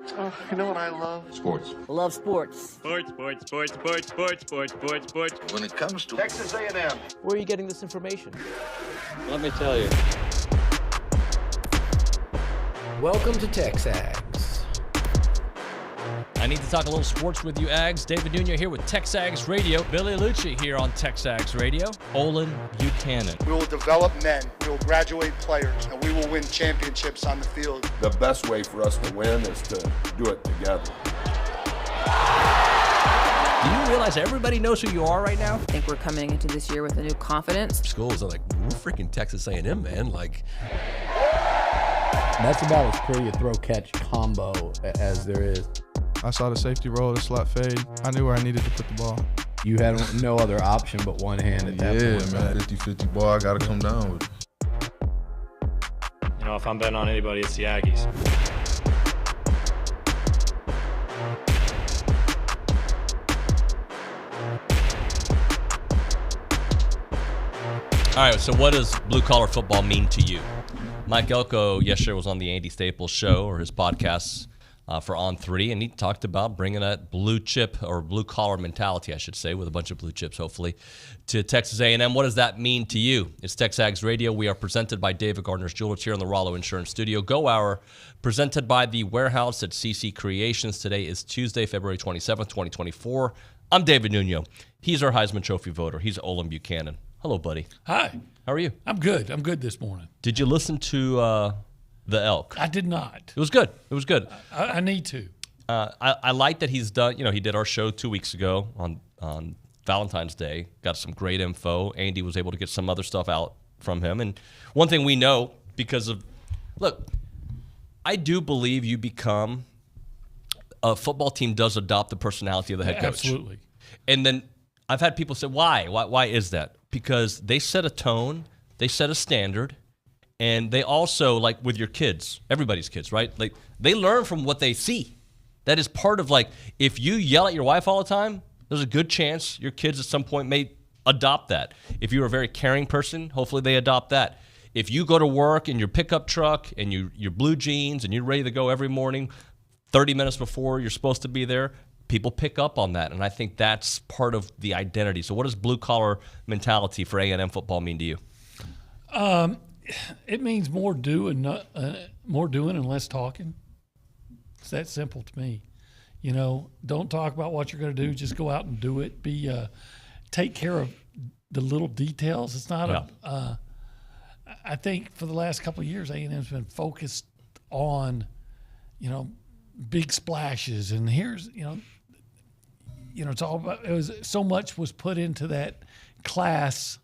Oh, you know what I love? Sports. I love sports. Sports. When When it comes to Texas A&M. Where are you getting this information? let me tell you. Welcome to TexAgs. I need to talk a little sports with you, Ags. David Nuño here with TexAgs Radio. Billy Lucci here on TexAgs Radio. Olin Buchanan. We will develop men, we will graduate players, and we will win championships on the field. The best way for us to win is to do it together. Do you realize everybody knows who you are right now? I think we're coming into this year with a new confidence. Schools are like, we're freaking Texas A&M, man. Like, that's about as pretty a throw-catch combo as there is. I saw the safety roll, the slot fade. I knew where I needed to put the ball. You had no other option but one hand at that point. Yeah, man, 50-50 ball, I got to come down with it. You know, if I'm betting on anybody, it's the Aggies. All right, so what does blue-collar football mean to you? Mike Elko yesterday was on the Andy Staples show, or his podcast, for On 3, and he talked about bringing that blue chip or blue-collar mentality, I should say, with a bunch of blue chips, hopefully, to Texas A&M. What does that mean to you? It's TexAgs Radio. We are presented by David Gardner's Jewelers here in the Rollo Insurance Studio. Go Hour, presented by The Warehouse at CC Creations. Today is Tuesday, February 27th, 2024. I'm David Nuño. He's our Heisman Trophy voter. He's Olin Buchanan. Hello, buddy. Hi. How are you? I'm good. I'm good this morning. Did you listen to The Elk? I did not. It was good. It was good. I need to. I like that he's done, he did our show 2 weeks ago on Valentine's Day, got some great info. Andy was able to get some other stuff out from him. And one thing we know because of, look, I do believe you become, a football team does adopt the personality of the head coach. Absolutely. And then I've had people say, why? Why is that? Because they set a tone, they set a standard, and they also, like with your kids, everybody's kids, right? Like they learn from what they see. That is part of, like, if you yell at your wife all the time, there's a good chance your kids at some point may adopt that. If you're a very caring person, hopefully they adopt that. If you go to work in your pickup truck and your blue jeans and you're ready to go every morning 30 minutes before you're supposed to be there, people pick up on that, and I think that's part of the identity. So what does blue-collar mentality for A&M football mean to you? It means more doing and less talking. It's that simple to me. Don't talk about what you're going to do. Just go out and do it. Take care of the little details. It's not I think for the last couple of years, A&M's been focused on, big splashes, and here's, it's all about. It was so much was put into that class,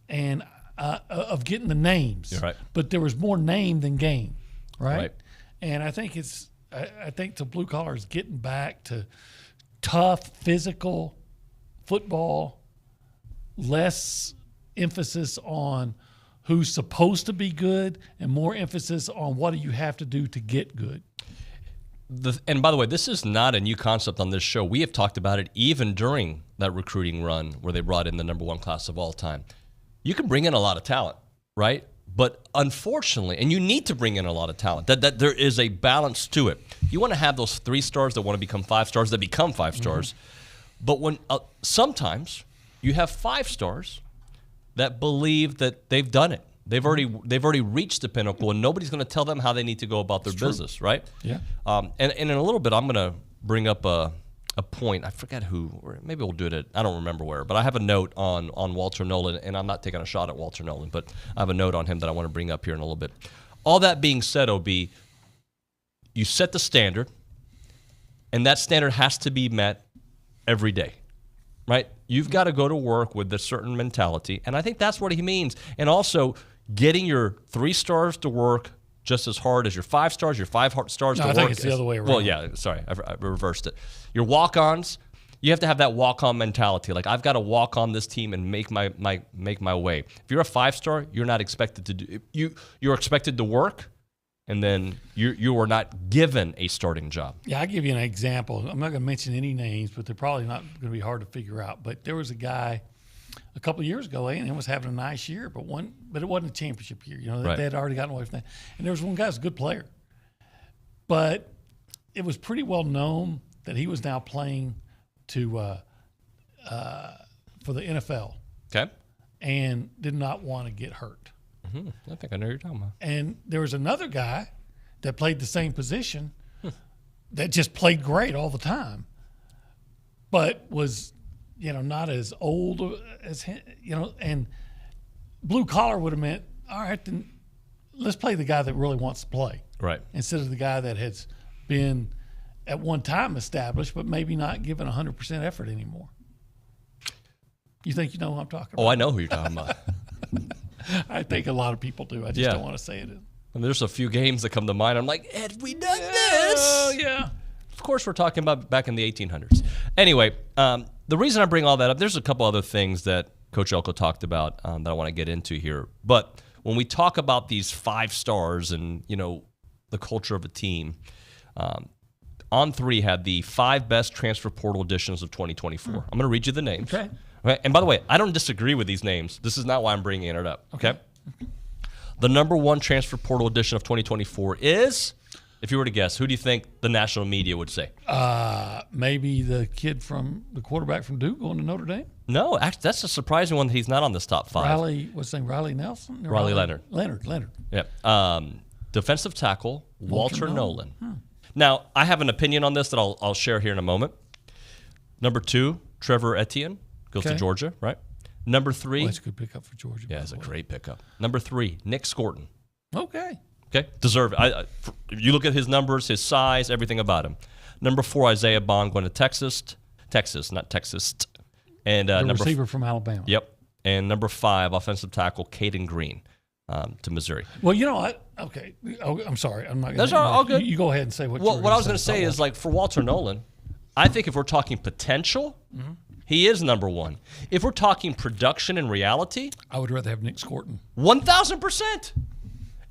and of getting the names. You're right. But there was more name than game, right? And I think the blue collar is getting back to tough, physical football, less emphasis on who's supposed to be good, and more emphasis on what do you have to do to get good. And by the way, this is not a new concept on this show. We have talked about it even during that recruiting run where they brought in the number one class of all time. You can bring in a lot of talent, right? But unfortunately, and you need to bring in a lot of talent, that there is a balance to it. You want to have those 3 stars that want to become 5 stars that become 5 stars. But when sometimes you have 5 stars that believe that they've done it. They've already reached the pinnacle, and nobody's going to tell them how they need to go about their business, right? Yeah. And in a little bit, I'm going to bring up a point. I forget who, or maybe we'll do it I don't remember where, but I have a note on Walter Nolan, and I'm not taking a shot at Walter Nolan, but I have a note on him that I want to bring up here in a little bit. All that being said, OB, you set the standard, and that standard has to be met every day, right? You've got to go to work with a certain mentality, and I think that's what he means. And also getting your 3 stars to work just as hard as your 5 stars, your 5 stars to work. I think it's the other way around. Well, yeah, sorry, I reversed it. Your walk-ons, you have to have that walk-on mentality. Like, I've got to walk on this team and make my way. If you're a 5-star, you're not expected to do you're expected to work, and then you are not given a starting job. Yeah, I'll give you an example. I'm not going to mention any names, but they're probably not going to be hard to figure out. But there was a guy a couple of years ago, and was having a nice year, but it wasn't a championship year. They had already gotten away from that. And there was one guy who was a good player, but it was pretty well known that he was now playing for the NFL. Okay. And did not want to get hurt. Mm-hmm. I think I know what you're talking about. And there was another guy that played the same position that just played great all the time, but was, not as old as him, and blue collar would have meant, all right, then let's play the guy that really wants to play. Right. Instead of the guy that has been at one time established, but maybe not given 100% effort anymore. You think you know who I'm talking about? Oh, I know who you're talking about. I think a lot of people do. I just don't want to say it. And there's a few games that come to mind. I'm like, had we done this? Oh, yeah. Of course, we're talking about back in the 1800s. Anyway, the reason I bring all that up, there's a couple other things that Coach Elko talked about that I want to get into here. But when we talk about these 5 stars and, the culture of a team, On3 had the 5 best transfer portal additions of 2024. I'm going to read you the names. Okay. And by the way, I don't disagree with these names. This is not why I'm bringing it up. Okay. The number 1 transfer portal edition of 2024 is, if you were to guess, who do you think the national media would say? Maybe the quarterback from Duke going to Notre Dame? No, actually, that's a surprising one that he's not on this top 5. What's his name? Riley Nelson? Riley Leonard. Leonard. Yeah. Defensive tackle, Walter Nolan. Now, I have an opinion on this that I'll share here in a moment. Number 2, Trevor Etienne. Goes to Georgia, right? Number 3. That's a good pickup for Georgia. Yeah, it's a great pickup. Number 3, Nick Scorton. Okay. Deserve it. You look at his numbers, his size, everything about him. Number 4, Isaiah Bond going to Texas, not Texas. And the number receiver from Alabama. Yep. And number 5, offensive tackle, Caden Green to Missouri. Well, you know what? Okay. Oh, I'm sorry. I'm not going to. That's all good. You go ahead and say what. Well, what I was going to say is, like, for Walter Nolan, I think if we're talking potential, he is number 1. If we're talking production and reality, I would rather have Nick Scorton. 1,000%.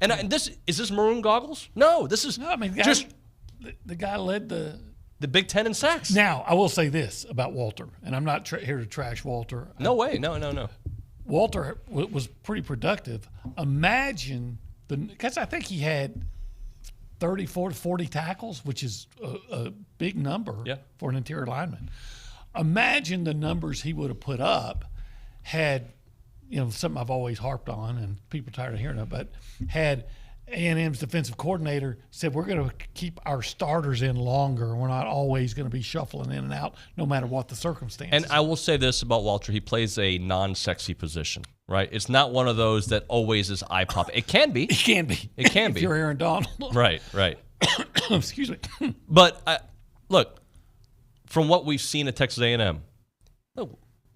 And is this maroon goggles? No, this is the guy led the Big Ten in sacks. Now, I will say this about Walter, and I'm not here to trash Walter. No way. No. Walter was pretty productive. Imagine because I think he had 34 to 40 tackles, which is a big number for an interior lineman. Imagine the numbers he would have put up had, something I've always harped on, and people are tired of hearing it, but had A&M's defensive coordinator said, we're going to keep our starters in longer. We're not always going to be shuffling in and out no matter what the circumstances. And I will say this about Walter. He plays a non-sexy position, right? It's not one of those that always is eye-popping. It can be. It can be. It can be. If you're Aaron Donald. Right. Excuse me. But, look, from what we've seen at Texas A&M,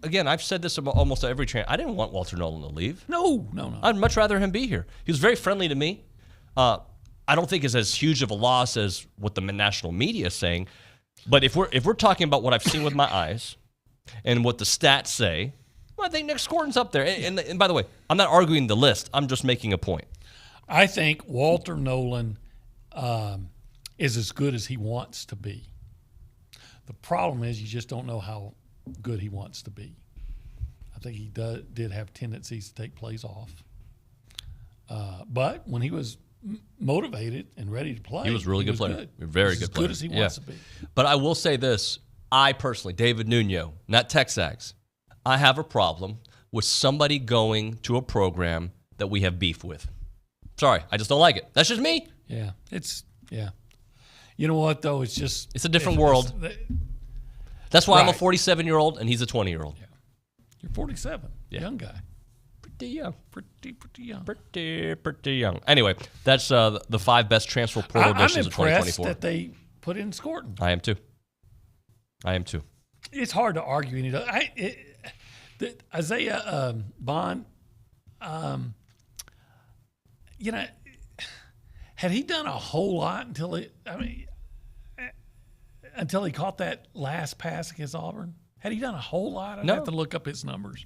again, I've said this about almost every train. I didn't want Walter Nolan to leave. No. I'd much rather him be here. He was very friendly to me. I don't think it's as huge of a loss as what the national media is saying. But if we're talking about what I've seen with my eyes and what the stats say, well, I think Nick Scorton's up there. And by the way, I'm not arguing the list. I'm just making a point. I think Walter Nolan is as good as he wants to be. The problem is you just don't know how good he wants to be. I think he did have tendencies to take plays off. But when he was motivated and ready to play, he was a really good player. Very good player. As good as he wants to be. But I will say this. I personally, David Nuño, not TexAgs, I have a problem with somebody going to a program that we have beef with. Sorry, I just don't like it. That's just me. Yeah. You know what, though? It's a different world. That's why I'm a 47-year-old and he's a 20-year-old. Yeah. You're 47. Young guy. Pretty young. Pretty young. Pretty young. Anyway, that's the 5 best transfer portal editions of 2024. I'm impressed that they put in Scorton. I am too. It's hard to argue any other. Isaiah Bond, had he done a whole lot until he caught that last pass against Auburn? Had he done a whole lot? I'd have to look up his numbers.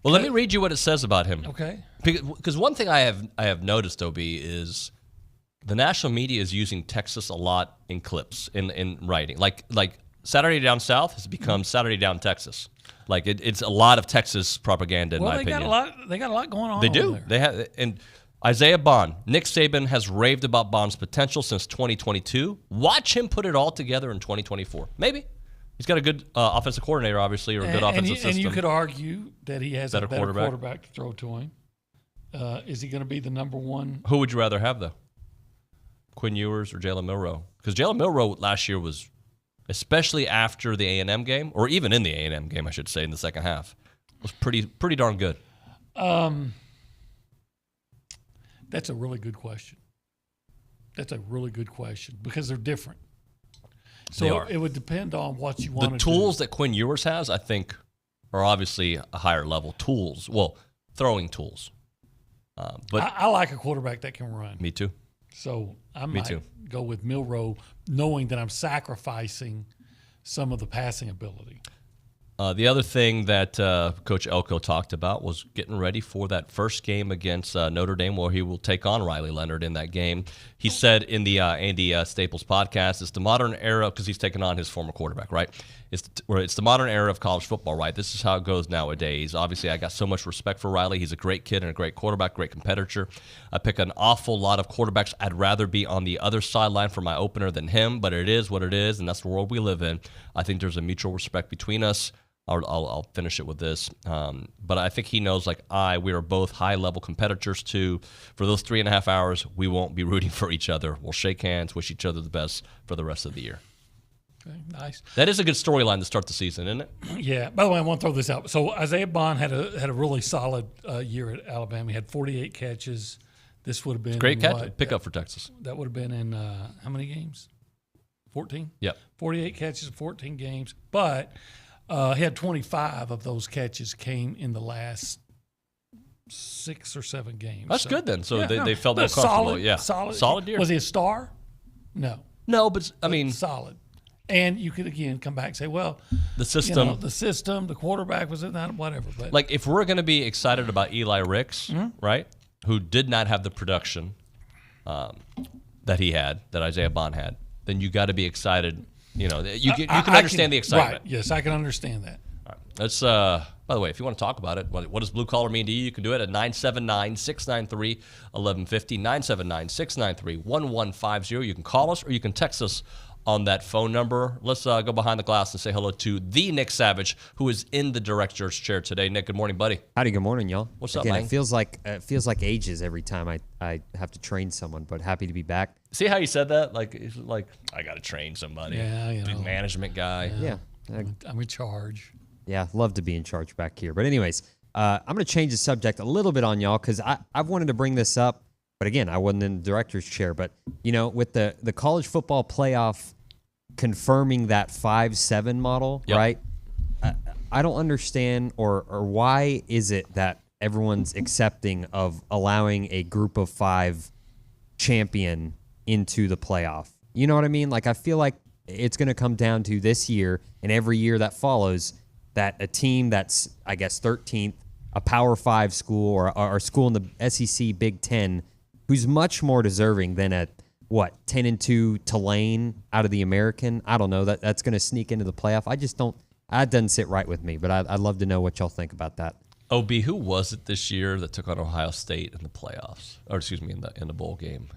Well, let me read you what it says about him. Okay. Because one thing I have noticed, OB, is the national media is using Texas a lot in clips, in writing. Like Saturday Down South has become Saturday Down Texas. Like it's a lot of Texas propaganda, in my opinion. They got a lot going on. They do. There. They have, and Isaiah Bond. Nick Saban has raved about Bond's potential since 2022. Watch him put it all together in 2024. Maybe. He's got a good offensive coordinator, obviously, or a good offensive system. And you could argue that he has a better quarterback to throw to him. Is he going to be the number one? Who would you rather have, though? Quinn Ewers or Jalen Milroe? Because Jalen Milroe last year was, especially after the A&M game, or even in the A&M game, I should say, in the second half, was pretty darn good. That's a really good question. Because they're different. So it would depend on what you want to do. The tools that Quinn Ewers has, I think, are obviously a higher level tools. Well, throwing tools. But I like a quarterback that can run. Me too. So I might go with Milroe, knowing that I'm sacrificing some of the passing ability. The other thing that Coach Elko talked about was getting ready for that first game against Notre Dame, where he will take on Riley Leonard in that game. He said in the Andy Staples podcast, it's the modern era, because he's taking on his former quarterback, right? It's the modern era of college football, right? This is how it goes nowadays. Obviously, I got so much respect for Riley. He's a great kid and a great quarterback, great competitor. I pick an awful lot of quarterbacks. I'd rather be on the other sideline for my opener than him, but it is what it is, and that's the world we live in. I think there's a mutual respect between us. I'll finish it with this. But I think he knows, we are both high-level competitors, too. For those 3.5 hours, we won't be rooting for each other. We'll shake hands, wish each other the best for the rest of the year. Okay, nice. That is a good storyline to start the season, isn't it? Yeah. By the way, I want to throw this out. So Isaiah Bond had a really solid year at Alabama. He had 48 catches. This would have been great catch. Pick up for Texas. That would have been in how many games? 14? Yep. 48 catches, 14 games. But he had 25 of those catches came in the last 6 or 7 games. That's good then. So they felt more comfortable. Solid year. Was he a star? No, but I mean, solid. And you could again come back and say, well, the system, the quarterback was in that, whatever. But if we're going to be excited about Eli Ricks, right, who did not have the production that he had, that Isaiah Bond had, then you got to be excited. You can understand the excitement. Right. Yes, I can understand that. All right. Let's. By the way, if you want to talk about it, what does blue collar mean to you? You can do it at 979-693-1150, 979-693-1150. You can call us or you can text us on that phone number. Let's go behind the glass and say hello to the Nick Savage, who is in the director's chair today. Nick, good morning, buddy. Howdy, good morning, y'all. What's up, man? It feels like ages every time I have to train someone, but happy to be back. See how you said that? I got to train somebody. Yeah, big management guy. Yeah. I'm in charge. Yeah, love to be in charge back here. But anyways, I'm going to change the subject a little bit on y'all because I've wanted to bring this up. But again, I wasn't in the director's chair. But, with the college football playoff confirming that 5-7 model, right? I don't understand or why is it that everyone's accepting of allowing a group of 5 champion into the playoff? You know what I mean? I feel like it's going to come down to this year and every year that follows that a team that's, I guess, 13th, a Power 5 school or a school in the SEC Big Ten, who's much more deserving than a 10-2 Tulane out of the American. I don't know, that's going to sneak into the playoff. I just don't. That doesn't sit right with me. But I'd love to know what y'all think about that. OB, who was it this year that took on Ohio State in the playoffs? Or excuse me, in the bowl game?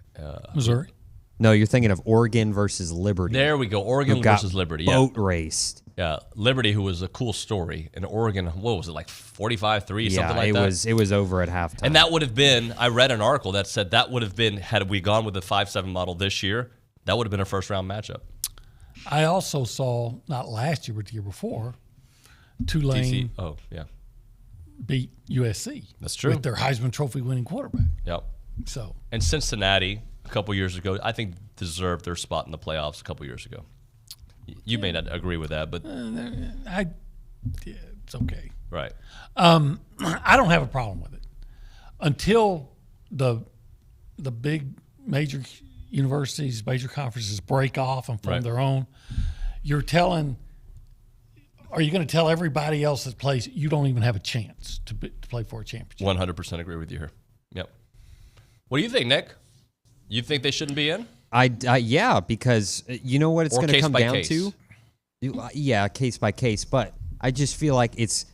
Missouri. No, you're thinking of Oregon versus Liberty. There we go. Oregon versus Liberty. Boat raced. Yeah, Liberty, who was a cool story, and Oregon, what was it, 45-3, something like that? Yeah, it was over at halftime. And that would have been, I read an article that said that would have been, had we gone with the 5-7 model this year, that would have been a first-round matchup. I also saw, not last year, but the year before, Tulane beat USC. That's true. With their Heisman Trophy winning quarterback. Yep. So. And Cincinnati, a couple years ago, I think deserved their spot in the playoffs a couple years ago. You may not agree with that, but it's okay. Right. I don't have a problem with it until the big major universities, major conferences break off and form their own. Are you going to tell everybody else that plays you don't even have a chance to play for a championship? 100% agree with you here. Yep. What do you think, Nick? You think they shouldn't be in? Yeah, because you know what it's going to come down to? Yeah, case by case. But I just feel like it's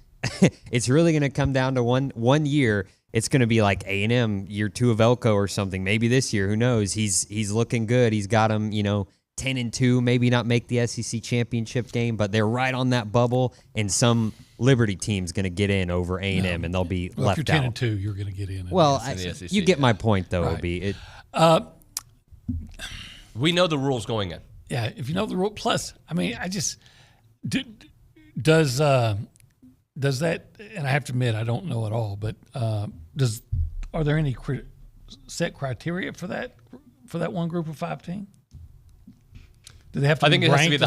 it's really going to come down to one year. it's going to be like A&M year 2 of Elko or something. Maybe this year, who knows? He's looking good. He's got him, 10-2, maybe not make the SEC championship game, but they're right on that bubble, and some Liberty team's going to get in over A&M, and they'll be left if you're out. 10-2, you're going to get in. Well, you get my point, though, right. OB. We know the rules going in. Yeah, if you know the rule. Plus, I mean, does that? And I have to admit, I don't know at all. But are there any set criteria for that one group of 5 team? Do they have to? I think it has to be the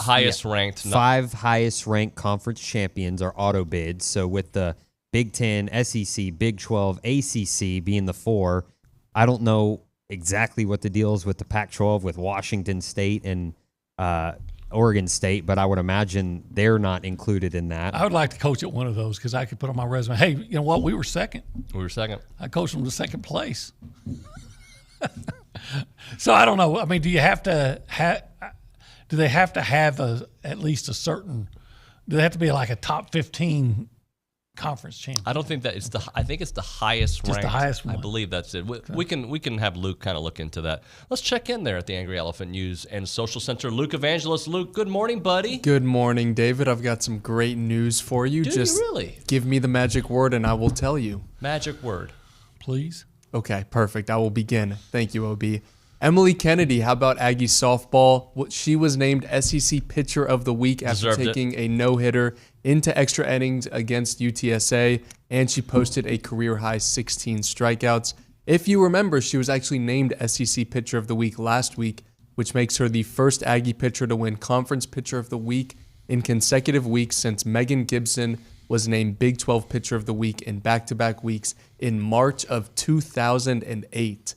highest ranked. 5 highest ranked conference champions are auto bids. So with the Big 10, SEC, Big 12, ACC being the 4, I don't know exactly what the deal is with the Pac-12 with Washington State and Oregon State, but I would imagine they're not included in that. I would like to coach at one of those because I could put on my resume, hey, you know what? We were second. I coached them to second place. So I don't know. I mean, do you have to do they have to have at least a certain? Do they have to be like a top 15 conference champion? I don't think that it's I think it's the highest ranked. The highest one. I believe that's it. We can have Luke kind of look into that. Let's check in there at the Angry Elephant News and Social Center. Luke Evangelist. Luke, good morning, buddy. Good morning, David. I've got some great news for you. Do Just you really? Give me the magic word and I will tell you. Magic word. Please. Okay, perfect. I will begin. Thank you, OB. Emily Kennedy, how about Aggie softball? She was named SEC Pitcher of the Week after taking a no-hitter into extra innings against UTSA, and she posted a career-high 16 strikeouts. If you remember, she was actually named SEC Pitcher of the Week last week, which makes her the first Aggie pitcher to win Conference Pitcher of the Week in consecutive weeks since Megan Gibson was named Big 12 Pitcher of the Week in back-to-back weeks in March of 2008.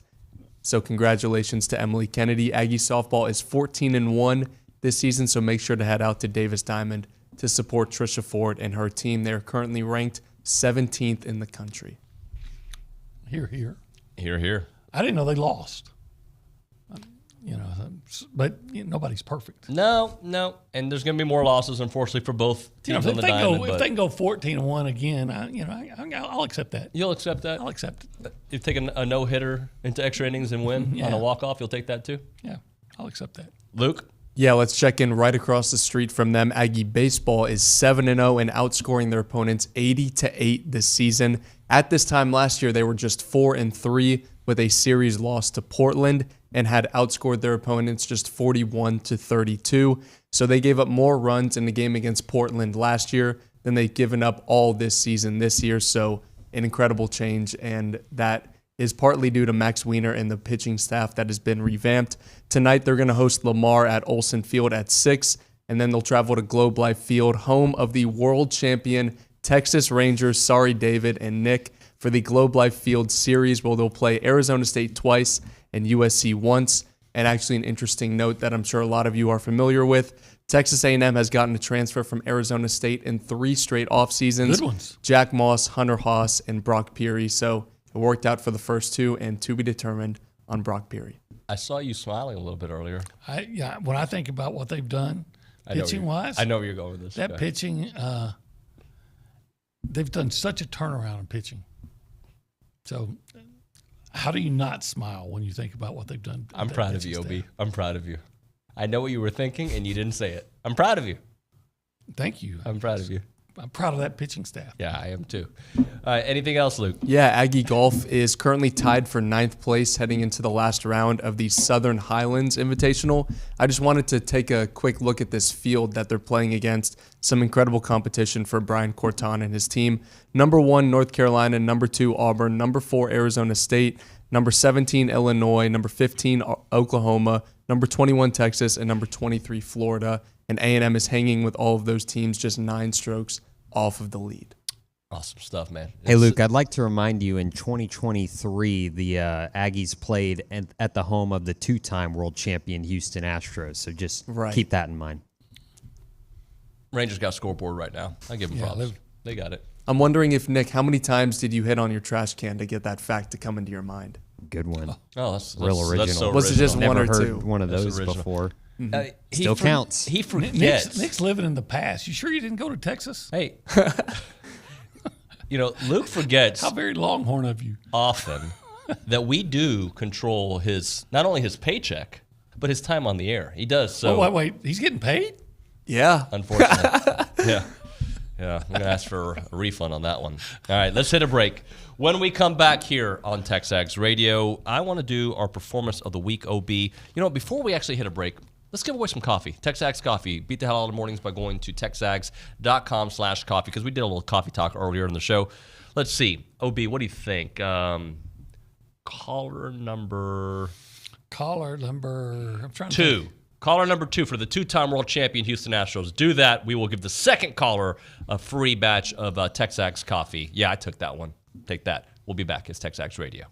So congratulations to Emily Kennedy. Aggie softball is 14-1 this season, so make sure to head out to Davis Diamond to support Trisha Ford and her team. They're currently ranked 17th in the country. Hear, hear. Hear, hear. I didn't know they lost. But nobody's perfect. No. And there's going to be more losses, unfortunately, for both teams on the diamond. If they can go 14-1 again, I'll accept that. You'll accept that? I'll accept it. You take a no-hitter into extra innings and win on a walk-off, you'll take that too? Yeah, I'll accept that. Luke? Yeah, let's check in right across the street from them. Aggie baseball is 7-0 and outscoring their opponents 80-8 this season. At this time last year, they were just 4-3 with a series loss to Portland and had outscored their opponents just 41-32. So they gave up more runs in the game against Portland last year than they've given up all this season this year. So an incredible change, and that is partly due to Max Wiener and the pitching staff that has been revamped. Tonight they're going to host Lamar at Olsen Field at 6, and then they'll travel to Globe Life Field, home of the world champion Texas Rangers. Sorry, David and Nick, for the Globe Life Field series, where they'll play Arizona State twice and USC once. And actually an interesting note that I'm sure a lot of you are familiar with, Texas A&M has gotten a transfer from Arizona State in 3 straight off seasons. Good ones. Jack Moss, Hunter Haas, and Brock Peary. So it worked out for the first 2, and to be determined on Brock Peary. I saw you smiling a little bit earlier. When I think about what they've done pitching-wise. I know where you're going with this. That pitching, they've done such a turnaround in pitching. So how do you not smile when you think about what they've done? I'm proud of you, OB. I'm proud of you. I know what you were thinking, and you didn't say it. I'm proud of you. Thank you. I'm proud of you. I'm proud of that pitching staff. Yeah, I am too. Anything else, Luke? Yeah, Aggie Golf is currently tied for 9th place heading into the last round of the Southern Highlands Invitational. I just wanted to take a quick look at this field that they're playing against. Some incredible competition for Brian Corton and his team. Number 1, North Carolina. Number 2, Auburn. Number 4, Arizona State. Number 17, Illinois. Number 15, Oklahoma. Number 21, Texas. And number 23, Florida. And A&M is hanging with all of those teams just 9 strokes off of the lead. Awesome stuff, man. Hey, Luke, I'd like to remind you in 2023, the Aggies played at the home of the 2-time world champion Houston Astros. So just keep that in mind. Rangers got scoreboard right now. I give them props. They got it. I'm wondering if, Nick, how many times did you hit on your trash can to get that fact to come into your mind? Good one. Oh, that's real original. That's so was it just Never one or heard 2? One of those before. Mm-hmm. Still counts. He forgets. Nick's living in the past. You sure you didn't go to Texas? Hey. Luke forgets How very Longhorn of you. often that we do control not only his paycheck, but his time on the air. He does. So Wait. He's getting paid? Yeah. Unfortunately. Yeah. I'm going to ask for a refund on that one. All right, let's hit a break. When we come back here on TexAgs Radio, I want to do our Performance of the Week OB. Before we actually hit a break, let's give away some coffee. TexAgs Coffee. Beat the hell out of mornings by going to texags.com/coffee because we did a little coffee talk earlier in the show. Let's see. OB, what do you think? Caller number... I'm trying to 2. Think. Caller number 2 for the 2-time world champion Houston Astros. Do that. We will give the second caller a free batch of TexAgs coffee. Yeah, I took that one. Take that. We'll be back. It's TexAgs Radio.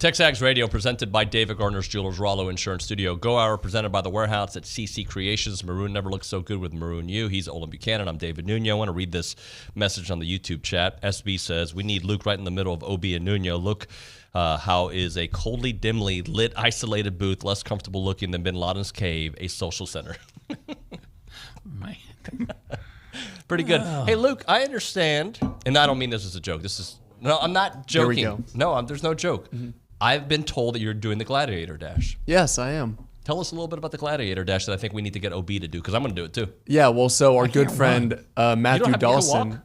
TexAgs Radio presented by David Gardner's Jewelers, Rollo Insurance Studio. Go Hour presented by The Warehouse at CC Creations. Maroon never looks so good with Maroon U. He's Olin Buchanan. I'm David Nuño. I want to read this message on the YouTube chat. SB says, we need Luke right in the middle of OB and Nuño. Look how is a coldly, dimly lit, isolated booth less comfortable looking than Bin Laden's cave, a social center. Man. Pretty good. Wow. Hey, Luke, I understand, and I don't mean this as a joke. No, I'm not joking. There we go. No, there's no joke. Mm-hmm. I've been told that you're doing the Gladiator Dash. Yes, I am. Tell us a little bit about the Gladiator Dash that I think we need to get OB to do, because I'm going to do it too. Yeah, well, so our good friend Matthew Dawson.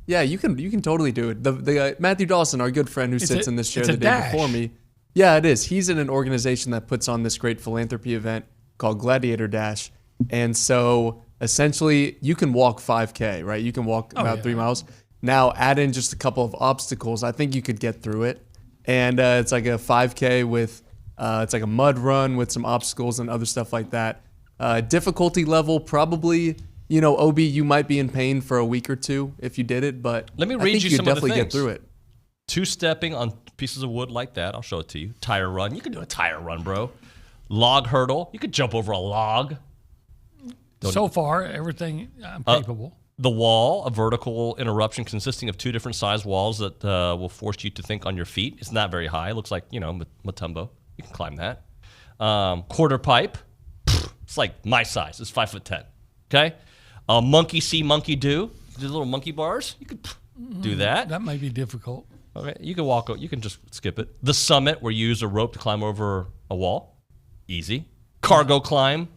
Yeah, you can totally do it. The Matthew Dawson, our good friend who sits in this chair the day before me. Yeah, it is. He's in an organization that puts on this great philanthropy event called Gladiator Dash. And so essentially you can walk 5K, right? You can walk about 3 miles. Now add in just a couple of obstacles. I think you could get through it. And it's like a 5K with, it's like a mud run with some obstacles and other stuff like that. Difficulty level, probably, you know, OB, you might be in pain for a week or two if you did it, but let me read I think you you some definitely of the get through it. Two-stepping on pieces of wood like that. I'll show it to you. Tire run. You can do a tire run, bro. Log hurdle. You could jump over a log. So far, everything I'm capable. The wall, a vertical interruption consisting of 2 different size walls that will force you to think on your feet. It's not very high. It looks like, you know, Matumbo. You can climb that. Quarter pipe. It's like my size. It's 5'10". Okay? Monkey see, monkey do. The little monkey bars. You could do that. That may be difficult. Okay, you can walk. You can just skip it. The summit, where you use a rope to climb over a wall, easy. Cargo climb,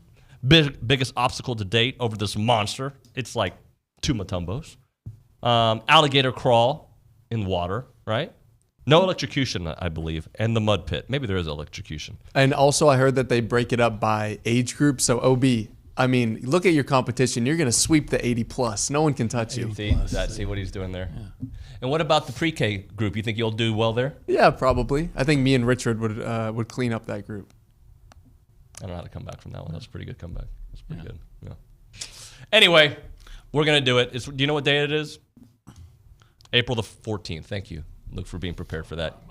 biggest obstacle to date over this monster. It's like 2 Matumbos. Alligator crawl in water, right? No electrocution, I believe, and the mud pit. Maybe there is electrocution. And also, I heard that they break it up by age group. So OB, I mean, look at your competition. You're going to sweep the 80 plus. No one can touch you. See what he's doing there. Yeah. And what about the pre-K group? You think you'll do well there? Yeah, probably. I think me and Richard would clean up that group. I don't know how to come back from that one. That's a pretty good comeback. That's pretty good. Yeah. Anyway, we're going to do it. Do you know what day it is? April the 14th. Thank you, Luke, for being prepared for that.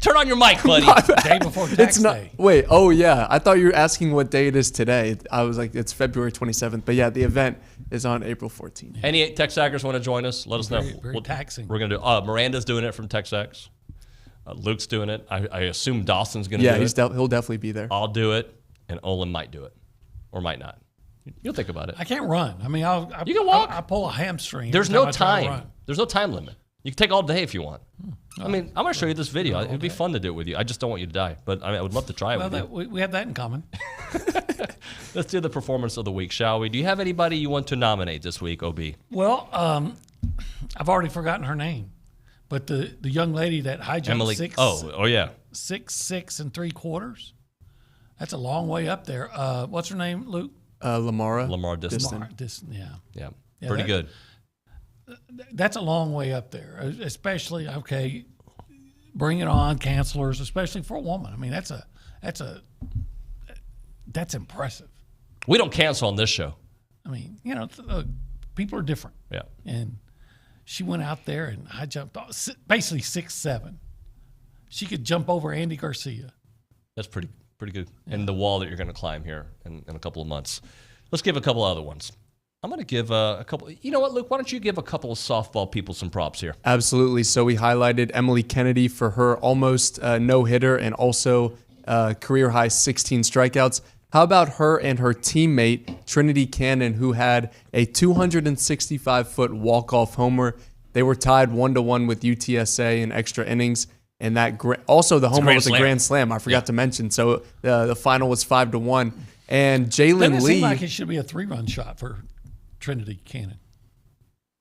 Turn on your mic, buddy. Day before tax day. Wait, oh yeah. I thought you were asking what day it is today. I was like, it's February 27th. But yeah, the event is on April 14th. Any TexAgers want to join us? Let us know. Very taxing. We're going to do Miranda's doing it from TexAgs. Luke's doing it. I assume Dawson's going to do it. Yeah, he'll definitely be there. I'll do it, and Olin might do it, or might not. You'll think about it. I can't run. I mean, you can walk. I pull a hamstring. There's no time. There's no time limit. You can take all day if you want. I mean, I'm going to show you this video. It'd be fun to do it with you. I just don't want you to die, but I would love to try it with you. We have that in common. Let's do the performance of the week, shall we? Do you have anybody you want to nominate this week, OB? Well, I've already forgotten her name, but the young lady that high jumped Emily. 6'6" 3/4. That's a long way up there. What's her name, Luke? Lamar Diston. Yeah. Pretty good. That's a long way up there, especially, okay, bring it on, cancelers, especially for a woman. I mean, that's impressive. We don't cancel on this show. I mean, you know, people are different. Yeah. And she went out there and high jumped basically 6'7". She could jump over Andy Garcia. That's pretty good. Yeah. And the wall that you're going to climb here in a couple of months. Let's give a couple other ones. I'm going to give a couple. You know what, Luke? Why don't you give a couple of softball people some props here? Absolutely. So we highlighted Emily Kennedy for her almost no-hitter and also career-high 16 strikeouts. How about her and her teammate, Trinity Cannon, who had a 265-foot walk-off homer? They were tied 1-1 with UTSA in extra innings. And that also the homer was a grand slam. I forgot to mention. So the final was 5-1. And Jalen Lee. It seemed like it should be a 3-run shot for Trinity Cannon.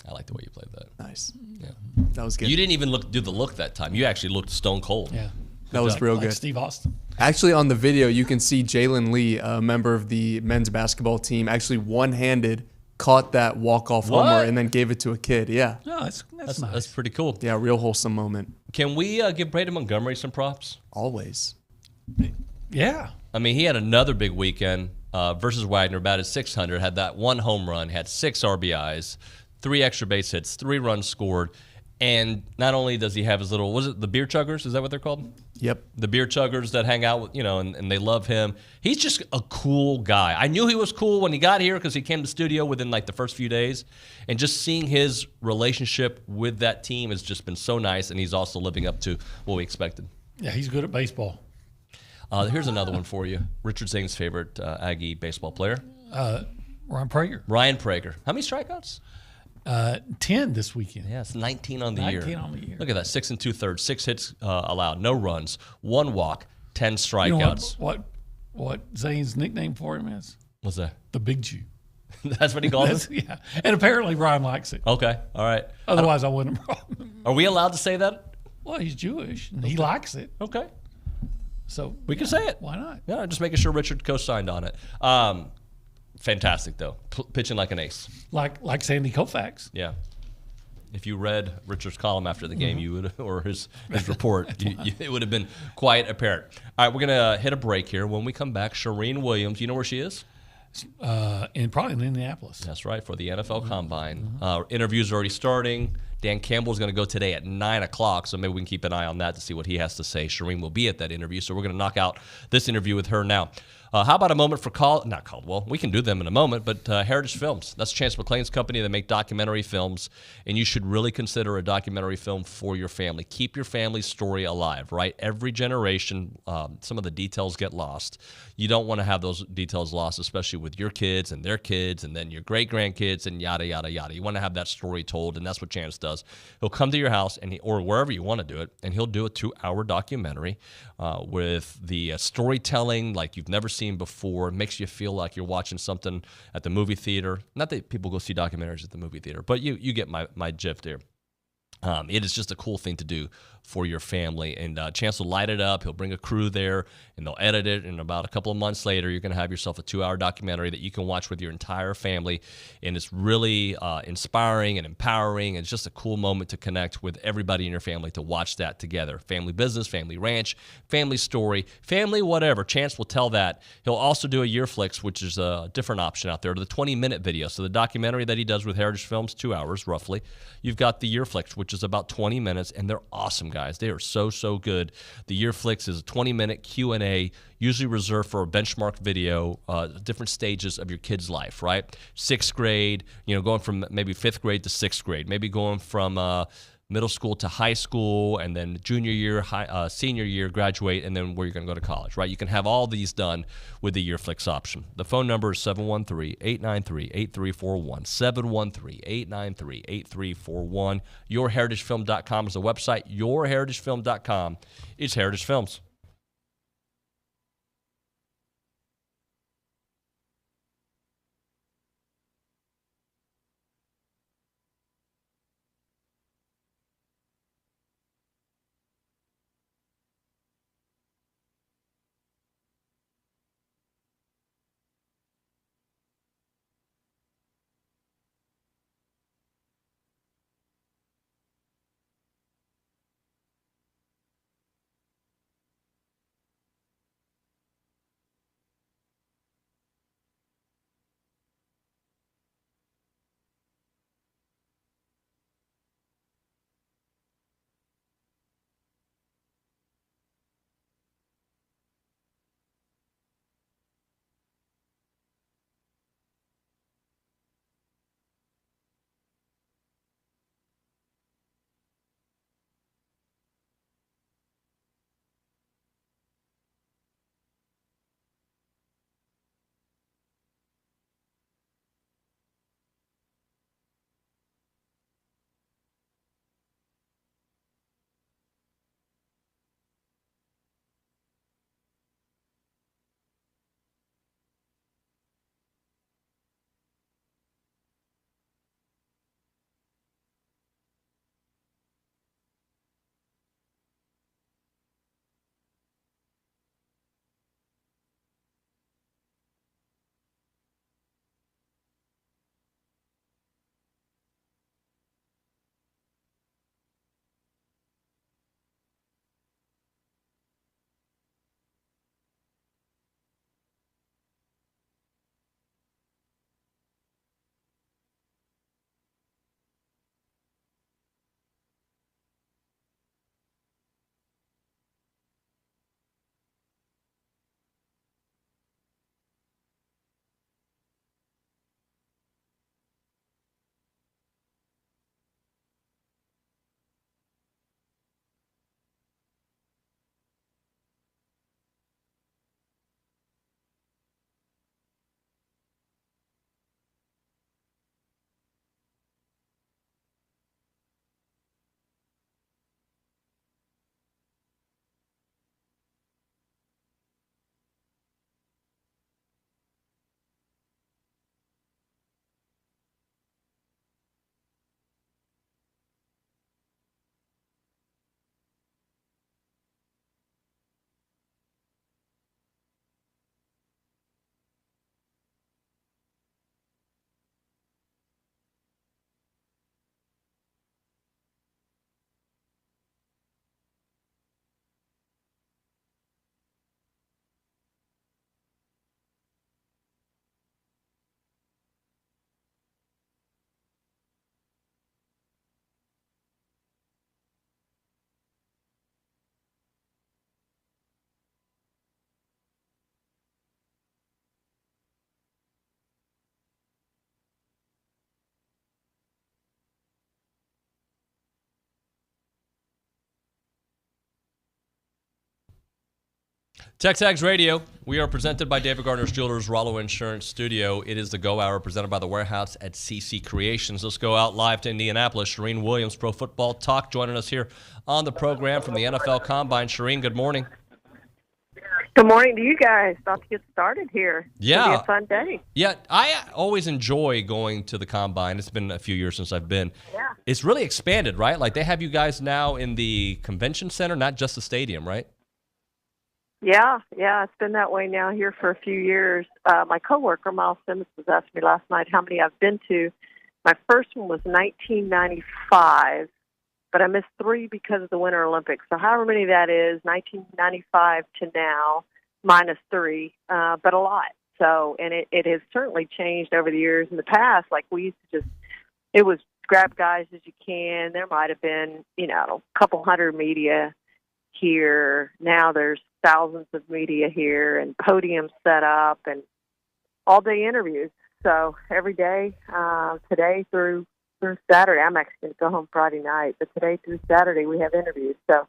I like the way you played that. Nice. Yeah, that was good. You didn't even do the look that time. You actually looked stone cold. Yeah, that was real like good. Steve Austin. Actually, on the video, you can see Jalen Lee, a member of the men's basketball team, actually one-handed caught that walk-off homer and then gave it to a kid. Yeah. No, that's nice. That's pretty cool. Yeah, real wholesome moment. Can we give Braden Montgomery some props? Always. Yeah. I mean, he had another big weekend versus Wagner, about his 600, had that one home run, had 6 RBIs, 3 extra base hits, 3 runs scored. And not only does he have his little, was it the beer chuggers? Is that what they're called? Yep. The beer chuggers that hang out with, and they love him. He's just a cool guy. I knew he was cool when he got here because he came to the studio within like the first few days. And just seeing his relationship with that team has just been so nice. And he's also living up to what we expected. Yeah, he's good at baseball. Here's another one for you. Richard Zing's favorite Aggie baseball player. Ryan Prager. Ryan Prager. How many strikeouts? 10 this weekend. Yeah, it's 19 on the year. 19 on the year. Look at that, 6 2/3, 6 hits allowed, no runs, 1 walk, 10 strikeouts. You know what Zane's nickname for him is? What's that? The Big Jew. That's what he calls him? Yeah. And apparently Ryan likes it. Okay. All right. Otherwise, I wouldn't have brought him. Are we allowed to say that? Well, he's Jewish, and he likes it. Okay. So we can say it. Why not? Yeah, just making sure Richard co-signed on it. Fantastic, though. Pitching like an ace. Like Sandy Koufax. Yeah. If you read Richard's column after the game, you would, or his report, it would have been quite apparent. All right, we're going to hit a break here. When we come back, Charean Williams, you know where she is? Probably in Indianapolis. That's right, for the NFL Combine. Interviews are already starting. Dan Campbell's going to go today at 9 o'clock, so maybe we can keep an eye on that to see what he has to say. Charean will be at that interview, so we're going to knock out this interview with her now. How about a moment for not Caldwell? We can do them in a moment, but Heritage Films. That's Chance McClain's company. They make documentary films, and you should really consider a documentary film for your family. Keep your family's story alive, right? Every generation, some of the details get lost. You don't want to have those details lost, especially with your kids and their kids and then your great-grandkids and yada, yada, yada. You want to have that story told, and that's what Chance does. He'll come to your house or wherever you want to do it, and he'll do a 2-hour documentary with the storytelling like you've never seen before. It makes you feel like you're watching something at the movie theater. Not that people go see documentaries at the movie theater, but you get my gist there. It is just a cool thing to do for your family. And Chance will light it up. He'll bring a crew there, and they'll edit it. And about a couple of months later, you're going to have yourself a 2-hour documentary that you can watch with your entire family. And it's really inspiring and empowering. It's just a cool moment to connect with everybody in your family to watch that together. Family business, family ranch, family story, family whatever. Chance will tell that. He'll also do a year flicks, which is a different option out there, the 20-minute video. So the documentary that he does with Heritage Films, 2 hours roughly. You've got the year flicks, which is about 20 minutes, and they're awesome, guys. They are so good. The Year Flicks is a 20-minute Q&A, usually reserved for a benchmark video, different stages of your kid's life, right? 6th grade, going from maybe 5th grade to 6th grade, maybe going from middle school to high school, and then junior year, senior year, graduate, and then where you're going to go to college, right? You can have all these done with the Year Flicks option. The phone number is 713-893-8341, 713-893-8341. YourHeritageFilm.com is the website. YourHeritageFilm.com is Heritage Films. TexAgs Radio. We are presented by David Gardner's Jewelers, Rollo Insurance Studio. It is the Go Hour presented by The Warehouse at CC Creations. Let's go out live to Indianapolis. Charean Williams, Pro Football Talk, joining us here on the program from the NFL Combine. Charean, good morning. Good morning to you guys. About to get started here. Yeah. It'll be a fun day. Yeah, I always enjoy going to the Combine. It's been a few years since I've been. Yeah. It's really expanded, right? Like they have you guys now in the convention center, not just the stadium, right? Yeah, it's been that way now here for a few years. My coworker, Miles Simmons, was asking me last night how many I've been to. My first one was 1995, but I missed 3 because of the Winter Olympics. So however many that is, 1995 to now, minus 3, but a lot. So, and it has certainly changed over the years. In the past, like we used to it was grab guys as you can. There might have been, a couple hundred media here. Now there's thousands of media here and podiums set up and all-day interviews. So every day, today through Saturday, I'm actually going to go home Friday night, but today through Saturday we have interviews. So,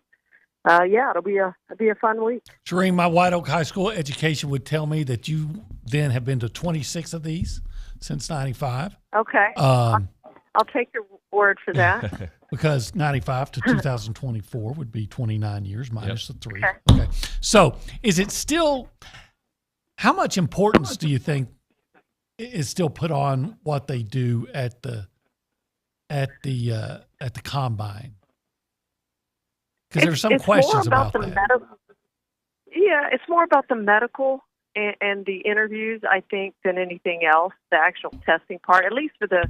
it'll be a fun week. Charean, my White Oak High School education would tell me that you then have been to 26 of these since 95. Okay. I'll take your word for that. Because 95 to 2024 would be 29 years minus the 3. Okay. So is it still, how much importance do you think is still put on what they do at the Combine? Because there's some questions about that. It's more about the medical and the interviews, I think, than anything else, the actual testing part, at least for the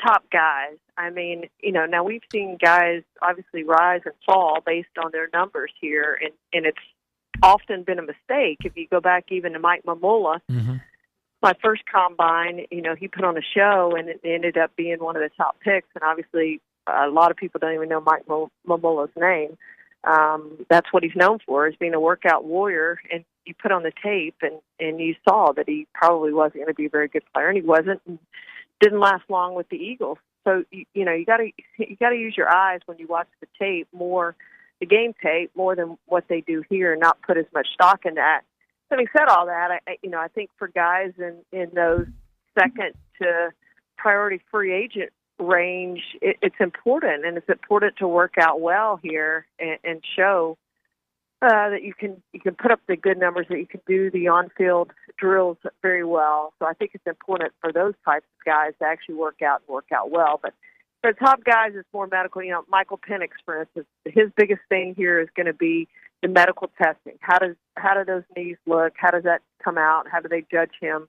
top guys. I mean, now we've seen guys obviously rise and fall based on their numbers here, and it's often been a mistake. If you go back even to Mike Mamula, my first Combine, he put on a show, and it ended up being one of the top picks, and obviously a lot of people don't even know Mike Mamula's name. That's what he's known for, is being a workout warrior, and you put on the tape, and you saw that he probably wasn't going to be a very good player, and he wasn't, and didn't last long with the Eagles. So you got to use your eyes when you watch the tape more, the game tape more than what they do here, and not put as much stock in that. Having said all that, I think for guys in those second to priority free agent range, it's important, and it's important to work out well here and show that you can put up the good numbers, that you can do the on-field drills very well. So I think it's important for those types of guys to actually work out well. But for the top guys, it's more medical. Michael Penix, for instance, his biggest thing here is going to be the medical testing. How do those knees look? How does that come out? How do they judge him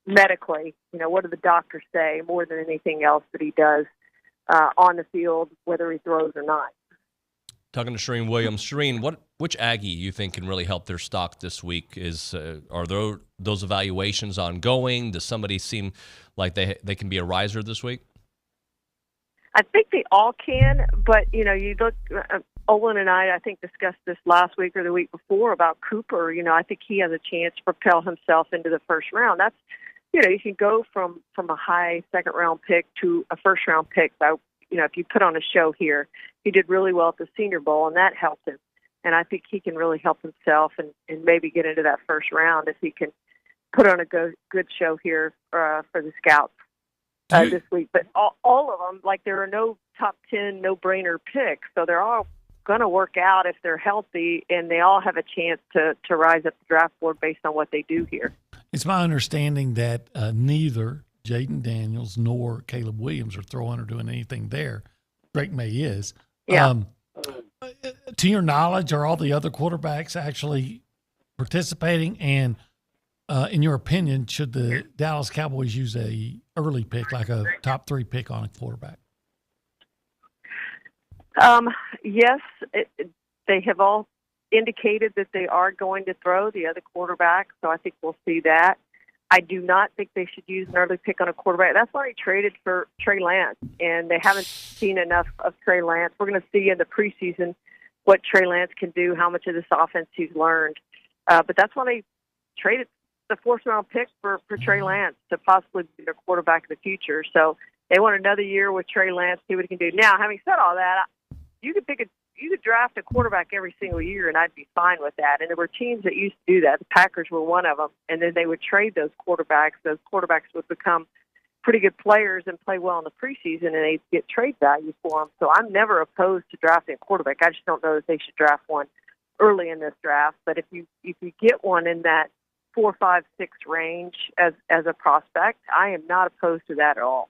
medically? What do the doctors say more than anything else that he does on the field, whether he throws or not? Talking to Charean Williams. Charean, which Aggie you think can really help their stock this week? Are those evaluations ongoing? Does somebody seem like they can be a riser this week? I think they all can, but you look. Olin and I think, discussed this last week or the week before about Cooper. I think he has a chance to propel himself into the first round. That's, you can go from a high second round pick to a first round pick by, if you put on a show here. He did really well at the Senior Bowl, and that helped him. And I think he can really help himself and maybe get into that first round if he can put on a good show here for the scouts this week. But all of them, like, there are no top 10 no-brainer picks, so they're all going to work out if they're healthy, and they all have a chance to rise up the draft board based on what they do here. It's my understanding that neither Jaden Daniels nor Caleb Williams are throwing or doing anything there. Drake May is. Yeah. To your knowledge, are all the other quarterbacks actually participating? And in your opinion, should the Dallas Cowboys use a early pick, like a top 3 pick on a quarterback? Yes, they have all indicated that they are going to throw the other quarterback, so I think we'll see that. I do not think they should use an early pick on a quarterback. That's why they traded for Trey Lance, and they haven't seen enough of Trey Lance. We're going to see in the preseason what Trey Lance can do, how much of this offense he's learned. But that's why they traded the fourth-round pick for Trey Lance to possibly be their quarterback of the future. So they want another year with Trey Lance, see what he can do. Now, having said all that, you could pick could draft a quarterback every single year, and I'd be fine with that. And there were teams that used to do that. The Packers were one of them. And then they would trade those quarterbacks. Those quarterbacks would become pretty good players and play well in the preseason, and they'd get trade value for them. So I'm never opposed to drafting a quarterback. I just don't know that they should draft one early in this draft. But if you get one in that 4, 5, 6 range as a prospect, I am not opposed to that at all.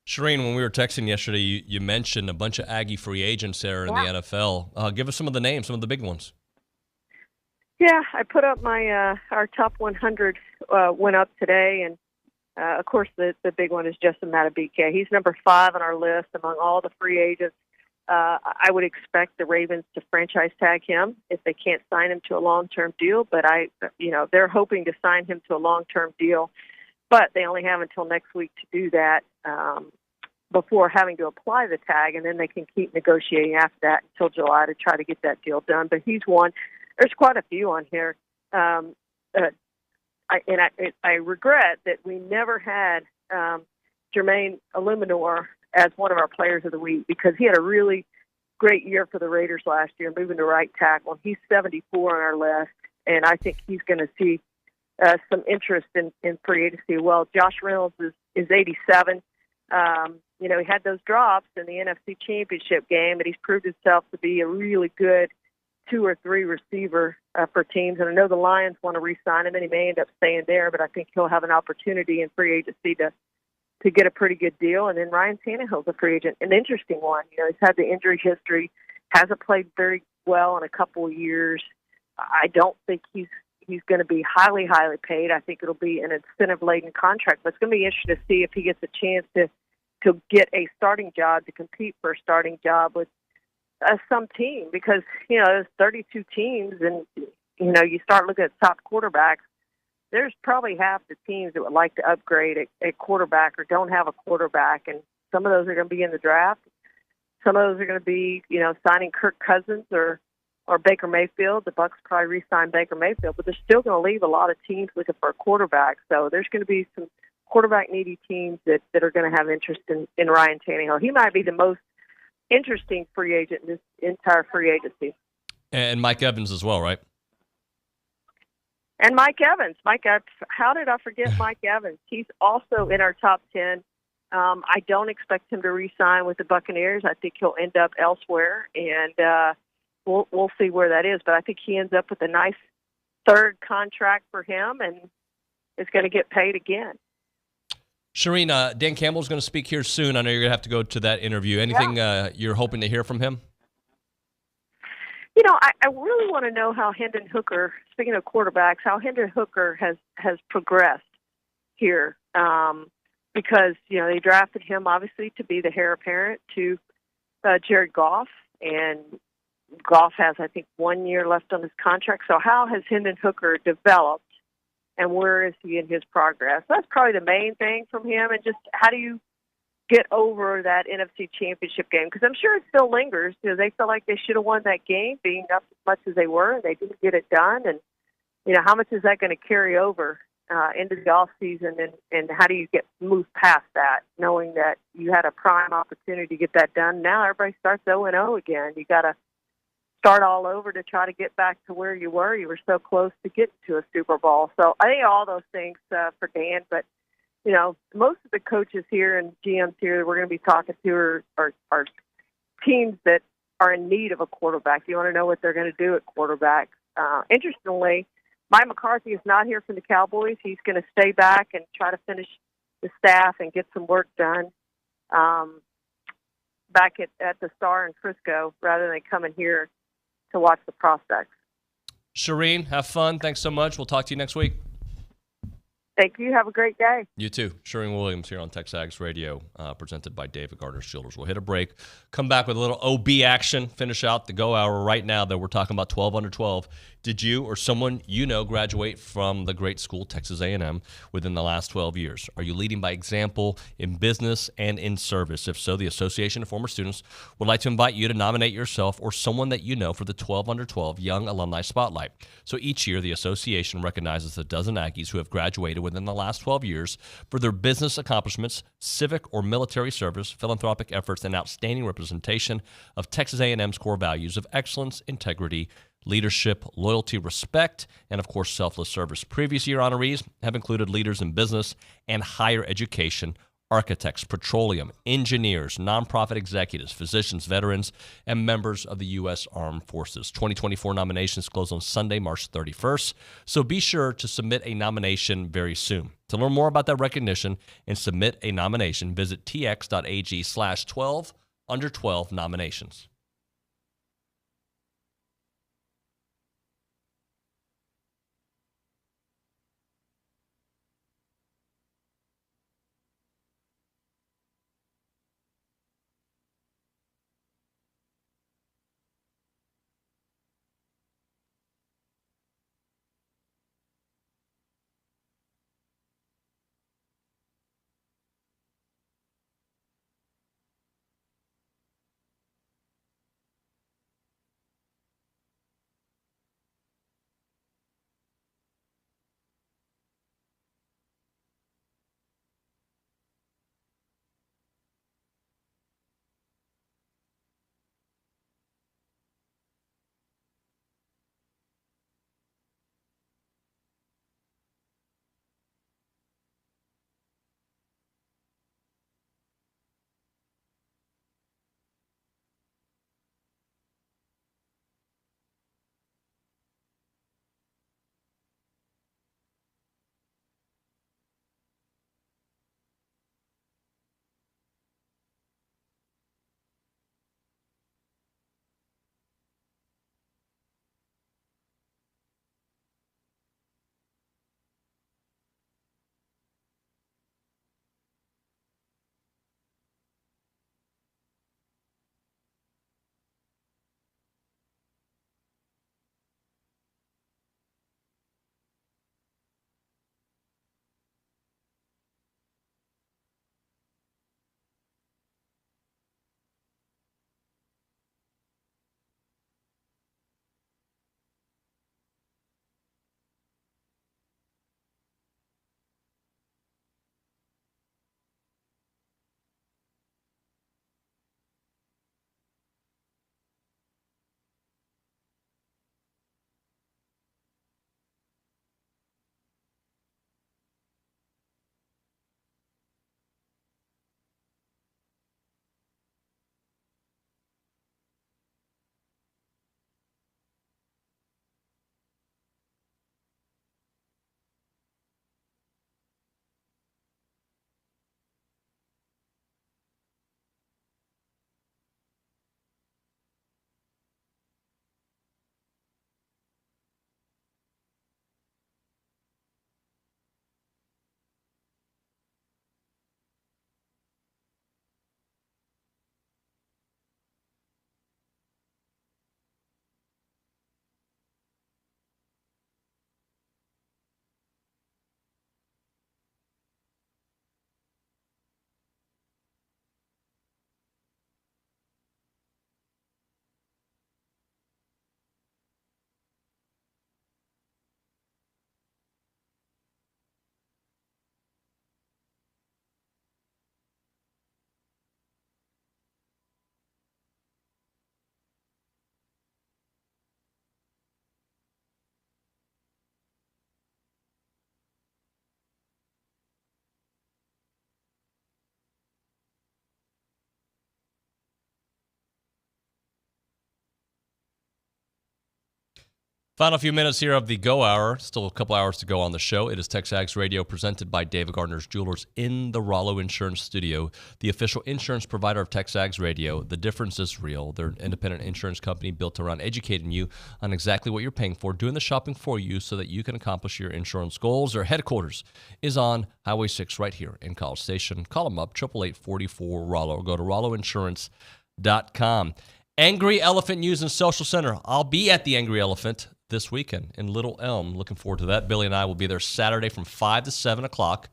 Charean, when we were texting yesterday, you mentioned a bunch of Aggie free agents there in the NFL. Give us some of the names, some of the big ones. Yeah, I put up my our top 100 went up today, and of course the big one is Justin Lanham. He's number 5 on our list among all the free agents. I would expect the Ravens to franchise tag him if they can't sign him to a long-term deal, but they're hoping to sign him to a long-term deal, but they only have until next week to do that before having to apply the tag, and then they can keep negotiating after that until July to try to get that deal done. But he's one. There's quite a few on here. I regret that we never had Jermaine Illuminor as one of our players of the week, because he had a really great year for the Raiders last year, moving to right tackle. He's 74 on our list, and I think he's going to see some interest in free agency. Well, Josh Reynolds is 87. He had those drops in the NFC Championship game, but he's proved himself to be a really good 2 or 3 receiver for teams. And I know the Lions want to re-sign him, and he may end up staying there, but I think he'll have an opportunity in free agency to get a pretty good deal. And then Ryan Tannehill's a free agent, an interesting one. He's had the injury history, hasn't played very well in a couple of years. I don't think he's going to be highly paid. I think it'll be an incentive-laden contract, but it's going to be interesting to see if he gets a chance to get a starting job, to compete for a starting job with some team, because, there's 32 teams, and, you start looking at top quarterbacks, there's probably half the teams that would like to upgrade a quarterback or don't have a quarterback, and some of those are going to be in the draft. Some of those are going to be, signing Kirk Cousins or Baker Mayfield. The Bucs probably re-sign Baker Mayfield, but they're still going to leave a lot of teams looking for a quarterback. So there's going to be some quarterback-needy teams that are going to have interest in Ryan Tannehill. He might be the most interesting free agent in this entire free agency. And Mike Evans as well, right? And Mike Evans. How did I forget Mike Evans? He's also in our top 10. I don't expect him to re-sign with the Buccaneers. I think he'll end up elsewhere, and we'll see where that is. But I think he ends up with a nice third contract for him, and is going to get paid again. Charean, Dan Campbell's going to speak here soon. I know you're going to have to go to that interview. Anything you're hoping to hear from him? I really want to know how Hendon Hooker, speaking of quarterbacks, how Hendon Hooker has progressed here, because, they drafted him, obviously, to be the heir apparent to Jared Goff, and Goff has, I think, 1 year left on his contract. So how has Hendon Hooker developed, and where is he in his progress? That's probably the main thing from him, and just how do you get over that NFC Championship game? Because I'm sure it still lingers. They feel like they should have won that game, being up as much as they were, and they didn't get it done. And, how much is that going to carry over into the off season, and how do you move past that, knowing that you had a prime opportunity to get that done? Now everybody starts 0-0 again. You got to start all over to try to get back to where you were. You were so close to getting to a Super Bowl. So I think all those things for Dan, but most of the coaches here and GMs here that we're going to be talking to are teams that are in need of a quarterback. You want to know what they're going to do at quarterback. Interestingly, Mike McCarthy is not here from the Cowboys. He's going to stay back and try to finish the staff and get some work done back at the Star in Frisco, rather than coming here to watch the prospects. Charean, have fun. Thanks so much. We'll talk to you next week. Thank you. Have a great day. You too. Charean Williams here on TexAgs Radio, presented by David Gardner Shielders. We'll hit a break, come back with a little OB action, finish out the go hour right now that we're talking about 12 under 12. Did you or someone you know graduate from the great school, Texas A&M, within the last 12 years? Are you leading by example in business and in service? If so, the Association of Former Students would like to invite you to nominate yourself or someone that you know for the 12 under 12 Young Alumni Spotlight. So each year, the association recognizes a dozen Aggies who have graduated with within the last 12 years for their business accomplishments, civic or military service, philanthropic efforts, and outstanding representation of Texas A&M's core values of excellence, integrity, leadership, loyalty, respect, and, of course, selfless service. Previous year honorees have included leaders in business and higher education, architects, petroleum, engineers, nonprofit executives, physicians, veterans, and members of the U.S. Armed Forces. 2024 nominations close on Sunday, March 31st, so be sure to submit a nomination very soon. To learn more about that recognition and submit a nomination, visit tx.ag/12under12 nominations. Final few minutes here of the Go Hour. Still a couple hours to go on the show. It is TexAgs Radio presented by David Gardner's Jewelers in the Rollo Insurance Studio, the official insurance provider of TexAgs Radio. The difference is real. They're an independent insurance company built around educating you on exactly what you're paying for, doing the shopping for you so that you can accomplish your insurance goals. Their headquarters is on Highway 6 right here in College Station. Call them up, 888-44-ROLLO, or go to rolloinsurance.com. Angry Elephant News and Social Center. I'll be at the Angry Elephant this weekend in Little Elm. Looking forward to that. Billy and I will be there Saturday from 5 to 7 o'clock.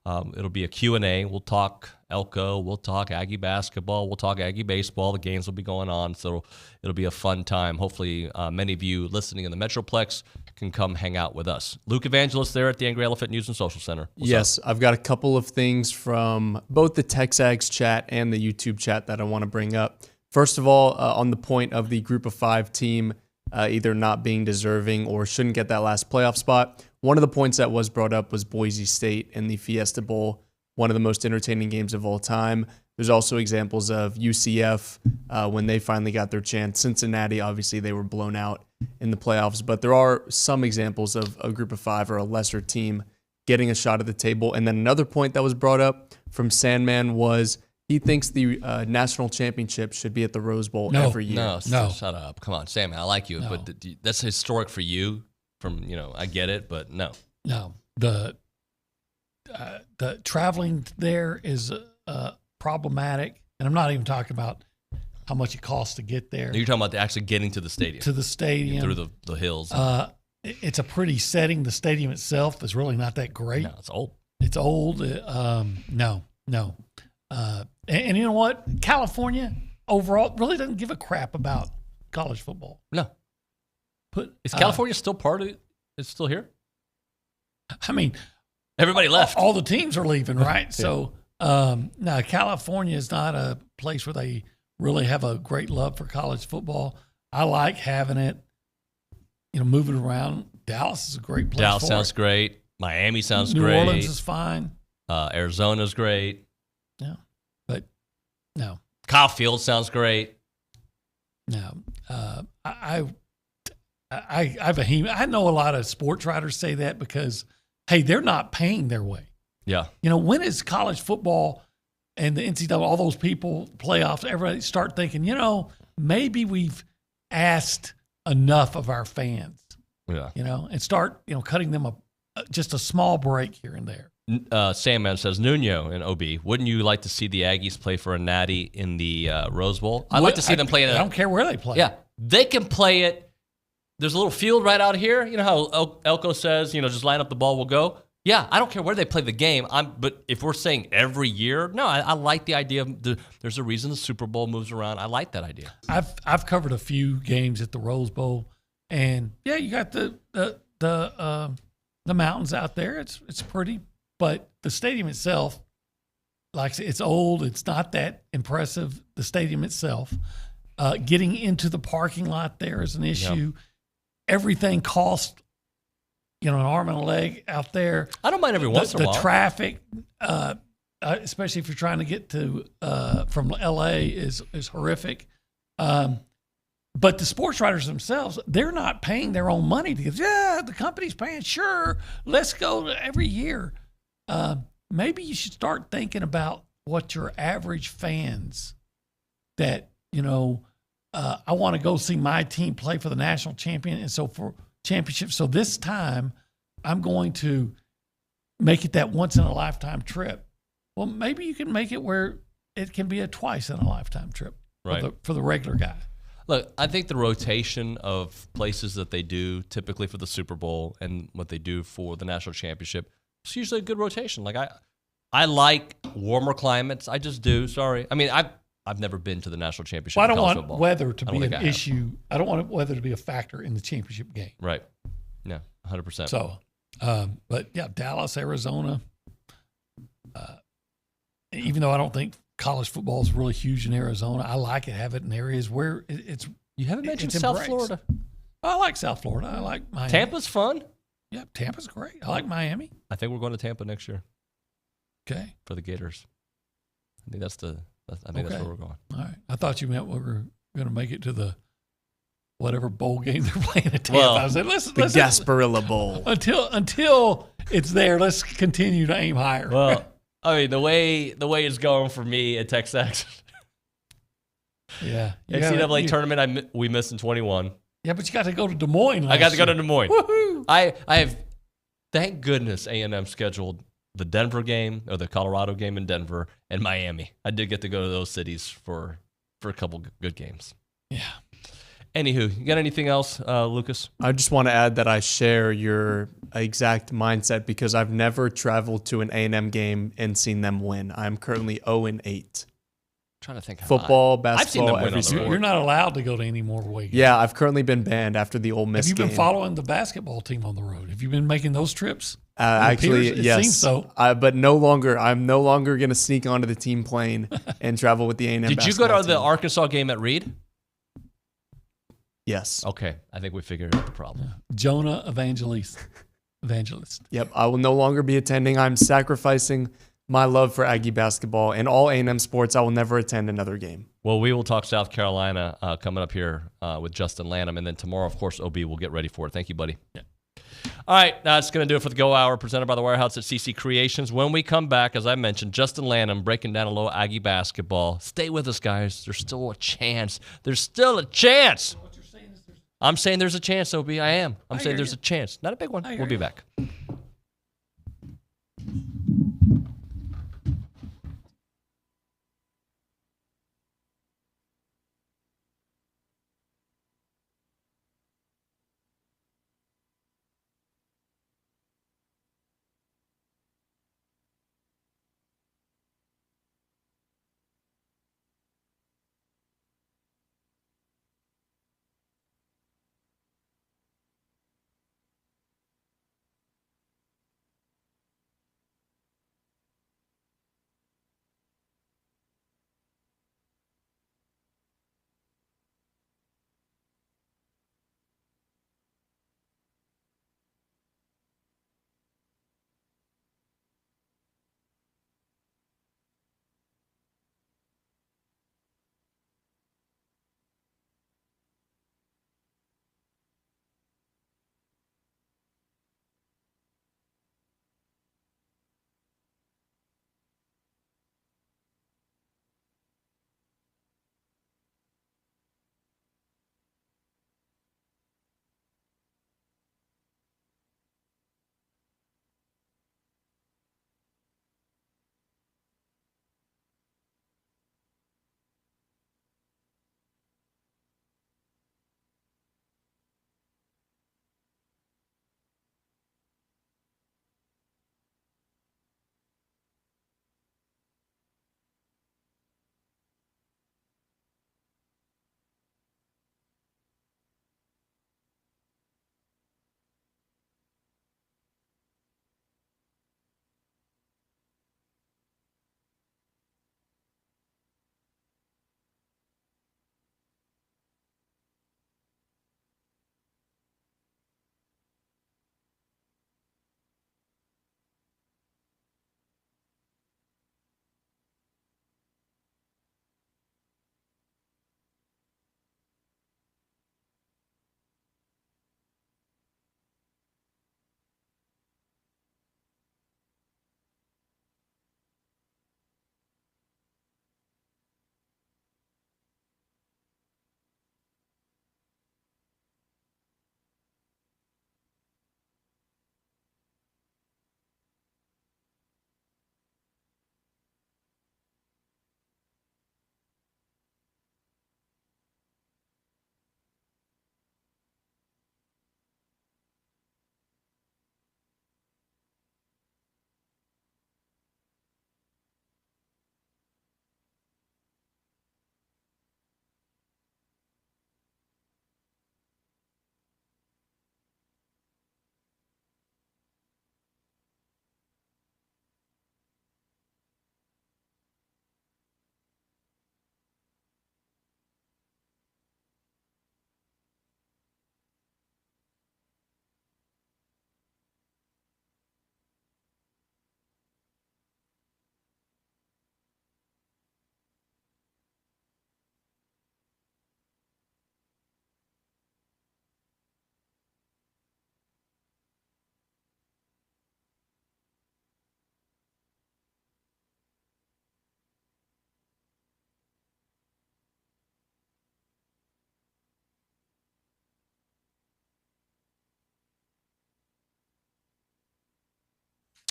It'll be a Q&A. We'll talk Elko. We'll talk Aggie basketball. We'll talk Aggie baseball. The games will be going on, so it'll be a fun time. Hopefully, many of you listening in the Metroplex can come hang out with us. Luke Evangelist there at the Angry Elephant News and Social Center. Yes, I've got a couple of things from both the TexAgs chat and the YouTube chat that I want to bring up. First of all, on the point of the Group of 5 team either not being deserving or shouldn't get that last playoff spot, one of the points that was brought up was Boise State in the Fiesta Bowl, one of the most entertaining games of all time. There's also examples of UCF when they finally got their chance. Cincinnati, obviously, they were blown out in the playoffs, but there are some examples of a Group of 5 or a lesser team getting a shot at the table. And then another point that was brought up from Sandman was he thinks the national championship should be at the Rose Bowl every year. No, shut up. Come on, Sandman, I like you, but that's historic for you. I get it, but no. No, the traveling there is problematic, and I'm not even talking about how much it costs to get there. You're talking about actually getting to the stadium. Through the hills. It's a pretty setting. The stadium itself is really not that great. No, it's old. It's old. No. And you know what? California overall really doesn't give a crap about college football. No. Is California still part of it? It's still here? I mean, everybody left. All the teams are leaving, right? So, no, California is not a place where they really have a great love for college football. I like having it, moving around. Dallas is a great place. Dallas sounds great. Miami sounds New great. New Orleans is fine. Arizona's great. Yeah, but no. Kyle Field sounds great. No, I know a lot of sports writers say that because, hey, they're not paying their way. Yeah. When is college football and the NCAA, all those people, playoffs, everybody start thinking, maybe we've asked enough of our fans. Yeah. And start, cutting them just a small break here and there. Sandman says, Nuño and OB, wouldn't you like to see the Aggies play for a natty in the Rose Bowl? I'd like to see them play in it. I don't care where they play. Yeah. They can play it. There's a little field right out here. You know how Elko says, just line up the ball, we'll go. Yeah, I don't care where they play the game. But if we're saying every year, no, I like the idea of there's a reason the Super Bowl moves around. I like that idea. I've covered a few games at the Rose Bowl, and yeah, you got the mountains out there. It's pretty, but the stadium itself, like I said, it's old. It's not that impressive. The stadium itself, getting into the parking lot there is an issue. Yep. Everything costs, an arm and a leg out there. I don't mind every once in a while. The traffic, especially if you're trying to get to from L.A., is horrific. But the sports writers themselves, they're not paying their own money because, the company's paying. Sure, let's go every year. Maybe you should start thinking about what your average fans that, I want to go see my team play for the national champion and so for championship. So this time I'm going to make it that once in a lifetime trip. Well, maybe you can make it where it can be a twice in a lifetime trip for the regular guy. Look, I think the rotation of places that they do typically for the Super Bowl and what they do for the national championship, it's usually a good rotation. Like I like warmer climates. I just do. Sorry. I mean, I've never been to the national championship. Well, I don't want football. Weather to be an issue. I don't want weather to be a factor in the championship game. Right. Yeah, 100%. So, but yeah, Dallas, Arizona. Even though I don't think college football is really huge in Arizona, I like it. Have it in areas where it's. You haven't mentioned South Florida. I like South Florida. I like Miami. Tampa's fun. Yeah, Tampa's great. I like Miami. I think we're going to Tampa next year. Okay. For the Gators. I think that's where we're going. All right. I thought you meant we were going to make it to the whatever bowl game they're playing at Tampa. Well, I was like, the Gasparilla Bowl. Until it's there, let's continue to aim higher. Well, I mean, the way it's going for me at TexAgs. Yeah. NCAA tournament we missed in 21. Yeah, but you got to go to Des Moines. I got to go to Des Moines. Woohoo! I have, thank goodness, A&M scheduled the Denver game or the Colorado game in Denver and Miami. I did get to go to those cities for a couple good games. Yeah. Anywho, you got anything else, Lucas? I just want to add that I share your exact mindset because I've never traveled to an A&M game and seen them win. I'm currently 0-8. Trying to think. Football, I've seen basketball, them win every on the sport. road. You're not allowed to go to any more away games. Yeah, I've currently been banned after the Ole Miss Have you been game. following the basketball team on the road? Have you been making those trips? Actually, it yes. seems so. But no longer. I'm no longer going to sneak onto the team plane and travel with the A&M. Did you go to basketball the team. Arkansas game at Reed? Yes. Okay, I think we figured out the problem. Joni Evangelist. Yep, I will no longer be attending. I'm sacrificing my love for Aggie basketball and all A&M sports. I will never attend another game. Well, we will talk South Carolina coming up here with Justin Lanham, and then tomorrow, of course, OB will get ready for it. Thank you, buddy. Yeah. All right, that's going to do it for the Go Hour presented by the Warehouse at CC Creations. When we come back, as I mentioned, Justin Lanham breaking down a little Aggie basketball. Stay with us, guys. There's still a chance. There's still a chance. I'm saying there's a chance, OB. I am. I'm saying there's a chance. Not a big one. We'll be back.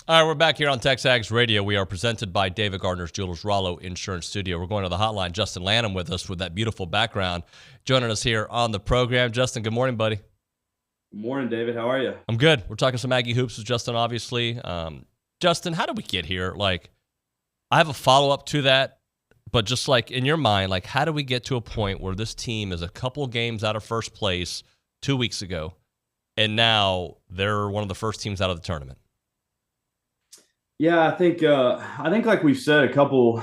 All right, we're back here on TexAgs Radio. We are presented by David Gardner's Jewelers Rollo Insurance Studio. We're going to the hotline. Justin Lanham with us with that beautiful background, joining us here on the program. Justin, good morning, buddy. Good morning, David. How are you? I'm good. We're talking some Aggie hoops with Justin, obviously. Justin, how did we get here? Like, I have a follow-up to that, but just like in your mind, like, how do we get to a point where this team is a couple games out of first place 2 weeks ago, and now they're one of the first teams out of the tournament? Yeah, I think like we've said a couple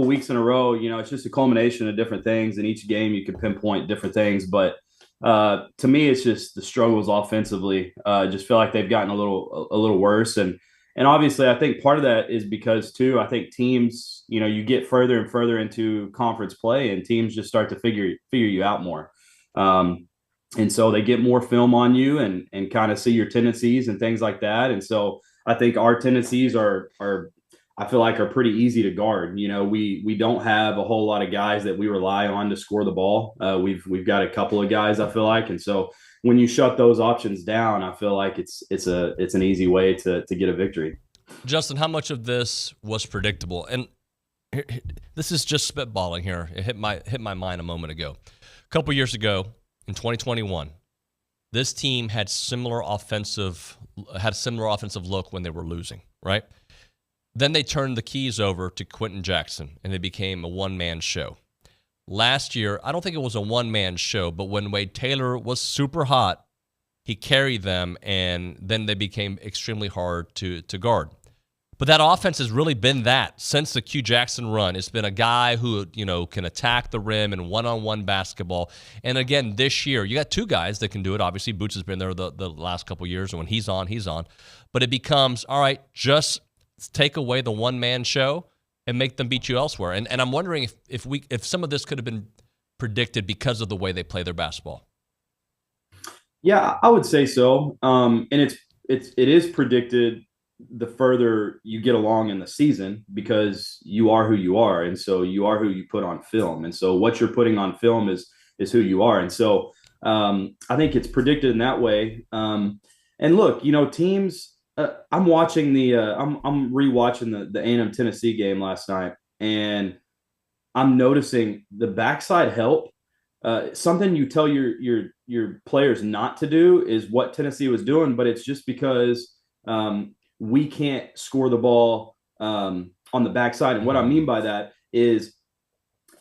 weeks in a row, it's just a culmination of different things. In each game, you can pinpoint different things, but to me, it's just the struggles offensively. Just feel like they've gotten a little worse, and obviously, I think part of that is because too, I think teams, you get further and further into conference play, and teams just start to figure you out more, and so they get more film on you and kind of see your tendencies and things like that, and so. I think our tendencies are I feel like are pretty easy to guard. We don't have a whole lot of guys that we rely on to score the ball. We've got a couple of guys, I feel like, and so when you shut those options down, I feel like it's an easy way to get a victory. Justin, how much of this was predictable? And this is just spitballing here. It hit my mind a moment ago. A couple years ago in 2021, this team had a similar offensive look when they were losing, right? Then they turned the keys over to Quentin Jackson, and they became a one-man show. Last year, I don't think it was a one-man show, but when Wade Taylor was super hot, he carried them, and then they became extremely hard to guard. But that offense has really been that since the Q Jackson run. It's been a guy who, can attack the rim in one-on-one basketball. And again, this year, you got two guys that can do it. Obviously, Boots has been there the last couple of years, and when he's on, he's on. But it becomes, all right, just take away the one-man show and make them beat you elsewhere. And I'm wondering if some of this could have been predicted because of the way they play their basketball. Yeah, I would say so. And it is predicted the further you get along in the season, because you are who you are, and so you are who you put on film, and so what you're putting on film is who you are, and so I think it's predicted in that way. And look, teams. I'm watching I'm rewatching the A&M Tennessee game last night, and I'm noticing the backside help. Something you tell your players not to do is what Tennessee was doing, but it's just because we can't score the ball on the backside. And what I mean by that is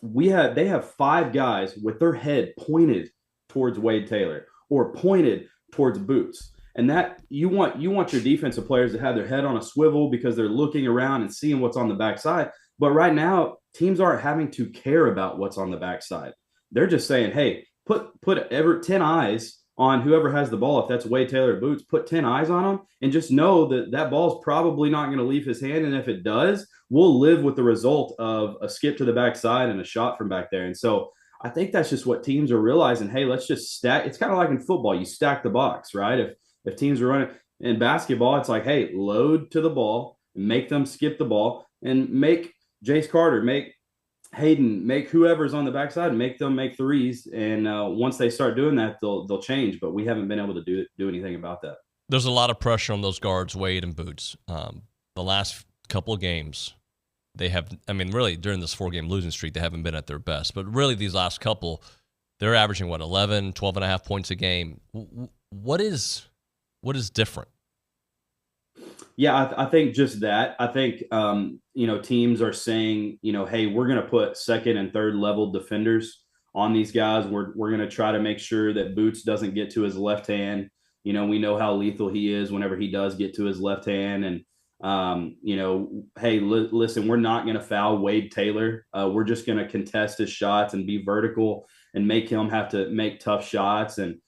they have five guys with their head pointed towards Wade Taylor or pointed towards Boots. And that you want your defensive players to have their head on a swivel because they're looking around and seeing what's on the backside. But right now, teams aren't having to care about what's on the backside. They're just saying, hey, put 10 eyes on whoever has the ball. If that's Wade Taylor or Boots, put 10 eyes on them and just know that ball's probably not going to leave his hand. And if it does, we'll live with the result of a skip to the backside and a shot from back there. And so I think that's just what teams are realizing. Hey, let's just stack. It's kind of like in football. You stack the box, right? If teams are running in basketball, it's like, hey, load to the ball, make them skip the ball, and make Jace Carter, make Hayden, make whoever's on the backside, make them make threes. And once they start doing that, they'll change. But we haven't been able to do anything about that. There's a lot of pressure on those guards, Wade and Boots. The last couple of games, they have, really during this 4-game losing streak, they haven't been at their best. But really these last couple, they're averaging, 11, 12 and a half points a game. What is different? Yeah, I think just that. I think, teams are saying, hey, we're going to put second and third level defenders on these guys. We're going to try to make sure that Boots doesn't get to his left hand. We know how lethal he is whenever he does get to his left hand. And, hey, listen, we're not going to foul Wade Taylor. We're just going to contest his shots and be vertical and make him have to make tough shots. And,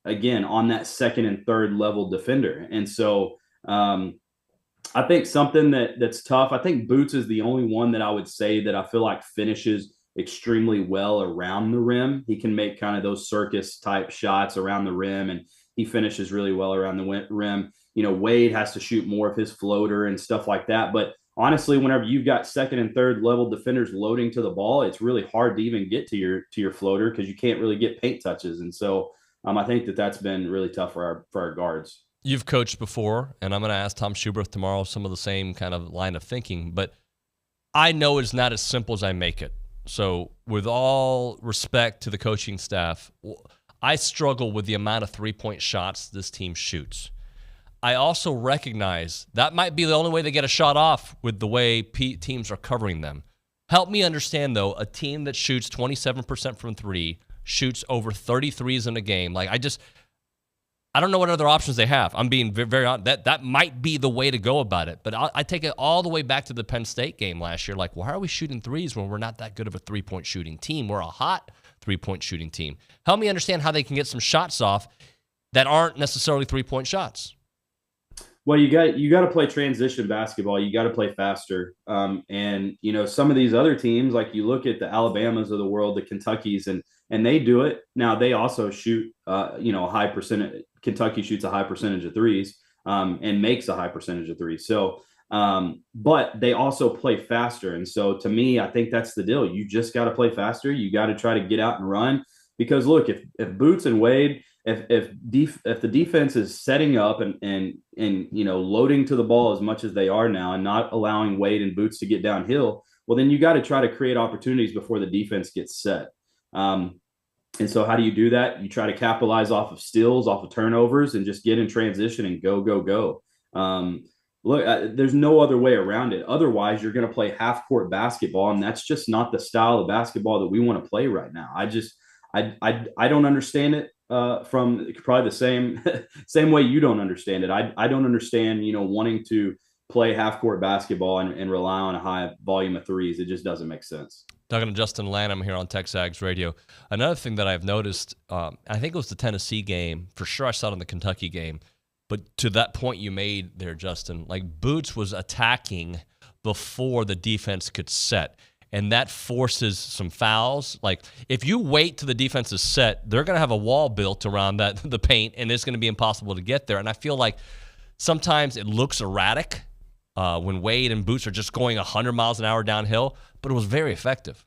again, on that second and third level defender. And so I think something that's tough, I think Boots is the only one that I would say that I feel like finishes extremely well around the rim. He can make kind of those circus type shots around the rim, and he finishes really well around the rim. Wade has to shoot more of his floater and stuff like that. But honestly, whenever you've got second and third level defenders loading to the ball, it's really hard to even get to your floater because you can't really get paint touches. And so I think that's been really tough for our guards. you've coached before, and I'm going to ask Tom Schubert tomorrow some of the same kind of line of thinking, but I know it's not as simple as I make it. So with all respect to the coaching staff, I struggle with the amount of three-point shots this team shoots. I also recognize that might be the only way they get a shot off with the way teams are covering them. Help me understand, though, a team that shoots 27% from three, shoots over 33s in a game. Like, I don't know what other options they have. I'm being very honest. That might be the way to go about it. But I take it all the way back to the Penn State game last year. Like, why are we shooting threes when we're not that good of a three-point shooting team? We're a hot three-point shooting team. Help me understand how they can get some shots off that aren't necessarily three-point shots. Well, you got to play transition basketball. You got to play faster. And some of these other teams, like you look at the Alabamas of the world, the Kentuckys, and they do it. Now they also shoot, a high percentage. Kentucky shoots a high percentage of threes and makes a high percentage of threes. So, but they also play faster. And so to me, I think that's the deal. You just got to play faster. You got to try to get out and run, because look, if Boots and Wade, if the defense is setting up and loading to the ball as much as they are now and not allowing Wade and Boots to get downhill, well, then you got to try to create opportunities before the defense gets set. And so how do you do that? You try to capitalize off of steals, off of turnovers, and just get in transition and go. Look, there's no other way around it. Otherwise, you're going to play half-court basketball, and that's just not the style of basketball that we want to play right now. I don't understand it from probably the same way you don't understand it. I don't understand, wanting to play half-court basketball and rely on a high volume of threes. It just doesn't make sense. Talking to Justin Lanham here on TexAgs Radio. Another thing that I've noticed, I think it was the Tennessee game. For sure I saw it in the Kentucky game. But to that point you made there, Justin, like Boots was attacking before the defense could set. And that forces some fouls. Like, if you wait till the defense is set, they're going to have a wall built around the paint, and it's going to be impossible to get there. And I feel like sometimes it looks erratic when Wade and Boots are just going 100 miles an hour downhill, but it was very effective.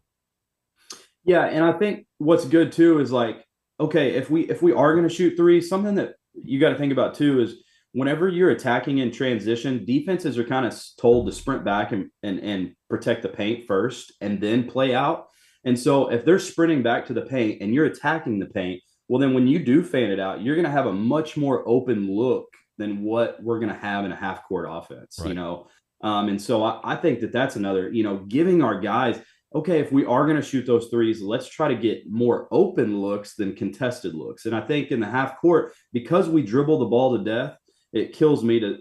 Yeah, and I think what's good too is like, okay, if we are going to shoot threes, something that you got to think about too is whenever you're attacking in transition, defenses are kind of told to sprint back and protect the paint first and then play out. And so if they're sprinting back to the paint and you're attacking the paint, well, then when you do fan it out, you're going to have a much more open look than what we're going to have in a half court offense, right. And so I think that's another, giving our guys, okay, if we are going to shoot those threes, let's try to get more open looks than contested looks. And I think in the half court, because we dribble the ball to death, it kills me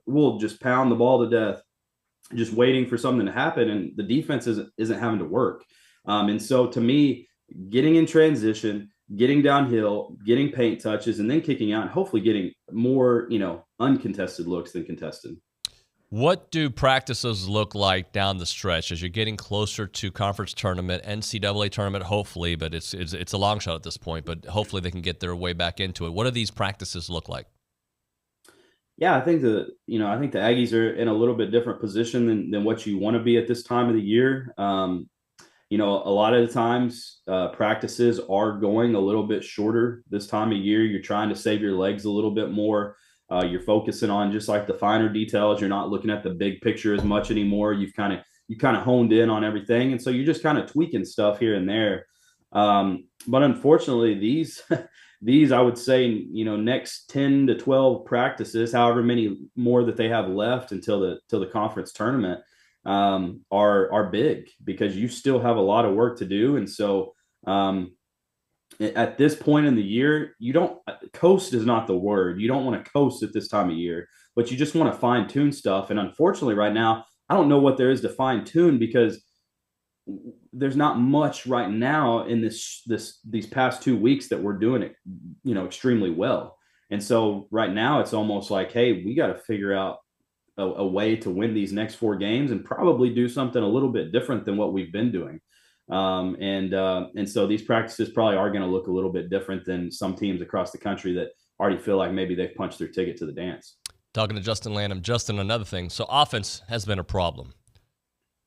we'll just pound the ball to death, just waiting for something to happen. And the defense isn't having to work. And so to me, getting in transition, getting downhill, getting paint touches, and then kicking out, and hopefully getting more, uncontested looks than contested. What do practices look like down the stretch as you're getting closer to conference tournament, NCAA tournament, hopefully, but it's a long shot at this point, but hopefully they can get their way back into it. What do these practices look like? Yeah, I think the Aggies are in a little bit different position than what you want to be at this time of the year. A lot of the times practices are going a little bit shorter this time of year. You're trying to save your legs a little bit more. You're focusing on just like the finer details. You're not looking at the big picture as much anymore. You kind of honed in on everything. And so you're just kind of tweaking stuff here and there. But unfortunately, these, I would say, next 10 to 12 practices, however many more that they have left until the conference tournament, are big because you still have a lot of work to do. And so at this point in the year, coast is not the word. You don't want to coast at this time of year, but you just want to fine tune stuff. And unfortunately right now, I don't know what there is to fine tune because there's not much right now in these past 2 weeks that we're doing it, extremely well. And so right now it's almost like, hey, we got to figure out a way to win these next 4 games and probably do something a little bit different than what we've been doing. And so these practices probably are going to look a little bit different than some teams across the country that already feel like maybe they've punched their ticket to the dance. Talking to Justin Lanham. Justin, another thing. So offense has been a problem,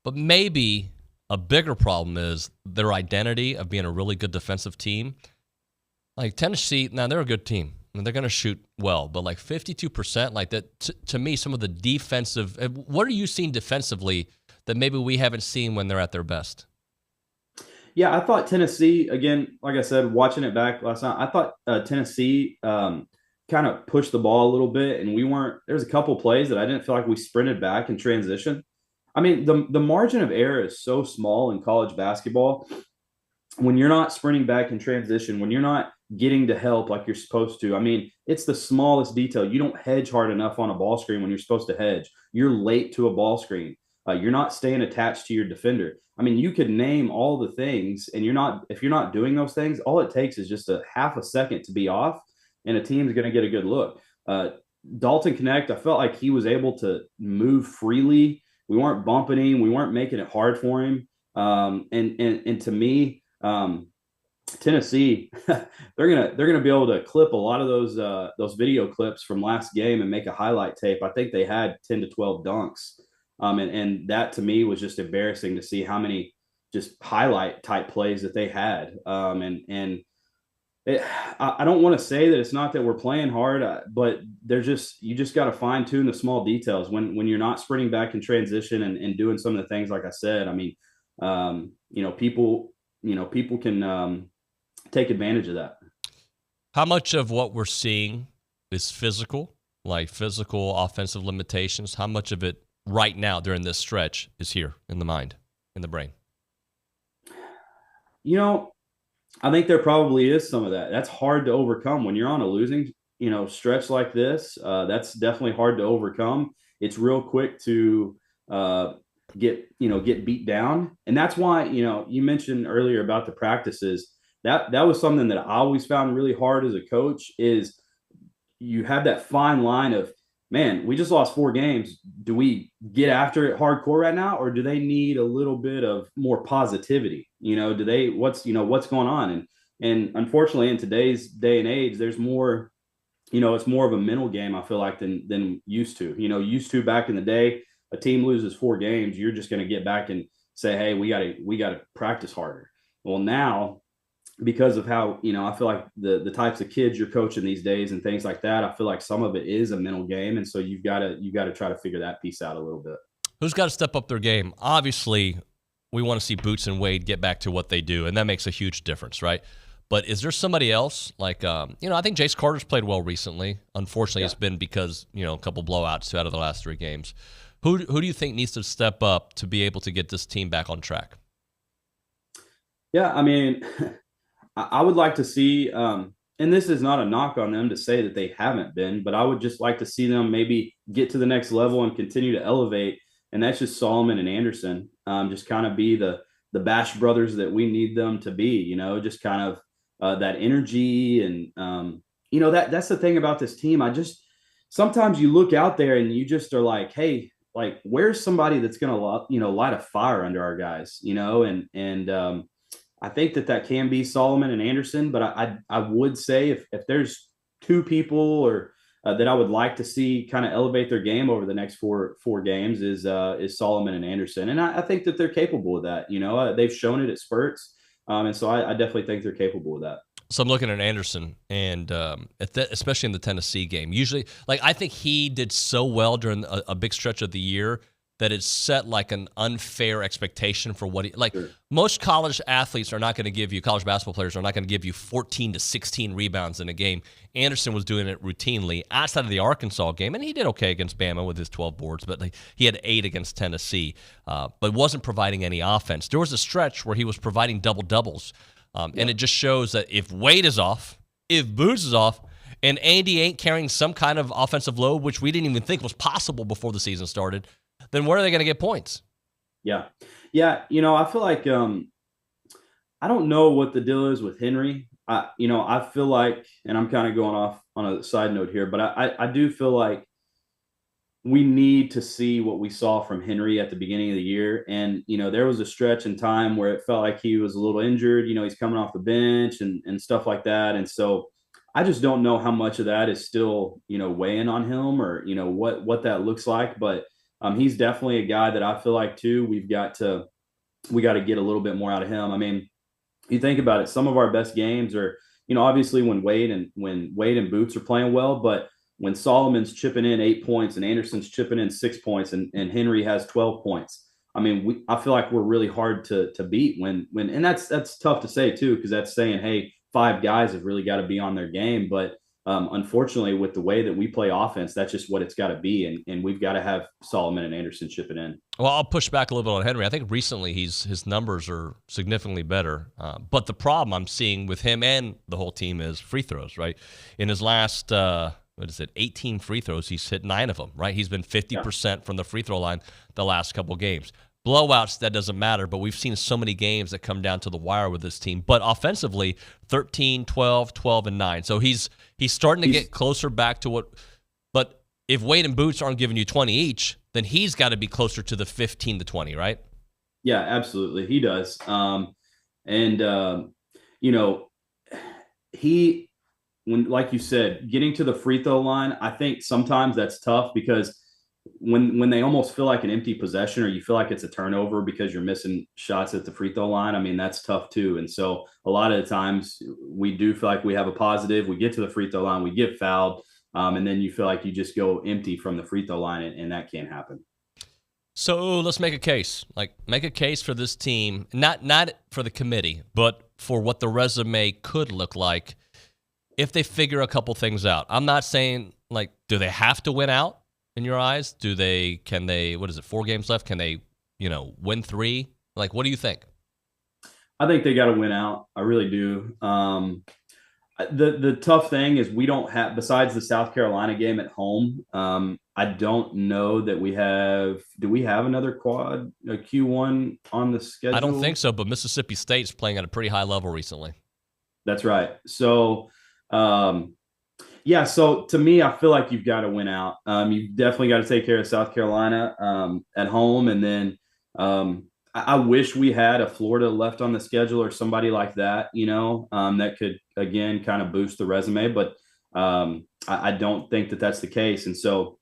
but maybe a bigger problem is their identity of being a really good defensive team. Like Tennessee, now they're a good team. and they're going to shoot well, but like 52%, like that, to me, some of the defensive, what are you seeing defensively that maybe we haven't seen when they're at their best? Yeah, I thought Tennessee, again, like I said, watching it back last night, I thought Tennessee kind of pushed the ball a little bit, and there's a couple plays that I didn't feel like we sprinted back in transition. I mean, the margin of error is so small in college basketball. When you're not sprinting back in transition, when you're not getting to help like you're supposed to, I mean, it's the smallest detail. You don't hedge hard enough on a ball screen when you're supposed to hedge. You're late to a ball screen. You're not staying attached to your defender. I mean, you could name all the things, and if you're not doing those things, all it takes is just a half a second to be off, and a team's going to get a good look. Dalton Connect, I felt like he was able to move freely. We weren't bumping him. We weren't making it hard for him. And to me, Tennessee, they're gonna be able to clip a lot of those video clips from last game and make a highlight tape. I think they had 10 to 12 dunks, and that to me was just embarrassing to see how many just highlight type plays that they had. I don't want to say that it's not that we're playing hard, but you just got to fine tune the small details when you're not sprinting back in transition and doing some of the things like I said. I mean, people can take advantage of that. How much of what we're seeing is physical, like physical offensive limitations? How much of it right now during this stretch is here in the mind, in the brain? I think there probably is some of that. That's hard to overcome when you're on a losing, stretch like this. That's definitely hard to overcome. It's real quick to get beat down. And that's why, you mentioned earlier about the practices. That was something that I always found really hard as a coach is you have that fine line of, man, we just lost 4 games. Do we get after it hardcore right now, or do they need a little bit of more positivity? What's going on? And unfortunately, in today's day and age, there's more, it's more of a mental game, I feel like, than used to. Used to back in the day, a team loses 4 games, you're just going to get back and say, hey, we got to practice harder. Well, now, because of how, I feel like the types of kids you're coaching these days and things like that, I feel like some of it is a mental game. And so you got to try to figure that piece out a little bit. Who's got to step up their game? Obviously, we want to see Boots and Wade get back to what they do, and that makes a huge difference, right? But is there somebody else? Like, I think Jace Carter's played well recently. Unfortunately, It's been because, a couple blowouts out of the last 3 games. Who do you think needs to step up to be able to get this team back on track? Yeah, I mean, I would like to see, and this is not a knock on them to say that they haven't been, but I would just like to see them maybe get to the next level and continue to elevate. And that's just Solomon and Anderson, just kind of be the Bash brothers that we need them to be, just kind of that energy. And, that's the thing about this team. Sometimes you look out there and you just are like, hey, like, where's somebody that's going to, light a fire under our guys, and I think that can be Solomon and Anderson, but I would say if there's 2 people or that I would like to see kind of elevate their game over the next four games is Solomon and Anderson. And I think that they're capable of that. They've shown it at spurts. And so I definitely think they're capable of that. So I'm looking at Anderson, and especially in the Tennessee game. Usually, I think he did so well during a big stretch of the year that it's set like an unfair expectation for what sure. Most college athletes are not going to give you, college basketball players are not going to give you 14 to 16 rebounds in a game. Anderson was doing it routinely outside of the Arkansas game, and he did okay against Bama with his 12 boards, but he had 8 against Tennessee, but wasn't providing any offense. There was a stretch where he was providing double-doubles, and it just shows that if Wade is off, if Boots is off, and Andy ain't carrying some kind of offensive load, which we didn't even think was possible before the season started, then where are they going to get points? Yeah. I feel like I don't know what the deal is with Henry. I feel like, and I'm kind of going off on a side note here, but I do feel like we need to see what we saw from Henry at the beginning of the year. And, there was a stretch in time where it felt like he was a little injured. He's coming off the bench and stuff like that. And so I just don't know how much of that is still, weighing on him or, what that looks like. But he's definitely a guy that I feel like too, we got to get a little bit more out of him. I mean, you think about it, some of our best games are, obviously when Wade and Boots are playing well, but when Solomon's chipping in 8 points and Anderson's chipping in 6 points and Henry has 12 points, I mean, I feel like we're really hard to beat when and that's tough to say too, because that's saying, hey, 5 guys have really got to be on their game. But unfortunately, with the way that we play offense, that's just what it's got to be, and we've got to have Solomon and Anderson chipping in. Well, I'll push back a little bit on Henry. I think recently his numbers are significantly better. But the problem I'm seeing with him and the whole team is free throws, right? In his last 18 free throws, he's hit 9 of them, right? He's been 50% from the free throw line the last couple games. Blowouts, that doesn't matter, but we've seen so many games that come down to the wire with this team. But offensively, 13, 12, 12, and 9. So he's starting to get closer back to what – but if Wade and Boots aren't giving you 20 each, then he's got to be closer to the 15 to 20, right? Yeah, absolutely. He does. When, like you said, getting to the free throw line, I think sometimes that's tough because when they almost feel like an empty possession or you feel like it's a turnover because you're missing shots at the free throw line, I mean, that's tough too. And so a lot of the times we do feel like we have a positive, we get to the free throw line, we get fouled, and then you feel like you just go empty from the free throw line, and that can't happen. So let's make a case. Make a case for this team, not for the committee, but for what the resume could look like if they figure a couple things out. I'm not saying, do they have to win out in your eyes? Can they, 4 games left? Can they, win 3? What do you think? I think they got to win out. I really do. The tough thing is we don't have, besides the South Carolina game at home, I don't know that do we have another a Q1 on the schedule? I don't think so, but Mississippi State's playing at a pretty high level recently. That's right. So, so to me, I feel like you've got to win out. You've definitely got to take care of South Carolina at home. And then I wish we had a Florida left on the schedule or somebody like that, that could, again, kind of boost the resume. But I don't think that that's the case. And so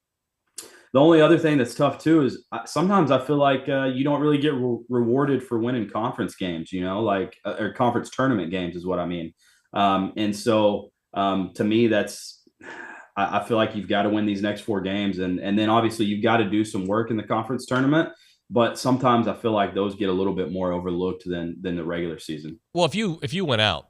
the only other thing that's tough, too, is sometimes I feel like you don't really get rewarded for winning conference games, or conference tournament games is what I mean. And so to me, I feel like you've got to win these next 4 games. And then obviously you've got to do some work in the conference tournament. But sometimes I feel like those get a little bit more overlooked than the regular season. Well, if you went out,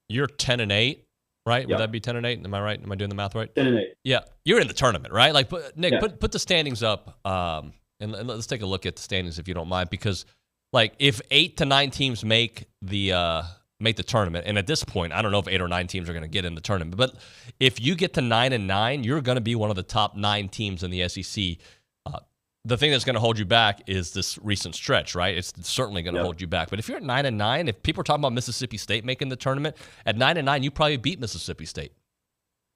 you're 10-8, right? Yep. Would that be 10-8? Am I right? Am I doing the math right? 10-8. Yeah, you're in the tournament, right? Nick, put the standings up, and let's take a look at the standings if you don't mind, because if 8 to 9 teams make the tournament, and at this point, I don't know if 8 or 9 teams are going to get in the tournament, but if you get to 9-9, you're going to be one of the top 9 teams in the SEC. The thing that's going to hold you back is this recent stretch, right? It's certainly going to hold you back. But if you're at 9-9, if people are talking about Mississippi State making the tournament, at 9-9, you probably beat Mississippi State.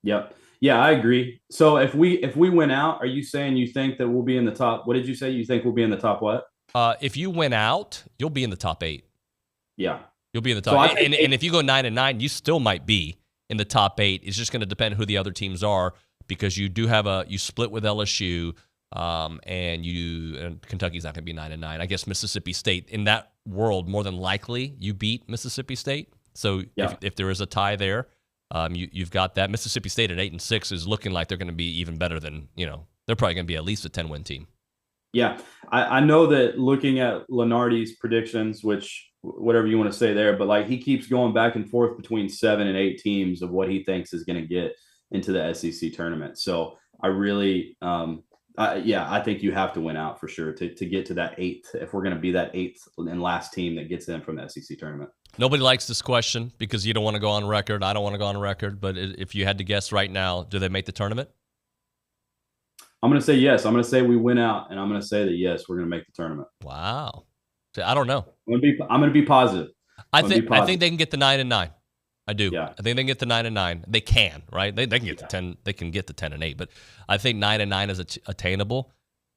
Yep. Yeah, I agree. So if we win out, are you saying you think that we'll be in the top? What did you say? You think we'll be in the top what? If you win out, you'll be in the top 8. Yeah. You'll be in the top 8. And if you go 9-9, you still might be in the top 8. It's just going to depend who the other teams are, because you do have you split with LSU. And Kentucky's not going to be 9-9. I guess Mississippi State, in that world, more than likely you beat Mississippi State. So if there is a tie there, you've got that. Mississippi State at 8-6 is looking like they're going to be even better than, they're probably going to be at least a 10-win team. Yeah, I know that looking at Lenardi's predictions, which whatever you want to say there, but he keeps going back and forth between 7 and 8 teams of what he thinks is going to get into the SEC tournament. So I really, I think you have to win out for sure to get to that 8th, if we're going to be that 8th and last team that gets in from the SEC tournament. Nobody likes this question because you don't want to go on record. I don't want to go on record. But if you had to guess right now, do they make the tournament? I'm going to say yes. I'm going to say we win out, and I'm going to say that, yes, we're going to make the tournament. Wow. I don't know. I'm going to be positive. I think they can get the 9-9. I do. Yeah. I think they can get to 9-9. They can, right? They can get to 10. They can get to 10-8. But I think 9-9 is attainable,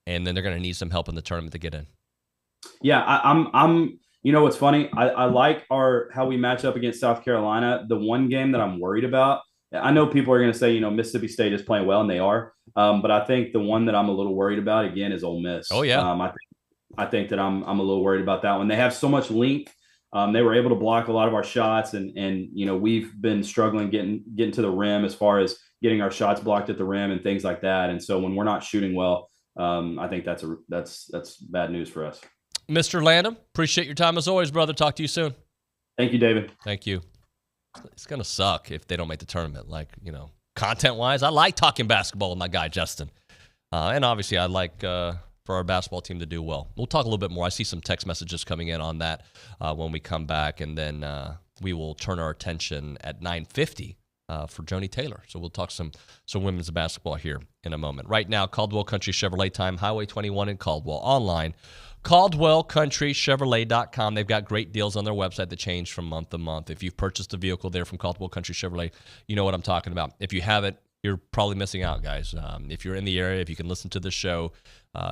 and then they're going to need some help in the tournament to get in. Yeah, I'm. You know what's funny? I like how we match up against South Carolina. The one game that I'm worried about, I know people are going to say, Mississippi State is playing well, and they are. But I think the one that I'm a little worried about again is Ole Miss. Oh yeah. I think that I'm a little worried about that one. They have so much length. They were able to block a lot of our shots, and we've been struggling getting to the rim as far as getting our shots blocked at the rim and things like that. And so when we're not shooting well, I think that's bad news for us. Mr. Lanham, appreciate your time as always, brother. Talk to you soon. Thank you, David. Thank you. It's going to suck if they don't make the tournament. Content-wise, I like talking basketball with my guy, Justin. And obviously, I like for our basketball team to do well. We'll talk a little bit more. I see some text messages coming in on that when we come back, and then we will turn our attention at 9:50 for Joni Taylor. So we'll talk some women's basketball here in a moment. Right now, Caldwell Country Chevrolet time, Highway 21 in Caldwell. Online, CaldwellCountryChevrolet.com. They've got great deals on their website that change from month to month. If you've purchased a vehicle there from Caldwell Country Chevrolet, you know what I'm talking about. If you haven't, you're probably missing out, guys. If you're in the area, if you can listen to the show,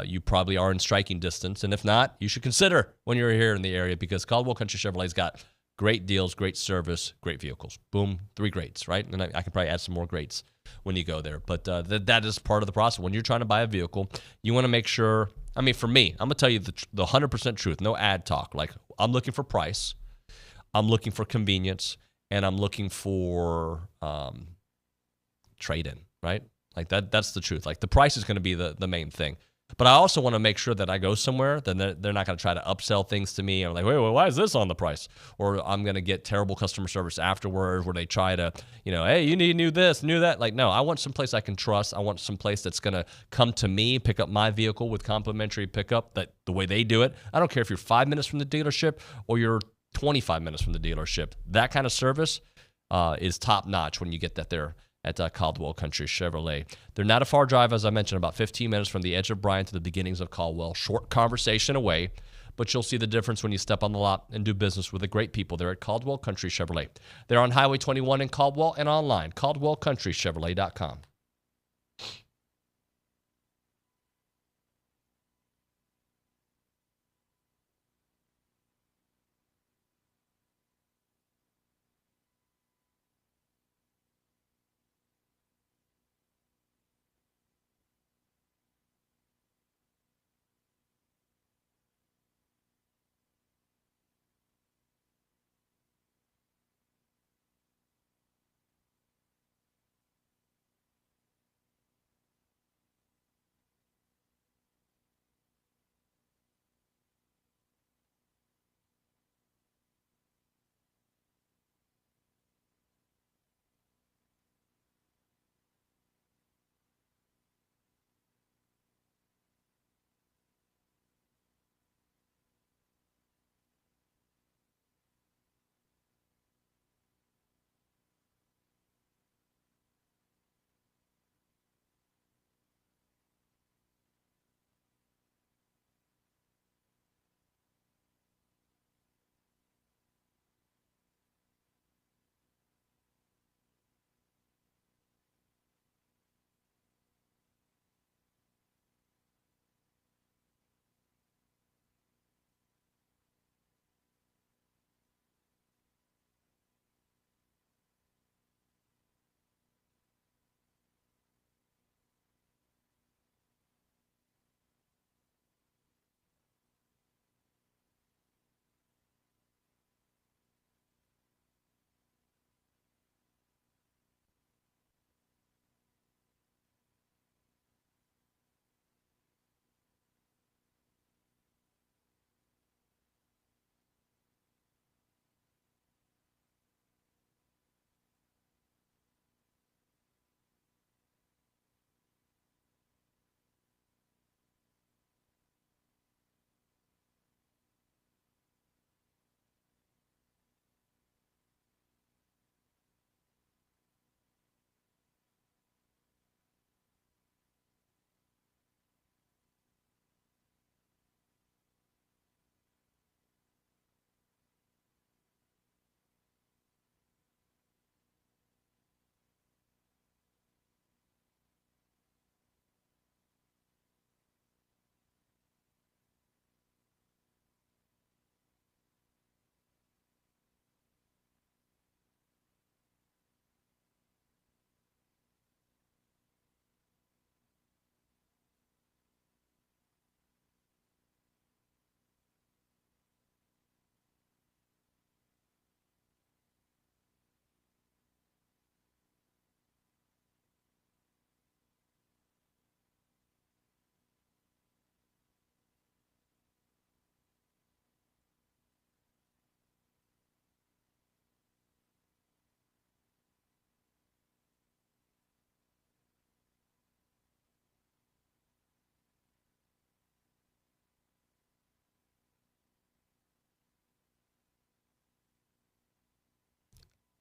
you probably are in striking distance. And if not, you should consider when you're here in the area, because Caldwell Country Chevrolet's got great deals, great service, great vehicles. Boom, 3 greats, right? And I can probably add some more greats when you go there. But that is part of the process. When you're trying to buy a vehicle, you want to make sure, for me, I'm going to tell you the 100% truth, no ad talk. Like, I'm looking for price, I'm looking for convenience, and I'm looking for trade-in, right? Like that's the truth. Like, the price is going to be the main thing. But I also want to make sure that I go somewhere, then they're not going to try to upsell things to me. I'm like, wait, why is this on the price? Or I'm going to get terrible customer service afterwards where they try to, hey, you need new this, new that. Like, no, I want some place I can trust. I want some place that's going to come to me, pick up my vehicle with complimentary pickup, that the way they do it. I don't care if you're 5 minutes from the dealership or you're 25 minutes from the dealership. That kind of service is top notch when you get that there at Caldwell Country Chevrolet. They're not a far drive, as I mentioned, about 15 minutes from the edge of Bryan to the beginnings of Caldwell. Short conversation away, but you'll see the difference when you step on the lot and do business with the great people there at Caldwell Country Chevrolet. They're on Highway 21 in Caldwell and online, CaldwellCountryChevrolet.com.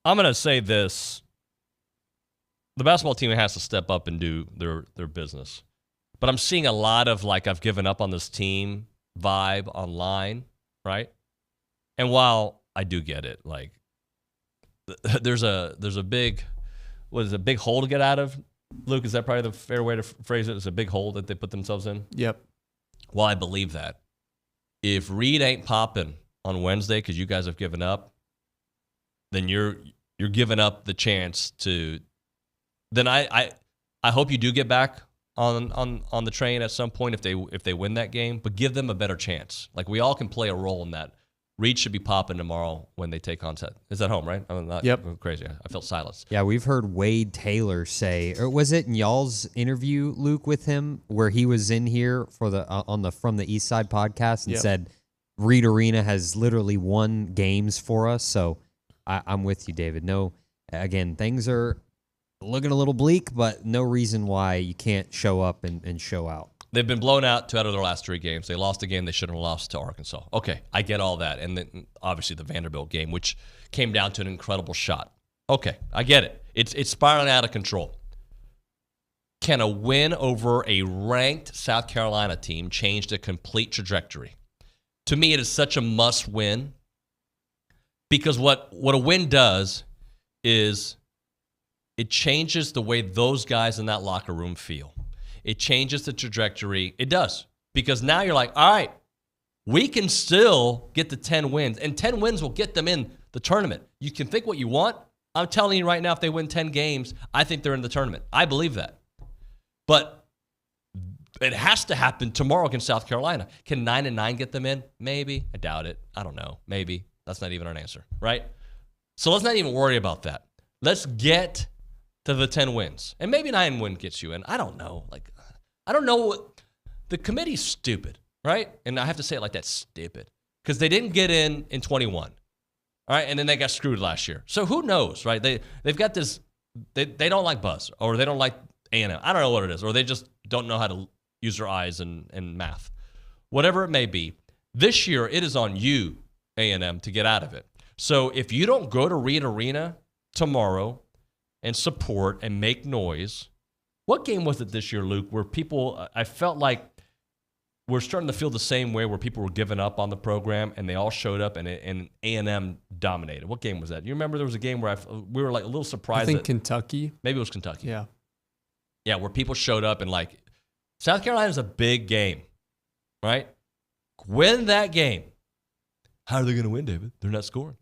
I'm going to say this. The basketball team has to step up and do their business. But I'm seeing a lot of, like, I've given up on this team vibe online, right? And while I do get it, like, there's a big, what is it, a big hole to get out of? Luke, is that probably the fair way to phrase it? It's a big hole that they put themselves in? Yep. Well, I believe that. If Reed ain't popping on Wednesday because you guys have given up, then you're giving up the chance to. Then I hope you do get back on the train at some point if they win that game, but give them a better chance. Like, we all can play a role in that. Reed should be popping tomorrow when they take on set. It's at home, right? I'm not crazy. I felt silence. Yeah, we've heard Wade Taylor say, or was it in y'all's interview, Luke, with him, where he was in here for the From the East Side podcast and said Reed Arena has literally won games for us. So I'm with you, David. No, again, things are looking a little bleak, but no reason why you can't show up and show out. They've been blown out 2 out of their last 3 games. They lost a game they shouldn't have lost to Arkansas. Okay, I get all that. And then obviously the Vanderbilt game, which came down to an incredible shot. Okay, I get it. It's spiraling out of control. Can a win over a ranked South Carolina team change the complete trajectory? To me, it is such a must-win because what a win does is it changes the way those guys in that locker room feel. It changes the trajectory. It does. Because now you're like, all right, we can still get to 10 wins. And 10 wins will get them in the tournament. You can think what you want. I'm telling you right now, if they win 10 games, I think they're in the tournament. I believe that. But it has to happen tomorrow against South Carolina. Can 9-9 get them in? Maybe. I doubt it. I don't know. Maybe. That's not even an answer, right? So let's not even worry about that. Let's get to the 10 wins. And maybe 9 win gets you in. I don't know. Like, I don't know what the committee's stupid, right? And I have to say it like that, stupid. Because they didn't get in 21. All right, and then they got screwed last year. So who knows, right? They've got this, they don't like Buzz, or they don't like A&M. I don't know what it is, or they just don't know how to use their eyes and math. Whatever it may be, this year it is on you, A&M, to get out of it. So if you don't go to Reed Arena tomorrow and support and make noise. What game was it this year, Luke, where people, I felt like we're starting to feel the same way where people were giving up on the program and they all showed up and A&M dominated. What game was that? You remember there was a game where we were like a little surprised. I think Kentucky. Maybe it was Kentucky. Yeah. Yeah, where people showed up and like, South Carolina's a big game, right? Win that game. How are they going to win, David? They're not scoring.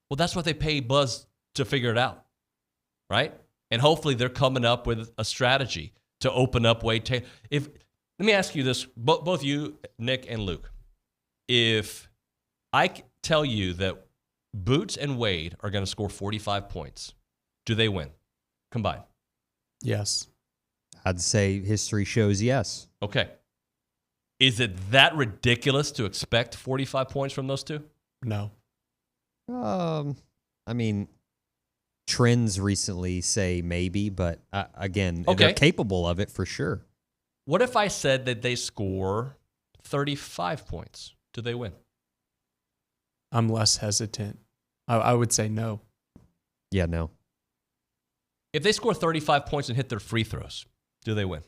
Well, that's what they pay Buzz to figure it out. Right? And hopefully they're coming up with a strategy to open up Wade Taylor. Let me ask you this, both you, Nick, and Luke. If I tell you that Boots and Wade are going to score 45 points, do they win combined? Yes. I'd say history shows yes. Okay. Is it that ridiculous to expect 45 points from those two? No. I mean, trends recently say maybe, but again, they're capable of it for sure. What if I said that they score 35 points? Do they win? I'm less hesitant. I would say no. Yeah, no. If they score 35 points and hit their free throws, do they win?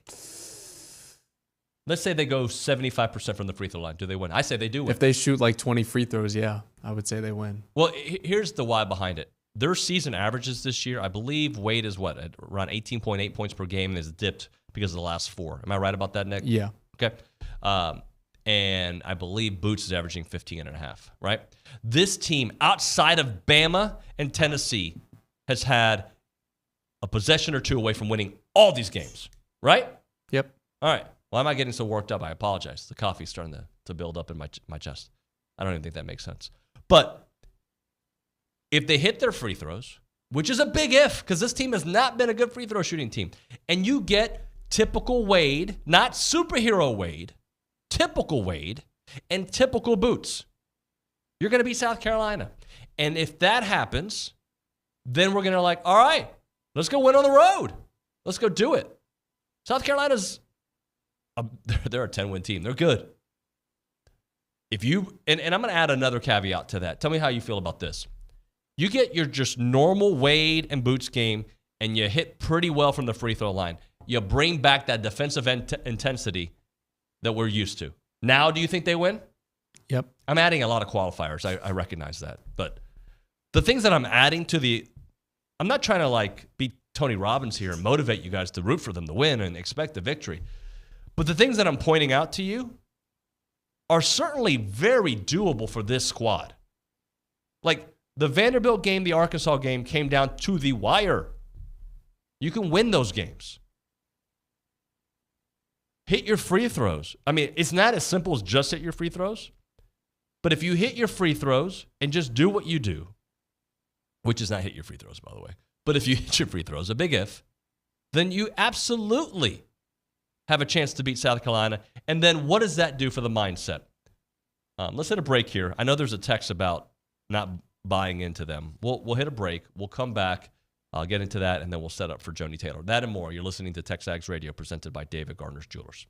Let's say they go 75% from the free throw line. Do they win? I say they do win. If they shoot like 20 free throws, yeah, I would say they win. Well, here's the why behind it. Their season averages this year, I believe Wade is at around 18.8 points per game and has dipped because of the last 4. Am I right about that, Nick? Yeah. Okay. And I believe Boots is averaging 15.5, right? This team outside of Bama and Tennessee has had a possession or 2 away from winning all these games, right? Yep. All right. Why am I getting so worked up? I apologize. The coffee's starting to build up in my chest. I don't even think that makes sense. But if they hit their free throws, which is a big if, because this team has not been a good free throw shooting team, and you get typical Wade, not superhero Wade, typical Wade, and typical Boots, you're going to beat South Carolina. And if that happens, then we're going to all right, let's go win on the road. Let's go do it. South Carolina's, they're a 10-win team. They're good. If you, and I'm going to add another caveat to that. Tell me how you feel about this. You get your just normal Wade and Boots game, and you hit pretty well from the free throw line. You bring back that defensive intensity that we're used to. Now, do you think they win? Yep. I'm adding a lot of qualifiers. I recognize that. But the things that I'm adding to I'm not trying to like be Tony Robbins here and motivate you guys to root for them to win and expect the victory. But the things that I'm pointing out to you are certainly very doable for this squad. Like the Vanderbilt game, the Arkansas game came down to the wire. You can win those games. Hit your free throws. I mean, it's not as simple as just hit your free throws. But if you hit your free throws and just do what you do, which is not hit your free throws, by the way, but if you hit your free throws, a big if, then you absolutely have a chance to beat South Carolina. And then what does that do for the mindset? Let's hit a break here. I know there's a text about not buying into them. We'll hit a break. We'll come back. I'll get into that, and then we'll set up for Joni Taylor. That and more. You're listening to TexAgs Radio, presented by David Gardner's Jewelers.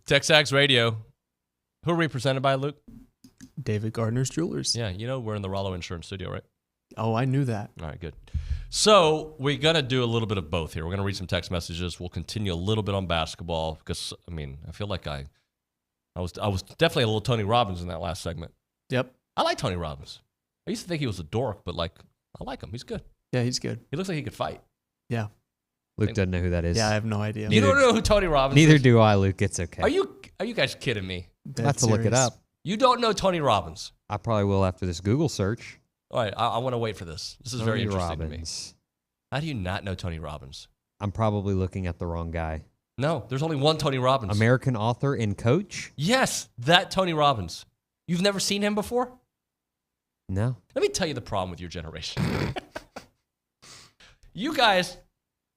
TexAgs Radio. Who are we presented by, Luke? David Gardner's Jewelers. Yeah, you know we're in the Rollo Insurance Studio, right? Oh, I knew that. All right, good. So we're going to do a little bit of both here. We're going to read some text messages. We'll continue a little bit on basketball because, I mean, I feel like I was definitely a little Tony Robbins in that last segment. Yep. I like Tony Robbins. I used to think he was a dork, but like I like him. He's good. Yeah, he's good. He looks like he could fight. Yeah. Luke doesn't know who that is. Yeah, I have no idea. You don't know who Tony Robbins Neither is? do I, Luke. It's okay. Are you guys kidding me? I have to look it up. You don't know Tony Robbins? I probably will after this Google search. All right, I want to wait for this. This is very Tony interesting Robbins. to me. How do you not know Tony Robbins? I'm probably looking at the wrong guy. No, there's only one Tony Robbins. American author and coach? Yes, that Tony Robbins. You've never seen him before? No. Let me tell you the problem with your generation. You guys,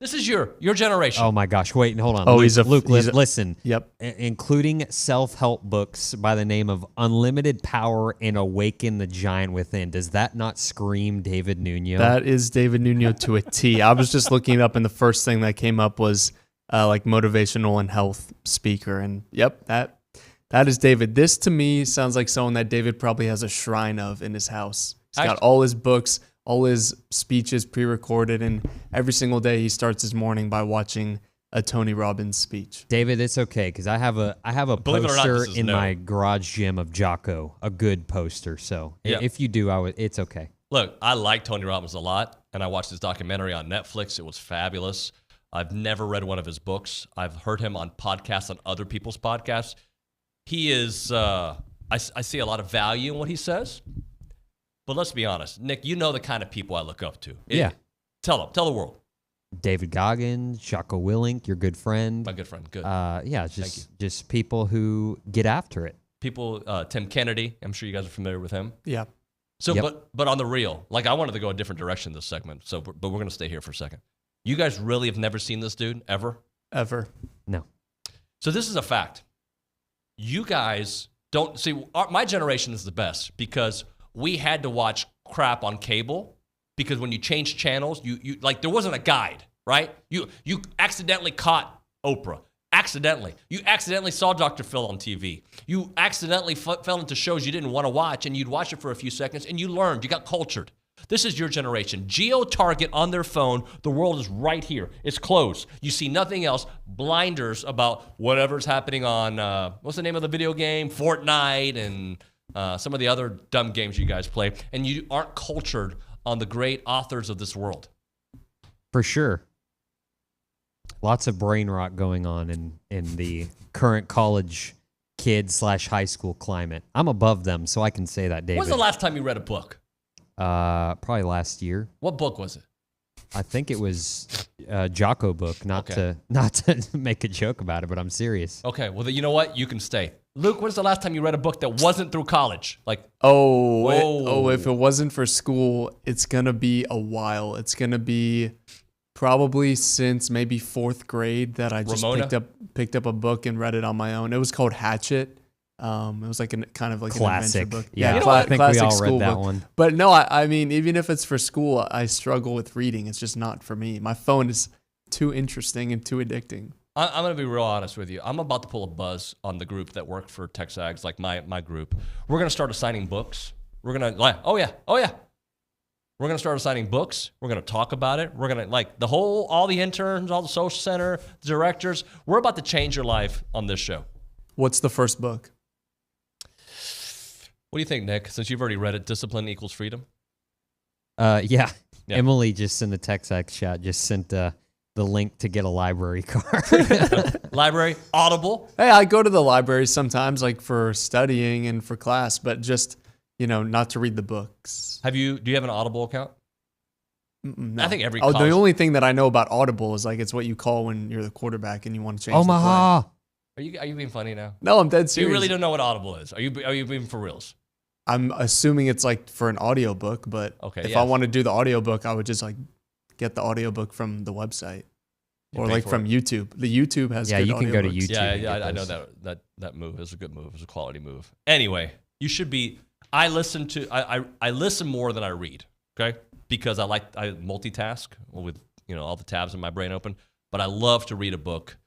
this is your generation. Oh my gosh! Wait, hold on. Oh, Luke, listen. Yep. Including self-help books by the name of Unlimited Power and Awaken the Giant Within. Does that not scream David Nuño? That is David Nuño to a T. I was just looking it up, and the first thing that came up was like motivational and health speaker, and yep, that is David. This to me sounds like someone that David probably has a shrine of in his house. He's got all his books, all his speeches pre-recorded, and every single day he starts his morning by watching a Tony Robbins speech. David, it's okay because I have a Believe it or not, poster this is in no. my garage gym of Jocko, a good poster. So Yeah. if you do, it's okay. Look, I like Tony Robbins a lot, and I watched his documentary on Netflix. It was fabulous. I've never read one of his books. I've heard him on podcasts, on other people's podcasts. He is, I see a lot of value in what he says. But let's be honest, Nick, you know the kind of people I look up to. Yeah. Tell the world. David Goggins, Jocko Willink, your good friend. My good friend, good. Yeah, just people who get after it. People, Tim Kennedy, I'm sure you guys are familiar with him. Yeah. So, Yep. but on the real, like I wanted to go a different direction this segment, so but we're going to stay here for a second. You guys really have never seen this dude, ever? Ever. No. So this is a fact. You guys don't, see, my generation is the best because we had to watch crap on cable because when you change channels, you like there wasn't a guide, right? You accidentally caught Oprah. Accidentally. You accidentally saw Dr. Phil on TV. You accidentally fell into shows you didn't want to watch, and you'd watch it for a few seconds, and you learned. You got cultured. This is your generation. Geo-target on their phone. The world is right here. It's closed. You see nothing else. Blinders about whatever's happening on, what's the name of the video game? Fortnite and some of the other dumb games you guys play. And you aren't cultured on the great authors of this world. For sure. Lots of brain rot going on in the current college kid/high school climate. I'm above them, so I can say that, David. When's the last time you read a book? Probably last year. What book was it? I think it was a Jocko book. Not to make a joke about it, but I'm serious. Okay, well, you know what? You can stay. Luke, when's the last time you read a book that wasn't through college? Like, if it wasn't for school, it's gonna be a while. It's gonna be probably since maybe 4th grade that I just picked up a book and read it on my own. It was called Hatchet. It was like kind of like classic. An adventure book. Yeah, I think we all read that one. But no, I mean, even if it's for school, I struggle with reading. It's just not for me. My phone is too interesting and too addicting. I'm going to be real honest with you. I'm about to pull a buzz on the group that work for TexAgs, like my group. We're going to start assigning books. We're going to, oh yeah. We're going to start assigning books. We're going to talk about it. We're going to, all the interns, all the social center, the directors, we're about to change your life on this show. What's the first book? What do you think, Nick? Since you've already read it, Discipline Equals Freedom? Yeah. Emily just in the TexAgs chat just sent the link to get a library card. Library, Audible. Hey, I go to the library sometimes, like for studying and for class, but just, not to read the books. Do you have an Audible account? No. I think every the only thing that I know about Audible is like it's what you call when you're the quarterback and you want to change Omaha. the play. Are you being funny now? No, I'm dead serious. You really don't know what Audible is. Are you being for reals? I'm assuming it's like for an audiobook, but if I want to do the audiobook, I would just like get the audiobook from the website or like from YouTube. The YouTube has good you can go to audiobooks. YouTube. Yeah, I know that move is a good move. It's a quality move. Anyway, you should be. I listen more than I read. Okay, because I multitask with all the tabs in my brain open. But I love to read a book,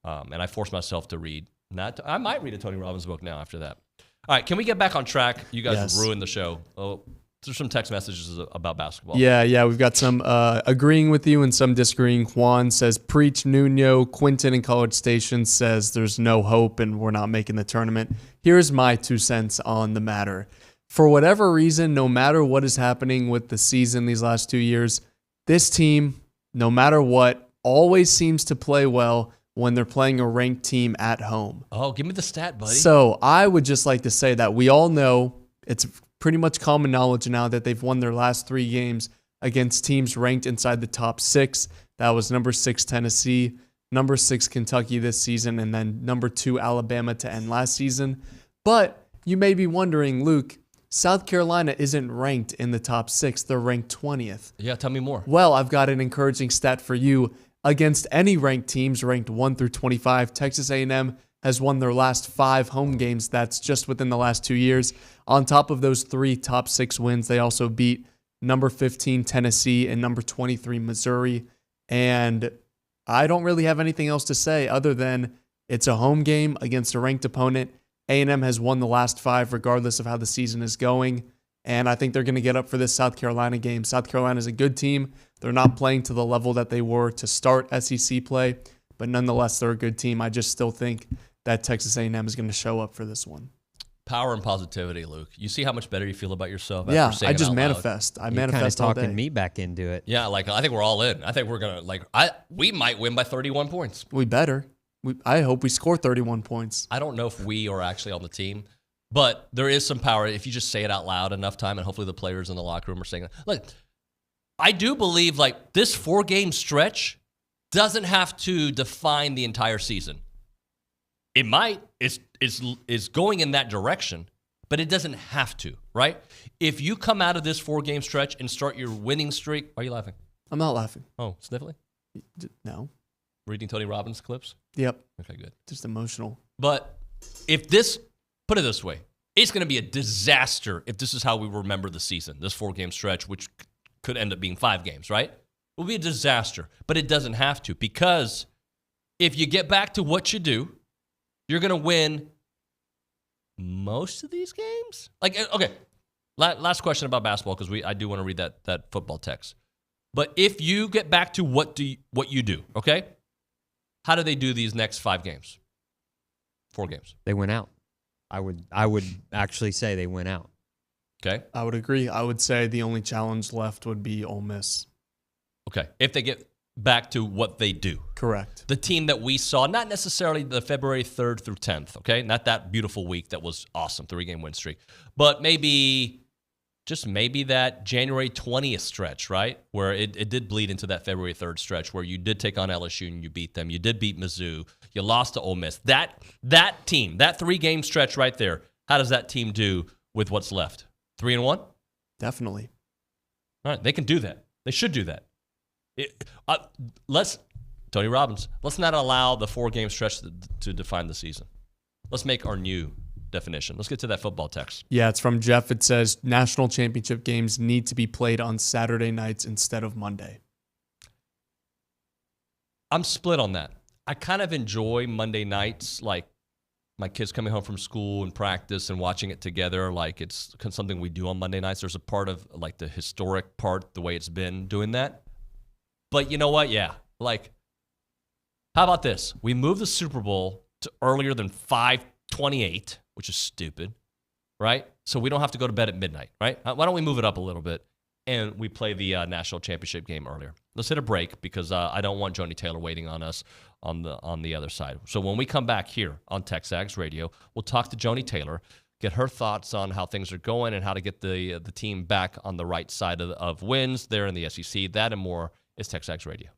and I force myself to read. I might read a Tony Robbins book now after that. All right, can we get back on track? You guys have ruined the show. Oh, there's some text messages about basketball. Yeah, we've got some agreeing with you and some disagreeing. Juan says, preach Nuño. Quinton in College Station says there's no hope and we're not making the tournament. Here's my 2 cents on the matter. For whatever reason, no matter what is happening with the season these last 2 years, this team, no matter what, always seems to play well when they're playing a ranked team at home. Oh, give me the stat, buddy. So I would just like to say that we all know, it's pretty much common knowledge now, that they've won their last 3 games against teams ranked inside the top 6. That was number 6 Tennessee, number 6 Kentucky this season, and then number 2 Alabama to end last season. But you may be wondering, Luke, South Carolina isn't ranked in the top 6. They're ranked 20th. Yeah, tell me more. Well, I've got an encouraging stat for you. Against any ranked teams ranked 1 through 25, Texas A&M has won their last 5 home games. That's just within the last 2 years. On top of those 3 top 6 wins, they also beat number 15 Tennessee and number 23 Missouri. And I don't really have anything else to say other than it's a home game against a ranked opponent. A&M has won the last 5 regardless of how the season is going. And I think they're going to get up for this South Carolina game. South Carolina is a good team. They're not playing to the level that they were to start SEC play, but nonetheless, they're a good team. I just still think that Texas A&M is going to show up for this one. Power and positivity, Luke. You see how much better you feel about yourself? Yeah, after saying I just it out manifest. loud? I manifest all day. Talking me back into it. Yeah, like I think we're all in. I think we're gonna we might win by 31 points. We better. I hope we score 31 points. I don't know if we are actually on the team, but there is some power if you just say it out loud enough time, and hopefully the players in the locker room are saying, look, I do believe like this 4-game stretch doesn't have to define the entire season. It might. It's going in that direction, but it doesn't have to, right? If you come out of this 4-game stretch and start your winning streak, why are you laughing? I'm not laughing. Oh, sniffling? No. Reading Tony Robbins clips? Yep. Okay, good. Just emotional. But if this, put it this way, it's going to be a disaster if this is how we remember the season, this 4-game stretch, which could end up being 5 games, right? It will be a disaster, but it doesn't have to, because if you get back to what you do, you're going to win most of these games. Like, okay, last question about basketball, because I do want to read that football text. But if you get back to what you do, okay? How do they do these next 5 games? 4 games. They went out. I would actually say they went out. Okay. I would agree. I would say the only challenge left would be Ole Miss. Okay. If they get back to what they do. Correct. The team that we saw, not necessarily the February 3rd through 10th, okay? Not that beautiful week that was awesome, 3-game win streak. But maybe that January 20th stretch, right? Where it did bleed into that February 3rd stretch where you did take on LSU and you beat them. You did beat Mizzou. You lost to Ole Miss. That team, that 3-game stretch right there, how does that team do with what's left? 3-1? Definitely. All right, they can do that. They should do that. Tony Robbins, let's not allow the 4-game stretch to define the season. Let's make our new definition. Let's get to that football text. Yeah, it's from Jeff. It says national championship games need to be played on Saturday nights instead of Monday. I'm split on that. I kind of enjoy Monday nights, like my kids coming home from school and practice and watching it together. Like it's something we do on Monday nights. There's a part of like the historic part, the way it's been doing that. But you know what? Yeah. Like, how about this? We move the Super Bowl to earlier than 5:28, which is stupid, right? So we don't have to go to bed at midnight, right? Why don't we move it up a little bit and we play the national championship game earlier? Let's hit a break because I don't want Joni Taylor waiting on us on the other side. So when we come back here on TexAgs Radio, we'll talk to Joni Taylor, get her thoughts on how things are going and how to get the team back on the right side of wins there in the SEC. That and more is TexAgs Radio.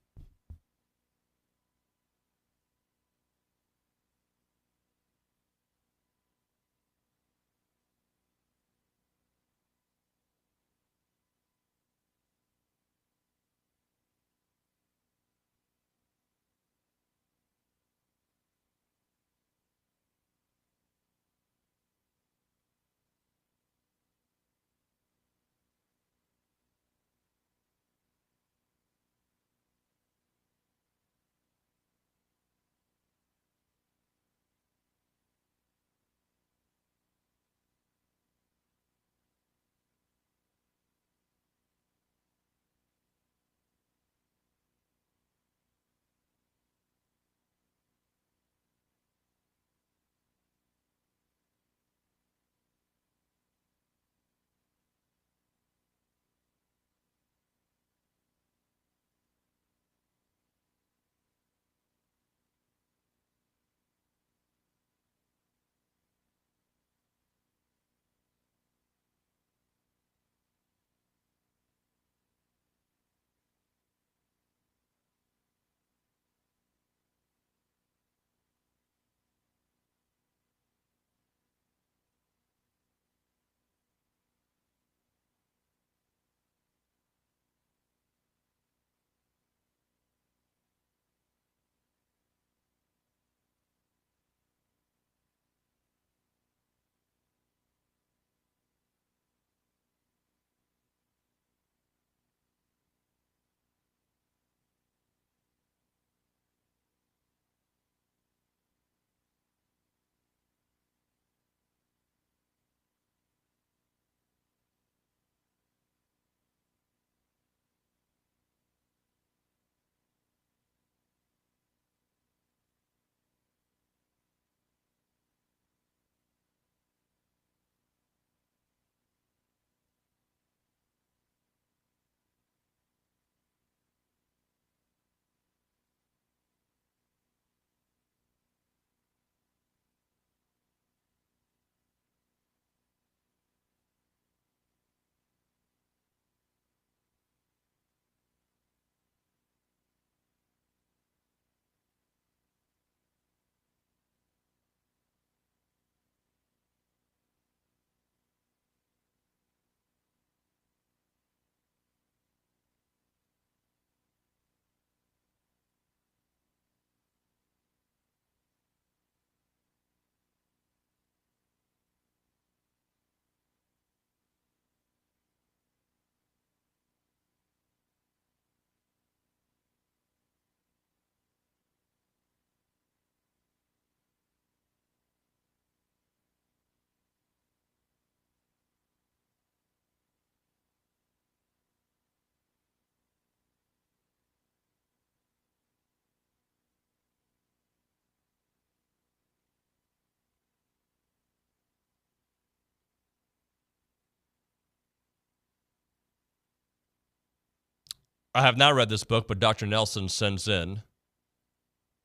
I have not read this book, but Dr. Nelson sends in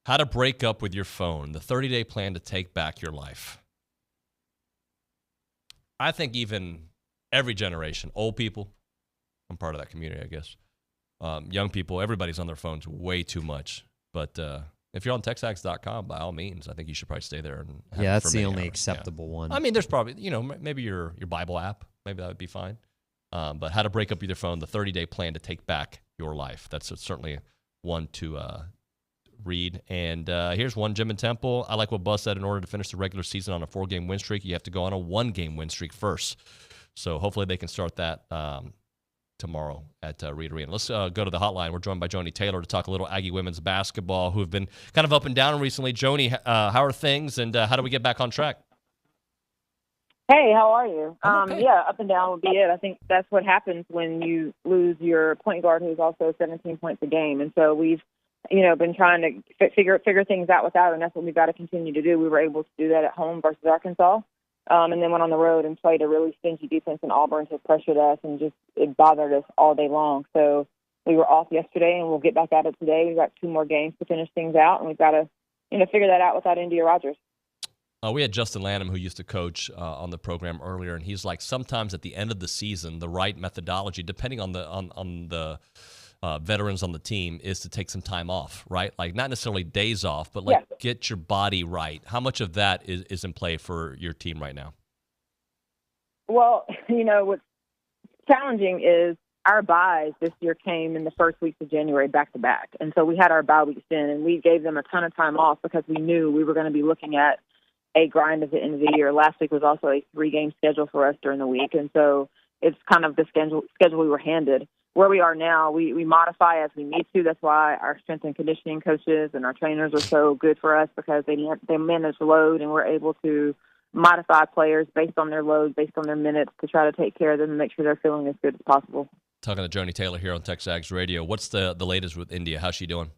How to Break Up with Your Phone, the 30-day plan to take back your life. I think even every generation, old people, I'm part of that community, I guess, young people, everybody's on their phones way too much. But if you're on TexAgs.com, by all means, I think you should probably stay there. And have yeah, it that's for the many only hours. acceptable one. I mean, there's probably, maybe your Bible app, maybe that would be fine. But How to Break Up with Your Phone, the 30-day plan to take back your life. That's certainly one to read. And here's one, Jim and Temple. I like what Buzz said. In order to finish the regular season on a 4-game win streak, you have to go on a 1-game win streak first. So hopefully they can start that tomorrow at Reed Arena. Let's go to the hotline. We're joined by Joni Taylor to talk a little Aggie women's basketball, who have been kind of up and down recently. Joni, how are things, and how do we get back on track? Hey, how are you? Okay. Yeah, up and down would be it. I think that's what happens when you lose your point guard, who's also 17 points a game. And so we've, been trying to figure things out without her, and that's what we've got to continue to do. We were able to do that at home versus Arkansas, and then went on the road and played a really stingy defense in Auburn, who pressured us and just it bothered us all day long. So we were off yesterday, and we'll get back at it today. We've got 2 more games to finish things out, and we've got to, figure that out without India Rogers. We had Justin Lanham, who used to coach on the program earlier, and he's like, sometimes at the end of the season, the right methodology, depending on the veterans on the team, is to take some time off, right? Like not necessarily days off, but get your body right. How much of that is in play for your team right now? Well, what's challenging is our buys this year came in the first weeks of January back-to-back. And so we had our bye weeks in, and we gave them a ton of time off because we knew we were going to be looking at a grind at the end of the year. Last week was also a 3-game schedule for us during the week, and so it's kind of the schedule we were handed. Where we are now, we modify as we need to. That's why our strength and conditioning coaches and our trainers are so good for us, because they manage load, and we're able to modify players based on their load, based on their minutes, to try to take care of them and make sure they're feeling as good as possible. Talking to Joni Taylor here on TexAgs Radio. What's the latest with India? How's she doing?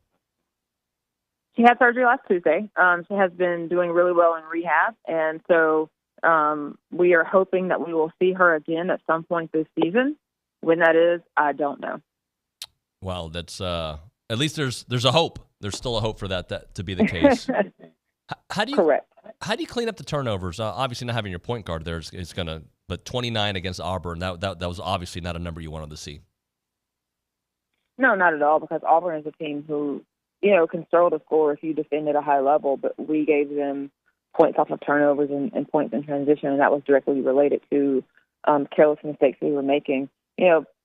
She had surgery last Tuesday. She has been doing really well in rehab, and so we are hoping that we will see her again at some point this season. When that is, I don't know. Well, that's at least there's a hope. There's still a hope for that to be the case. Correct. How do you clean up the turnovers? Obviously, not having your point guard there is going to. But 29 against Auburn, that was obviously not a number you wanted to see. No, not at all, because Auburn is a team who, can struggle to score if you defend at a high level, but we gave them points off of turnovers and points in transition, and that was directly related to careless mistakes we were making.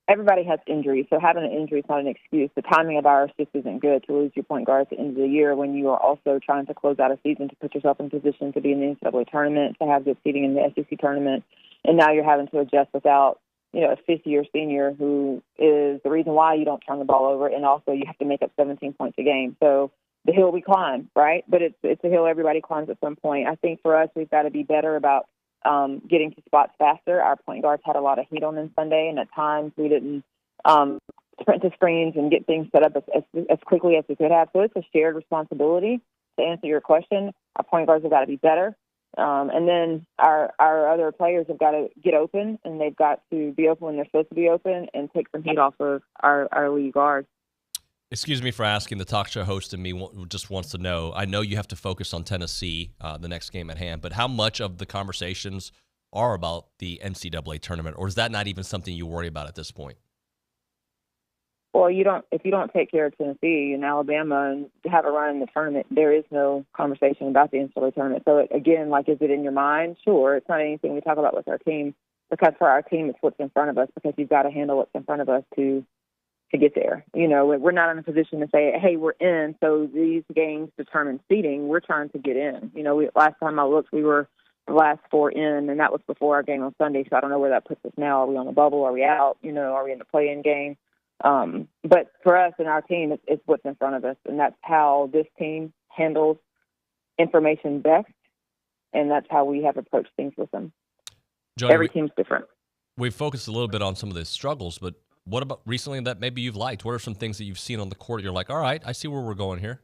Everybody has injuries, so having an injury is not an excuse. The timing of ours just isn't good to lose your point guard at the end of the year when you are also trying to close out a season to put yourself in position to be in the NCAA tournament, to have good seeding in the SEC tournament, and now you're having to adjust without, a fifth-year senior who is the reason why you don't turn the ball over, and also you have to make up 17 points a game. So the hill we climb, right? But it's a hill everybody climbs at some point. I think for us, we've got to be better about getting to spots faster. Our point guards had a lot of heat on them Sunday, and at times we didn't sprint to screens and get things set up as quickly as we could have. So it's a shared responsibility. To answer your question, our point guards have got to be better. And then our other players have got to get open, and they've got to be open when they're supposed to be open and take some heat off of our lead guards. Excuse me for asking. The talk show host in me just wants to know, I know you have to focus on Tennessee, the next game at hand, but how much of the conversations are about the NCAA tournament, or is that not even something you worry about at this point? Well, if you don't take care of Tennessee and Alabama and have a run in the tournament, there is no conversation about the NCAA tournament. So again, is it in your mind? Sure. It's not anything we talk about with our team, because for our team, it's what's in front of us, because you've got to handle what's in front of us to get there. We're not in a position to say, hey, we're in, so these games determine seeding. We're trying to get in. Last time I looked, we were the last 4 in, and that was before our game on Sunday, so I don't know where that puts us now. Are we on the bubble? Are we out? Are we in the play-in game? But for us and our team, it's what's in front of us, and that's how this team handles information best, and that's how we have approached things with them. Joni, every team's different. We've focused a little bit on some of the struggles, but what about recently that maybe you've liked? What are some things that you've seen on the court you're like, all right, I see where we're going here?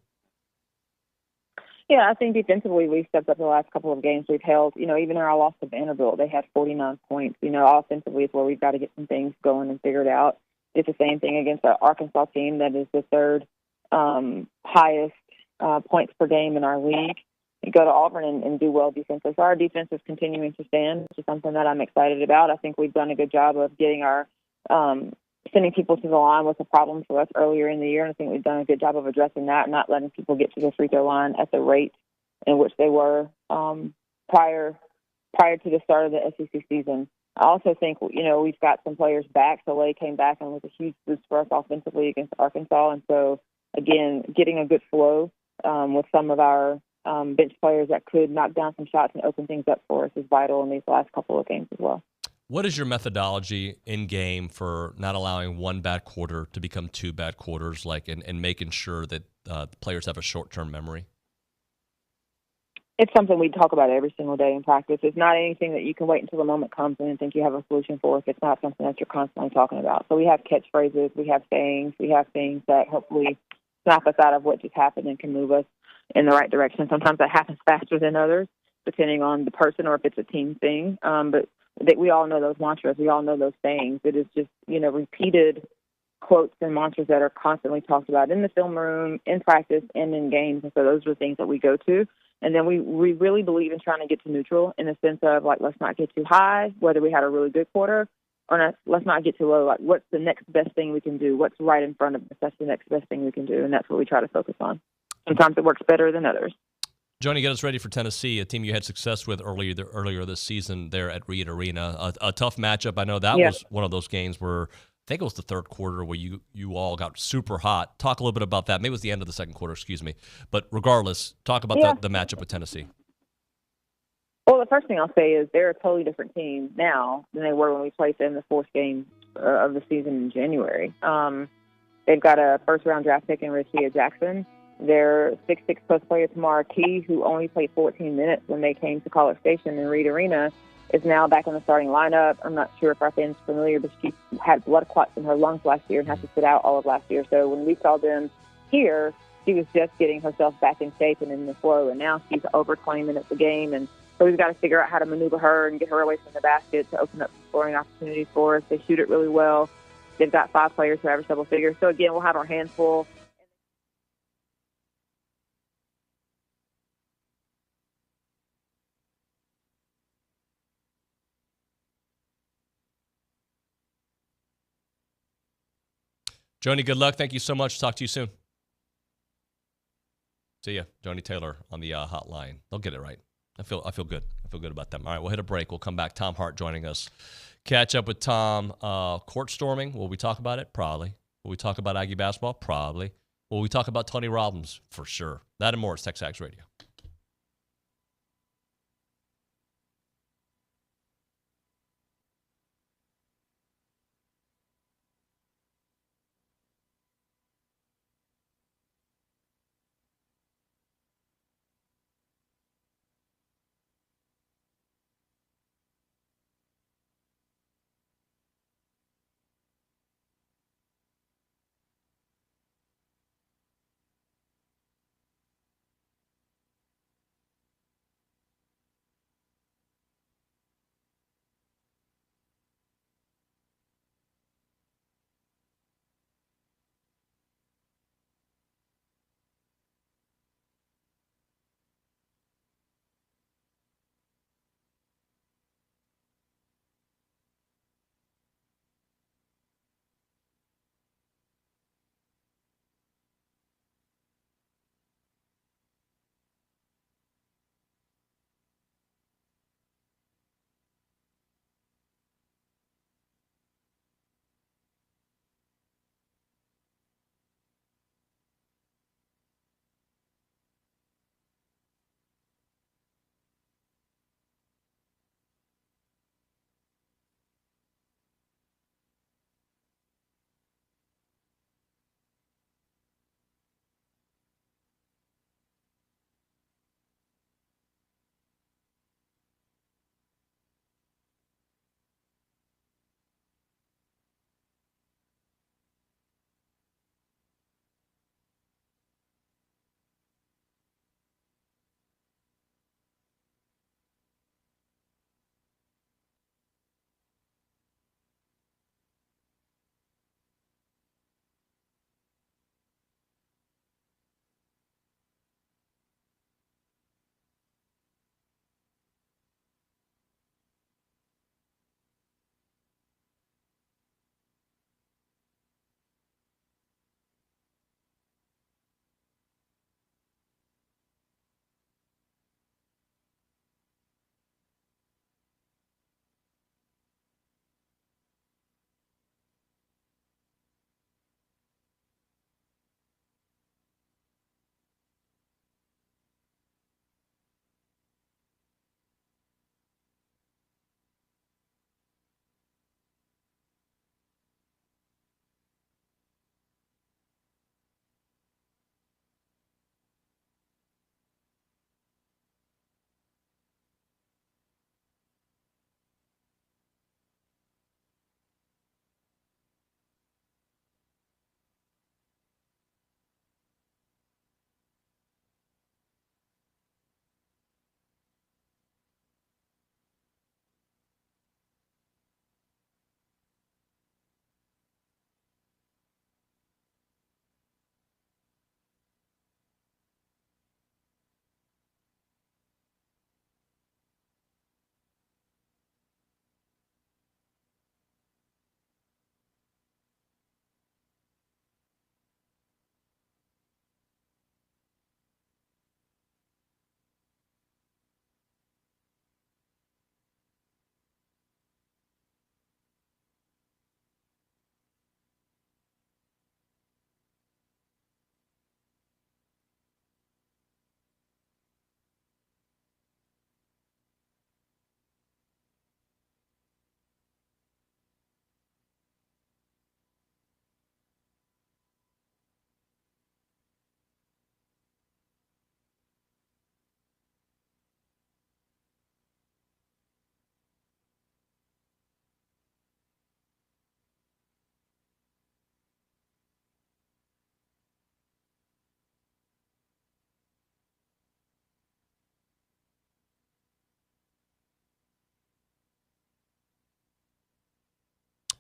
Yeah, I think defensively we've stepped up the last couple of games. We've held, even in our loss to Vanderbilt, they had 49 points. Offensively is where we've got to get some things going and figured out. did the same thing against the Arkansas team that is the third highest points per game in our league. And go to Auburn and do well defensively. So our defense is continuing to stand, which is something that I'm excited about. I think we've done a good job of getting our sending people to the line was a problem for us earlier in the year, and I think we've done a good job of addressing that, not letting people get to the free throw line at the rate in which they were prior to the start of the SEC season. I also think, we've got some players back. Soleil came back and was a huge boost for us offensively against Arkansas. And so, again, getting a good flow with some of our bench players that could knock down some shots and open things up for us is vital in these last couple of games as well. What is your methodology in game for not allowing one bad quarter to become two bad quarters, and making sure that the players have a short-term memory? It's something we talk about every single day in practice. It's not anything that you can wait until the moment comes and think you have a solution for if it's not something that you're constantly talking about. So we have catchphrases, we have sayings, we have things that hopefully snap us out of what just happened and can move us in the right direction. Sometimes that happens faster than others, depending on the person or if it's a team thing. But we all know those mantras. We all know those sayings. It is just, repeated quotes and mantras that are constantly talked about in the film room, in practice, and in games. And so those are the things that we go to. And then we really believe in trying to get to neutral in the sense of, let's not get too high, whether we had a really good quarter, or not, let's not get too low. What's the next best thing we can do? What's right in front of us? That's the next best thing we can do, and that's what we try to focus on. Sometimes it works better than others. Joni, get us ready for Tennessee, a team you had success with earlier this season there at Reed Arena. A tough matchup. I know that was one of those games where I think it was the third quarter where you all got super hot. Talk a little bit about that. Maybe it was the end of the second quarter, excuse me. But regardless, talk about the matchup with Tennessee. Well, the first thing I'll say is they're a totally different team now than they were when we played them the fourth game of the season in January. They've got a first-round draft pick in Rashia Jackson. Their 6'6" post player, Tamara Key, who only played 14 minutes when they came to College Station in Reed Arena, is now back in the starting lineup. I'm not sure if our fans are familiar, but she had blood clots in her lungs last year and had to sit out all of last year. So when we saw them here, she was just getting herself back in shape and in the flow, and now she's over 20 minutes a game. And so we've got to figure out how to maneuver her and get her away from the basket to open up scoring opportunities for us. They shoot it really well. They've got 5 players who average double figures. So, again, we'll have our hands full. Joni, good luck. Thank you so much. Talk to you soon. See ya. Joni Taylor on the hotline. They'll get it right. I feel good. I feel good about them. All right, we'll hit a break. We'll come back. Tom Hart joining us. Catch up with Tom. Court storming. Will we talk about it? Probably. Will we talk about Aggie basketball? Probably. Will we talk about Tony Robbins? For sure. That and more. It's TexAgs Radio.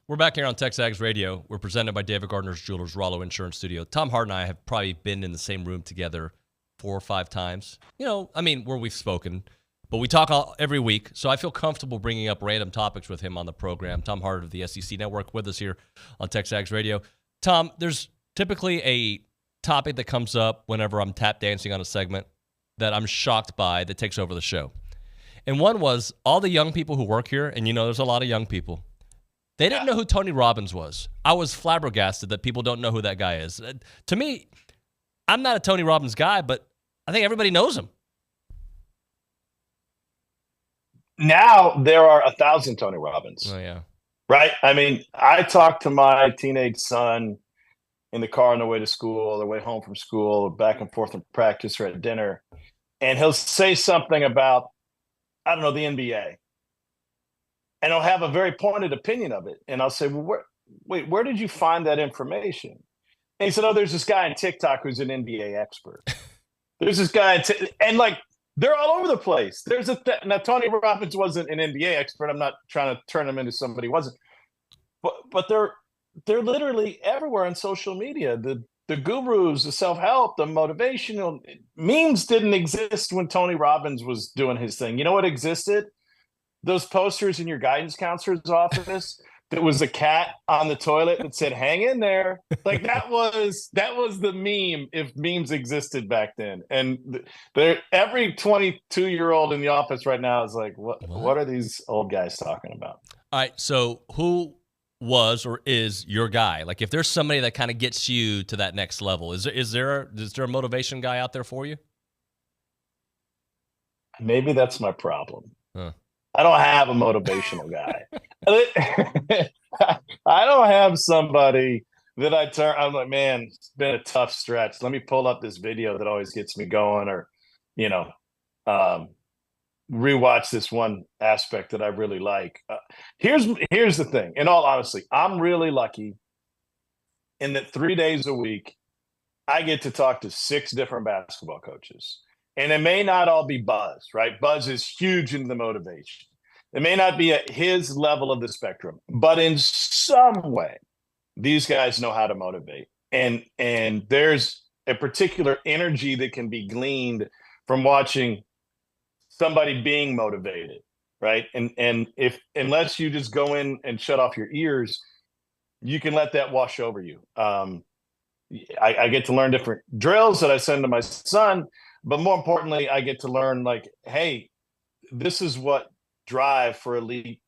We're back here on TexAgs Radio. We're presented by David Gardner's Jewelers, Rollo Insurance Studio. Tom Hart and I have probably been in the same room together 4 or 5 times. Where we've spoken. But we talk every week, so I feel comfortable bringing up random topics with him on the program. Tom Hart of the SEC Network with us here on TexAgs Radio. Tom, there's typically a topic that comes up whenever I'm tap dancing on a segment that I'm shocked by that takes over the show. And one was all the young people who work here, and there's a lot of young people. They didn't know who Tony Robbins was. I was flabbergasted that people don't know who that guy is. To me, I'm not a Tony Robbins guy, but I think everybody knows him. Now there are 1,000 Tony Robbins. Oh, yeah. Right? I mean, I talked to my teenage son in the car on the way to school, or the way home from school, or back and forth in practice or at dinner, and he'll say something about, I don't know, the NBA. And he'll have a very pointed opinion of it. And I'll say, well, where did you find that information? And he said, oh, there's this guy on TikTok who's an NBA expert. There's this guy, and like, they're all over the place. Now, Tony Robbins wasn't an NBA expert. I'm not trying to turn him into somebody who wasn't. But they're literally everywhere on social media. The gurus, the self-help, the motivational memes didn't exist when Tony Robbins was doing his thing. You know what existed? Those posters in your guidance counselor's office that was a cat on the toilet that said, hang in there. Like that was the meme if memes existed back then. And every 22-year-old in the office right now is like, what are these old guys talking about? All right, so who was or is your guy? Like if there's somebody that kind of gets you to that next level, is there a motivation guy out there for you? Maybe that's my problem. Huh. I don't have a motivational guy. I don't have somebody that I'm like, man, it's been a tough stretch. Let me pull up this video that always gets me going, or, rewatch this one aspect that I really like. Here's the thing. In all honesty, I'm really lucky in that 3 days a week, I get to talk to 6 different basketball coaches. And it may not all be Buzz, right? Buzz is huge in the motivation. It may not be at his level of the spectrum, but in some way, these guys know how to motivate. And there's a particular energy that can be gleaned from watching somebody being motivated, right? And unless you just go in and shut off your ears, you can let that wash over you. I get to learn different drills that I send to my son. But more importantly, I get to learn, like, hey, this is what drive for elite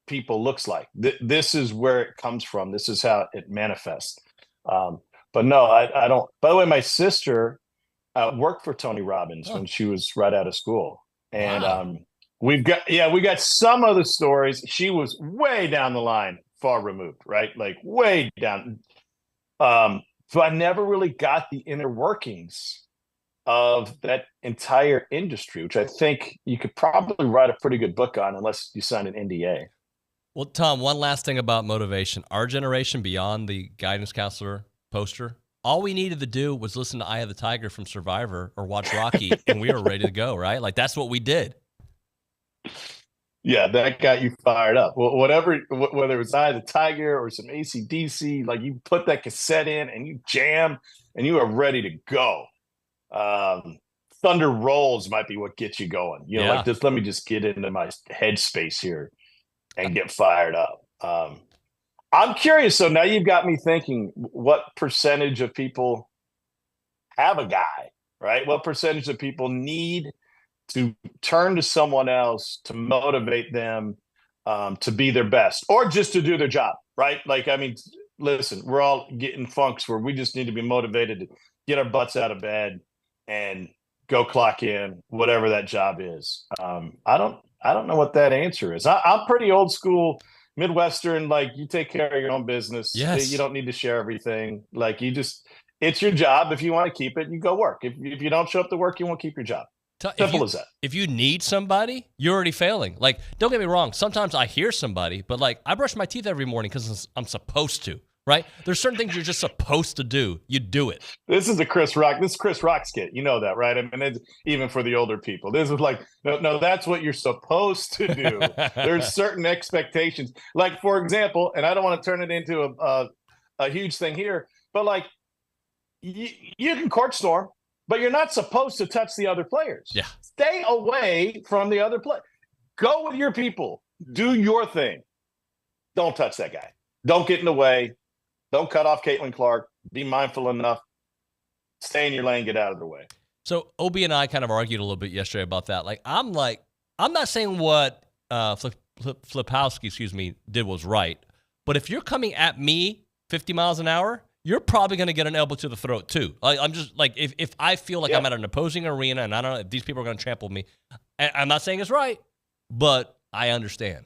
people looks like. This is where it comes from. This is how it manifests. But no, I don't. By the way, my sister worked for Tony Robbins when she was right out of school. And we got some of the stories. She was way down the line, far removed, right? Like way down. So I never really got the inner workings of that entire industry, which I think you could probably write a pretty good book on unless you signed an NDA. Well, Tom, one last thing about motivation. Our generation, beyond the guidance counselor poster, all we needed to do was listen to Eye of the Tiger from Survivor or watch Rocky, and we were ready to go, right? Like, that's what we did. Yeah, that got you fired up. Well, whether it was Eye of the Tiger or some AC/DC, like you put that cassette in and you jam and you are ready to go. Thunder Rolls might be what gets you going. Like this, let me just get into my headspace here and get fired up. I'm curious. So now you've got me thinking, what percentage of people have a guy, right? What percentage of people need to turn to someone else to motivate them to be their best or just to do their job, right? Like, I mean, listen, we're all getting funks where we just need to be motivated to get our butts out of bed and go clock in, whatever that job is. I don't know what that answer is. I'm pretty old school Midwestern, like you take care of your own business. Yes. You don't need to share everything. Like it's your job. If you want to keep it, you go work. If you don't show up to work, you won't keep your job. Simple as that. If you need somebody, you're already failing. Like, don't get me wrong. Sometimes I hear somebody, but like I brush my teeth every morning because I'm supposed to, right? There's certain things you're just supposed to do. You do it. This is Chris Rock skit. You know that, right? I mean, it's, even for the older people, this is like, no, that's what you're supposed to do. There's certain expectations. Like, for example, and I don't want to turn it into a huge thing here, but like, you can court storm, but you're not supposed to touch the other players. Yeah. Stay away from the other player. Go with your people. Do your thing. Don't touch that guy. Don't get in the way. Don't cut off Caitlin Clark. Be mindful enough. Stay in your lane. Get out of the way. So Obi and I kind of argued a little bit yesterday about that. I'm not saying what Flipowski, did was right. But if you're coming at me 50 miles an hour, you're probably going to get an elbow to the throat too. I'm just like, if I feel like I'm at an opposing arena and I don't know if these people are going to trample me, I'm not saying it's right, but I understand.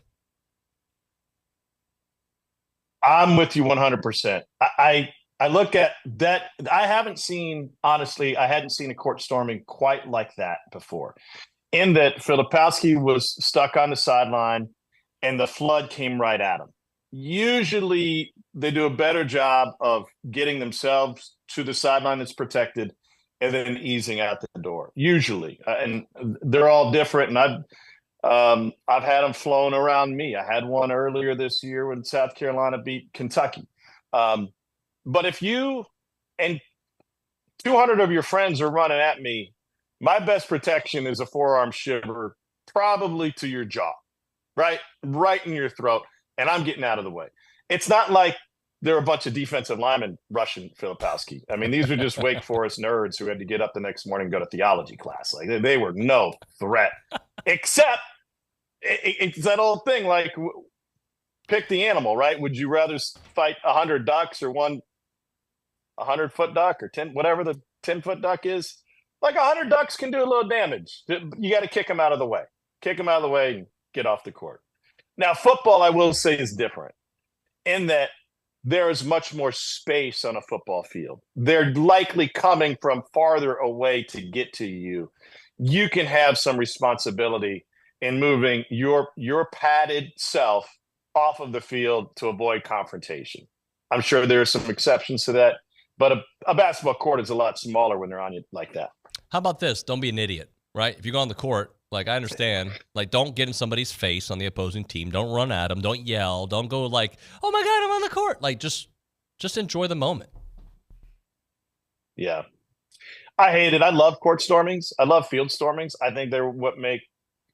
I'm with you 100%. I look at that. I hadn't seen a court storming quite like that before. In that Filipowski was stuck on the sideline and the flood came right at him. Usually they do a better job of getting themselves to the sideline that's protected and then easing out the door. Usually, and they're all different. And I've had them flown around me. I had one earlier this year when South Carolina beat Kentucky. But if you and 200 of your friends are running at me, my best protection is a forearm shiver, probably to your jaw, right in your throat, and I'm getting out of the way. It's not like there are a bunch of defensive linemen rushing Filipowski. I mean, these are just Wake Forest nerds who had to get up the next morning and go to theology class. Like they were no threat, except it's that old thing, like pick the animal, right? Would you rather fight 100 ducks or one 100-foot duck or 10, whatever the 10-foot duck is? Like 100 ducks can do a little damage. You got to kick them out of the way. Kick them out of the way and get off the court. Now, football, I will say, is different in that there is much more space on a football field. They're likely coming from farther away to get to you. You can have some responsibility in moving your padded self off of the field to avoid confrontation. I'm sure there are some exceptions to that, but a basketball court is a lot smaller when they're on you like that. How about this? Don't be an idiot, right? If you go on the court, like I understand, like don't get in somebody's face on the opposing team. Don't run at them. Don't yell. Don't go like, oh my God, I'm on the court. Like just enjoy the moment. Yeah. I hate it. I love court stormings. I love field stormings. I think they're what make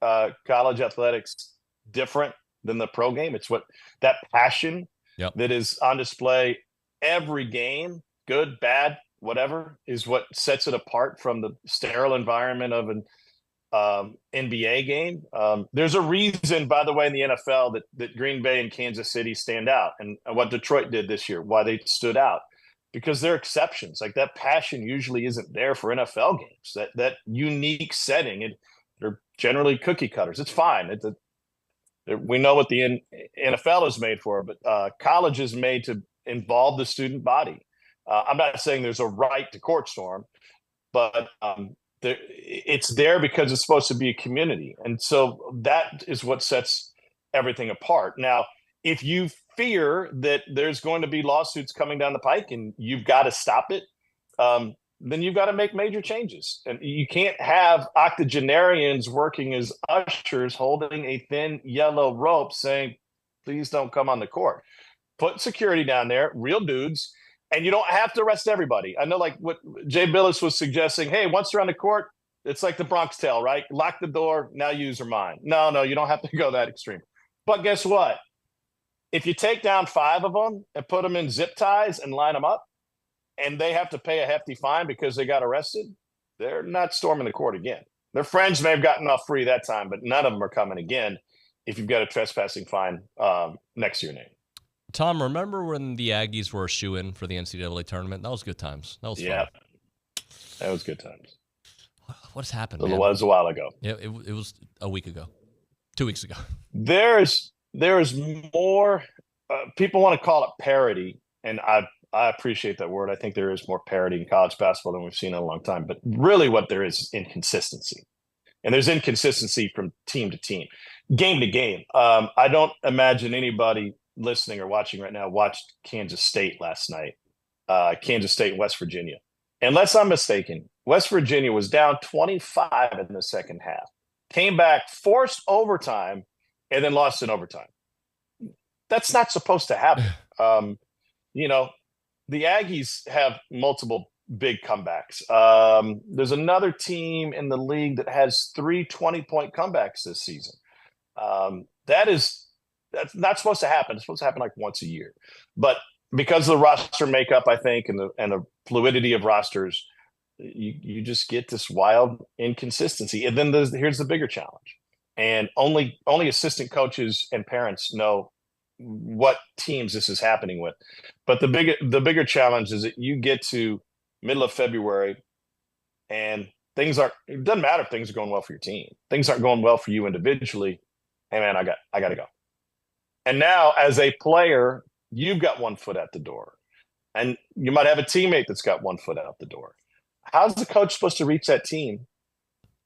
college athletics different than the pro game. It's what that passion that is on display every game, good, bad, whatever, is what sets it apart from the sterile environment of an NBA game. There's a reason, by the way, in the NFL that Green Bay and Kansas City stand out, and what Detroit did this year, why they stood out, because they're exceptions. Like that passion usually isn't there for NFL games. That unique setting, they're generally cookie cutters. It's fine. We know what the NFL is made for, but college is made to involve the student body. I'm not saying there's a right to court storm, but it's there because it's supposed to be a community. And so that is what sets everything apart. Now, if you fear that there's going to be lawsuits coming down the pike and you've got to stop it, then you've got to make major changes. And you can't have octogenarians working as ushers holding a thin yellow rope saying, please don't come on the court. Put security down there, real dudes. And you don't have to arrest everybody. I know like what Jay Billis was suggesting, hey, once they're on the court, it's like the Bronx Tale, right? Lock the door, now use or mine. No, you don't have to go that extreme. But guess what? If you take down 5 of them and put them in zip ties and line them up, and they have to pay a hefty fine because they got arrested, they're not storming the court again. Their friends may have gotten off free that time, but none of them are coming again if you've got a trespassing fine next to your name. Tom, remember when the Aggies were a shoo-in for the NCAA tournament? That was good times. That was fun. That was good times. What's happened, man? It was a while ago. Yeah, it was a week ago. 2 weeks ago. There's more, people want to call it parity, and I appreciate that word. I think there is more parity in college basketball than we've seen in a long time. But really what there is inconsistency. And there's inconsistency from team to team, game to game. I don't imagine anybody listening or watching right now watched Kansas State last night, Kansas State and West Virginia. Unless I'm mistaken, West Virginia was down 25 in the second half, came back, forced overtime, and then lost in overtime. That's not supposed to happen. The Aggies have multiple big comebacks. There's another team in the league that has 3 20-point comebacks this season. That's not supposed to happen. It's supposed to happen like once a year. But because of the roster makeup, I think, and the fluidity of rosters, you just get this wild inconsistency. And then here's the bigger challenge. And only assistant coaches and parents know what teams this is happening with. But the bigger challenge is that you get to middle of February and it doesn't matter if things are going well for your team. Things aren't going well for you individually. Hey man, I got to go. And now as a player, you've got one foot at the door, and you might have a teammate that's got one foot out the door. How's the coach supposed to reach that team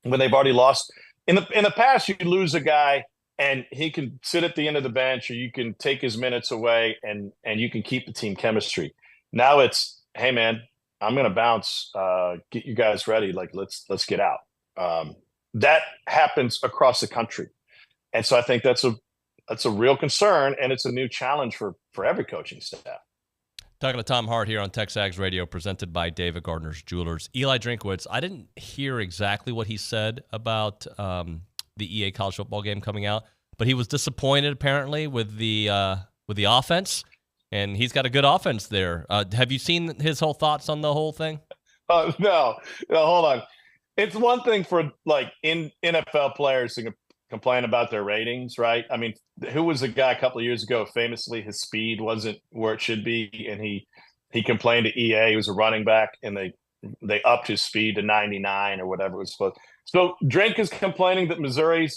when they've already lost? In the past, you lose a guy and he can sit at the end of the bench, or you can take his minutes away and you can keep the team chemistry. Now it's, hey man, I'm going to bounce, get you guys ready. Like, let's get out. That happens across the country. And so I think that's a real concern, and it's a new challenge for every coaching staff. Talking to Tom Hart here on TexAgs Radio, presented by David Gardner's Jewelers. Eli Drinkwitz, I didn't hear exactly what he said about the EA college football game coming out, but he was disappointed apparently with the offense, and he's got a good offense there. Have you seen his whole thoughts on the whole thing? No, hold on. It's one thing for NFL players to complain about their ratings, right? I mean, who was the guy a couple of years ago? Famously, his speed wasn't where it should be, and he complained to EA. He was a running back, and they upped his speed to 99 or whatever it was supposed. So Drink is complaining that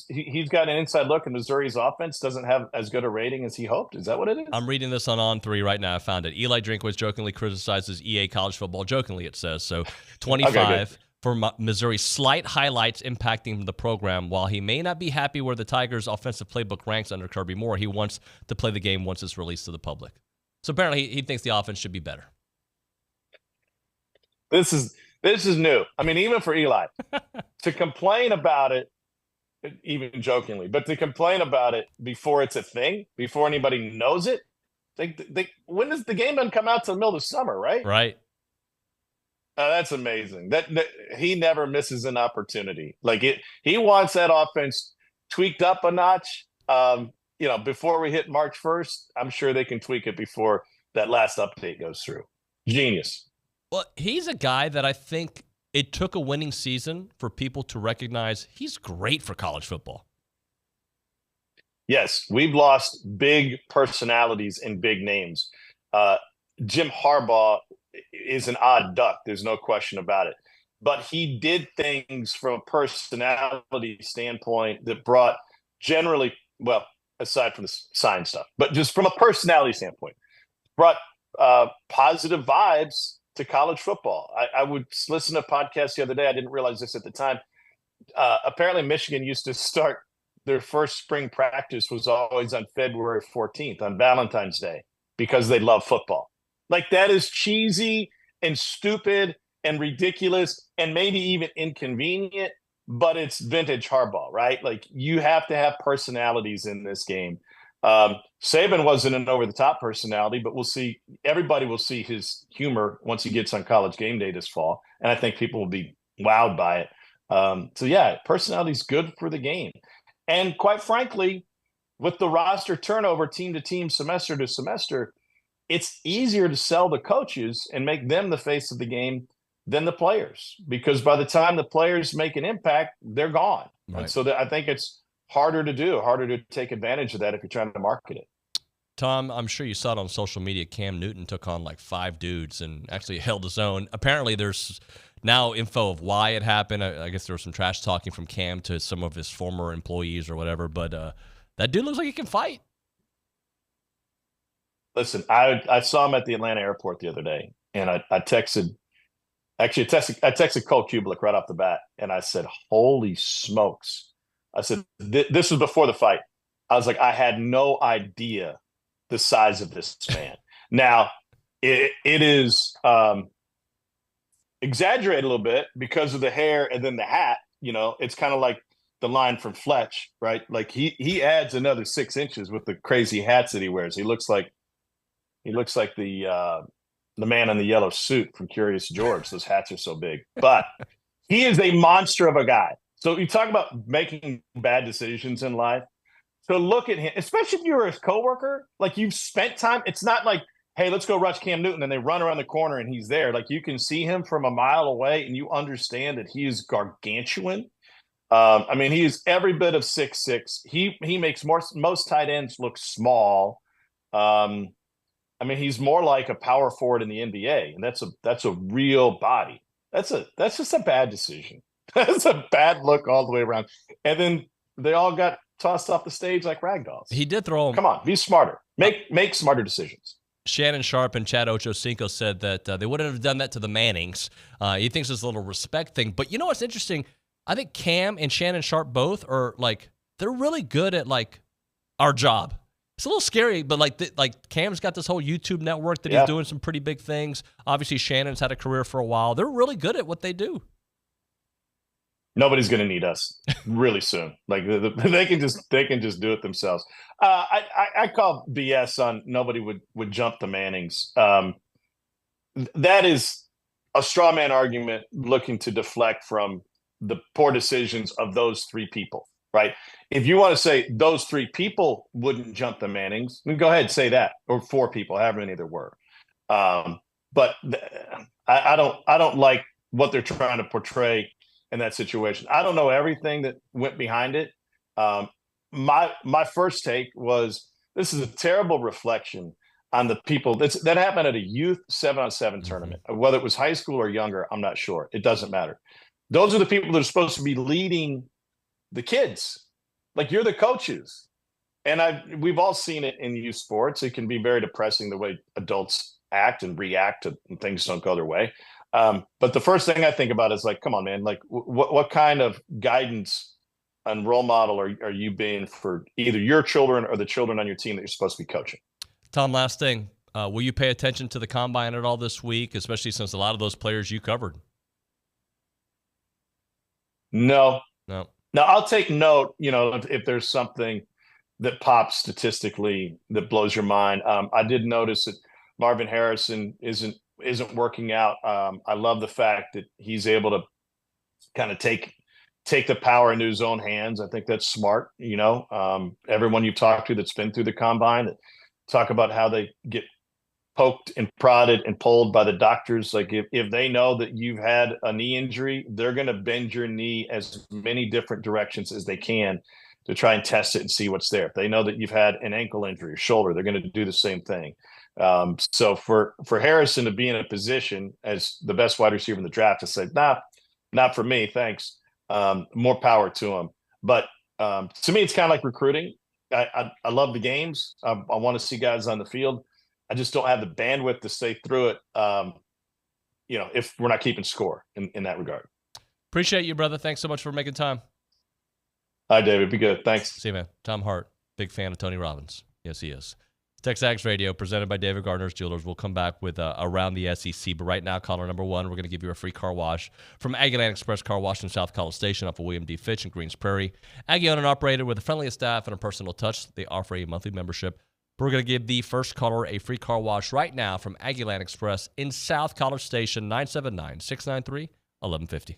he's got an inside look, and Missouri's offense doesn't have as good a rating as he hoped. Is that what it is? I'm reading this on 3 right now. I found it. Eli Drinkwitz jokingly criticizes EA college football. Jokingly, it says. So 25. Okay, for Missouri's slight highlights impacting the program. While he may not be happy where the Tigers' offensive playbook ranks under Kirby Moore, he wants to play the game once it's released to the public. So apparently he thinks the offense should be better. This is new. I mean, even for Eli, to complain about it, even jokingly, but to complain about it before it's a thing, before anybody knows it, when does the game doesn't come out till the middle of the summer, right? Right. That's amazing. That he never misses an opportunity. He wants that offense tweaked up a notch. Before we hit March 1st, I'm sure they can tweak it before that last update goes through. Genius. Well, he's a guy that I think it took a winning season for people to recognize he's great for college football. Yes, we've lost big personalities and big names. Jim Harbaugh is an odd duck. There's no question about it. But he did things from a personality standpoint that brought generally, well, aside from the sign stuff, but just from a personality standpoint, brought positive vibes to college football. I would listen to a podcast the other day. I didn't realize this at the time. Apparently Michigan used to start their first spring practice was always on February 14th on Valentine's Day because they love football. Like, that is cheesy and stupid and ridiculous and maybe even inconvenient, but it's vintage Harbaugh, right? Like, you have to have personalities in this game. Saban wasn't an over-the-top personality, but we'll see. Everybody will see his humor once he gets on College Game Day this fall, and I think people will be wowed by it. Personality is good for the game. And quite frankly, with the roster turnover team to team, semester to semester, it's easier to sell the coaches and make them the face of the game than the players, because by the time the players make an impact, they're gone. Right. And so I think it's harder to take advantage of that if you're trying to market it. Tom, I'm sure you saw it on social media. Cam Newton took on like 5 dudes and actually held his own. Apparently there's now info of why it happened. I guess there was some trash talking from Cam to some of his former employees or whatever, but that dude looks like he can fight. Listen, I saw him at the Atlanta airport the other day, and I texted Cole Kublik right off the bat, and I said, holy smokes. I said, this was before the fight. I was like, I had no idea the size of this man. Now, it is exaggerated a little bit because of the hair and then the hat. You know, it's kind of like the line from Fletch, right? Like he adds another 6 inches with the crazy hats that he wears. He looks like the man in the yellow suit from Curious George. Those hats are so big, but he is a monster of a guy. So you talk about making bad decisions in life. So look at him, especially if you're his coworker, like you've spent time. It's not like, hey, let's go rush Cam Newton, and they run around the corner and he's there. Like you can see him from a mile away, and you understand that he is gargantuan. I mean, he is every bit of 6'6". He makes most tight ends look small. I mean, he's more like a power forward in the NBA, and that's a real body. That's just a bad decision. That's a bad look all the way around. And then they all got tossed off the stage like ragdolls. He did throw him. Come on, be smarter. Make smarter decisions. Shannon Sharp and Chad Ochocinco said that they wouldn't have done that to the Mannings. He thinks it's a little respect thing. But you know what's interesting? I think Cam and Shannon Sharp both are like, they're really good at like our job. It's a little scary, but like Cam's got this whole YouTube network that he's doing some pretty big things. Obviously, Shannon's had a career for a while. They're really good at what they do. Nobody's going to need us really soon. Like they can just do it themselves. I call BS on nobody would jump the Mannings. That is a straw man argument looking to deflect from the poor decisions of those three people, right? If you want to say those three people wouldn't jump the Mannings, then go ahead and say that, or 4 people, however many there were. But I don't like what they're trying to portray in that situation. I don't know everything that went behind it. My first take was this is a terrible reflection on the people that happened at a youth 7-on-7 tournament, whether it was high school or younger. I'm not sure. It doesn't matter. Those are the people that are supposed to be leading the kids. Like you're the coaches. And we've all seen it in youth sports. It can be very depressing the way adults act and react to when things don't go their way. But the first thing I think about is like, come on, man, like what kind of guidance and role model are you being for either your children or the children on your team that you're supposed to be coaching? Tom, last thing, will you pay attention to the combine at all this week, especially since a lot of those players you covered? No. I'll take note, if there's something that pops statistically that blows your mind. I did notice that Marvin Harrison isn't working out. I love the fact that he's able to kind of take the power into his own hands. I think that's smart. Everyone you talk to that's been through the combine, talk about how they get poked and prodded and pulled by the doctors. Like if they know that you've had a knee injury, they're going to bend your knee as many different directions as they can to try and test it and see what's there. If they know that you've had an ankle injury or shoulder, they're going to do the same thing. So for Harrison to be in a position as the best wide receiver in the draft to say, nah, not for me, thanks. More power to him. But to me, it's kind of like recruiting. I love the games. I want to see guys on the field. I just don't have the bandwidth to stay through it, if we're not keeping score in that regard. Appreciate you, brother. Thanks so much for making time. Hi, David. Be good. Thanks. See you, man. Tom Hart, big fan of Tony Robbins. Yes, he is. TexAgs Radio, presented by David Gardner's Jewelers. We'll come back with Around the SEC. But right now, caller number 1, we're going to give you a free car wash from Aggie Express Car Wash in South College Station off of William D. Fitch in Greens Prairie. Aggie owned and operated with the friendliest staff and a personal touch. They offer a monthly membership. We're going to give the first caller a free car wash right now from Aggie Express in South College Station, 979-693-1150.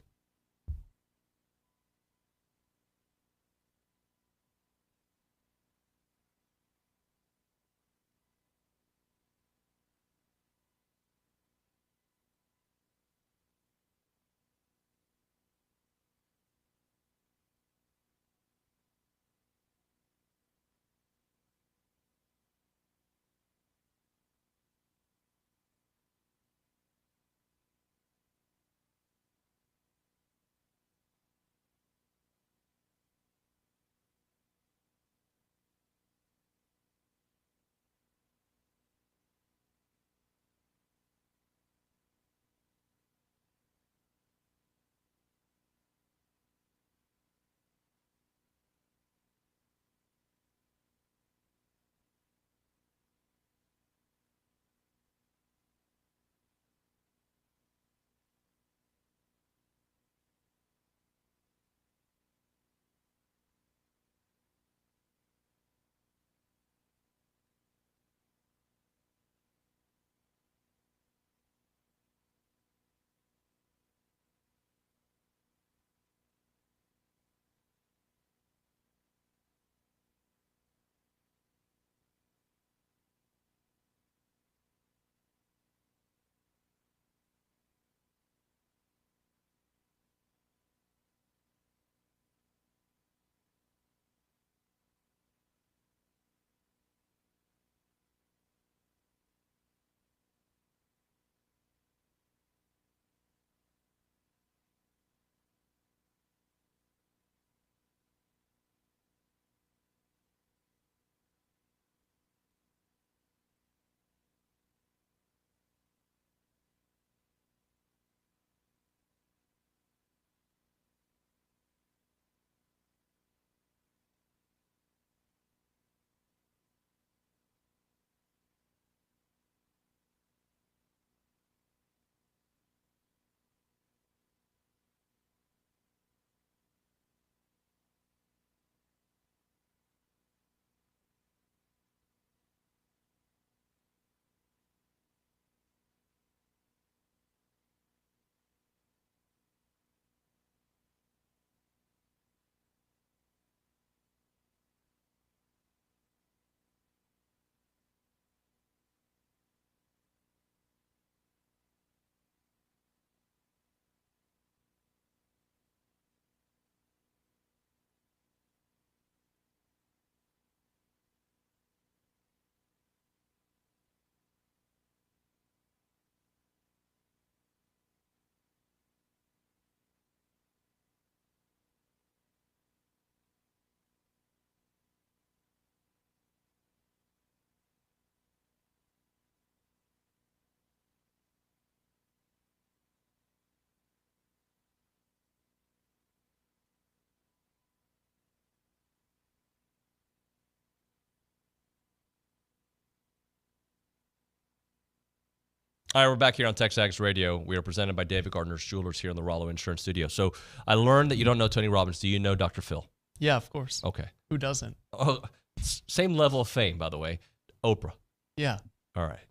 All right, we're back here on TexAgs Radio. We are presented by David Gardner's Jewelers here in the Rollo Insurance Studio. So I learned that you don't know Tony Robbins. Do you know Dr. Phil? Yeah, of course. Okay. Who doesn't? Oh, same level of fame, by the way. Oprah. Yeah. All right.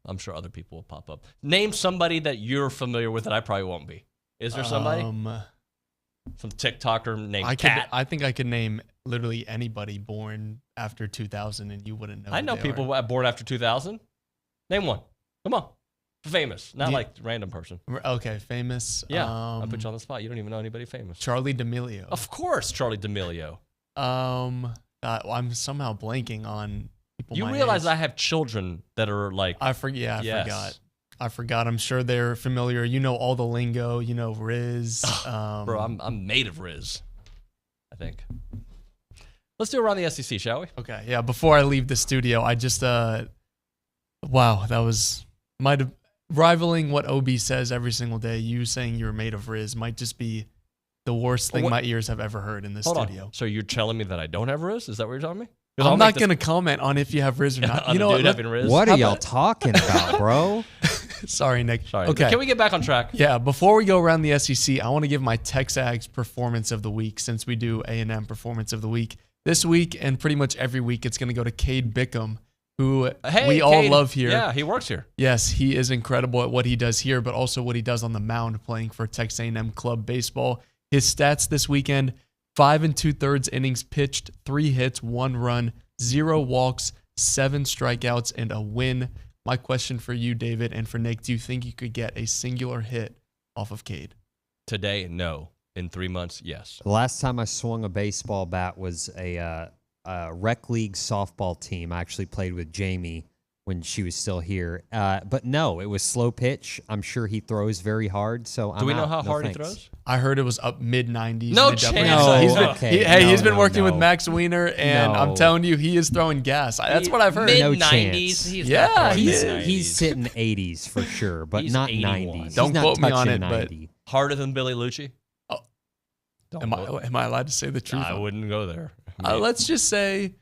I'm sure other people will pop up. Name somebody that you're familiar with that I probably won't be. Is there somebody? Some TikToker named Kat? I think I could name literally anybody born after 2000 and you wouldn't know. I know people born after 2000. Name one. Come on. Famous. Not like random person. Okay, famous. Yeah. I put you on the spot. You don't even know anybody famous. Charli D'Amelio. Of course, Charli D'Amelio. I'm somehow blanking on people. You my realize age. I have children that are like. I forgot. I forgot. I'm sure they're familiar. You know all the lingo. You know Riz. Bro, I'm made of Riz, I think. Let's do it around the SEC, shall we? Okay. Yeah. Before I leave the studio, I just wow, that might have rivaling what OB says every single day. You saying you're made of Riz might just be the worst thing my ears have ever heard in this studio. On. So you're telling me that I don't have Riz? Is that what you're telling me? I'm not going to comment on if you have Riz or not. You know what are y'all talking about, bro? Sorry, Nick. Sorry. Okay. Can we get back on track? Yeah. Before we go around the SEC, I want to give my TexAgs performance of the week since we do A&M performance of the week. This week and pretty much every week, it's going to go to Cade Bickham, who we all Cade. love here. Yeah, he works here. Yes, he is incredible at what he does here, but also what he does on the mound playing for Texas A&M Club Baseball. His stats this weekend, 5 2/3 innings pitched, 3 hits, 1 run, 0 walks, 7 strikeouts, and a win. My question for you, David, and for Nick, do you think you could get a singular hit off of Cade? Today, no. In 3 months, yes. The last time I swung a baseball bat was a rec league softball team. I actually played with Jamie when she was still here. But no, it was slow pitch. I'm sure he throws very hard. So do we know how hard he throws? I heard it was up mid-90s. No chance. He's been working with Max Weiner, and I'm telling you, he is throwing gas. That's what I've heard. Mid-90s? No he's hitting 80s for sure, but he's not 81. 90s. Don't he's not quote me on it, 90. but harder than Billy Lucci? Am I allowed to say the truth? I wouldn't go there. Let's just say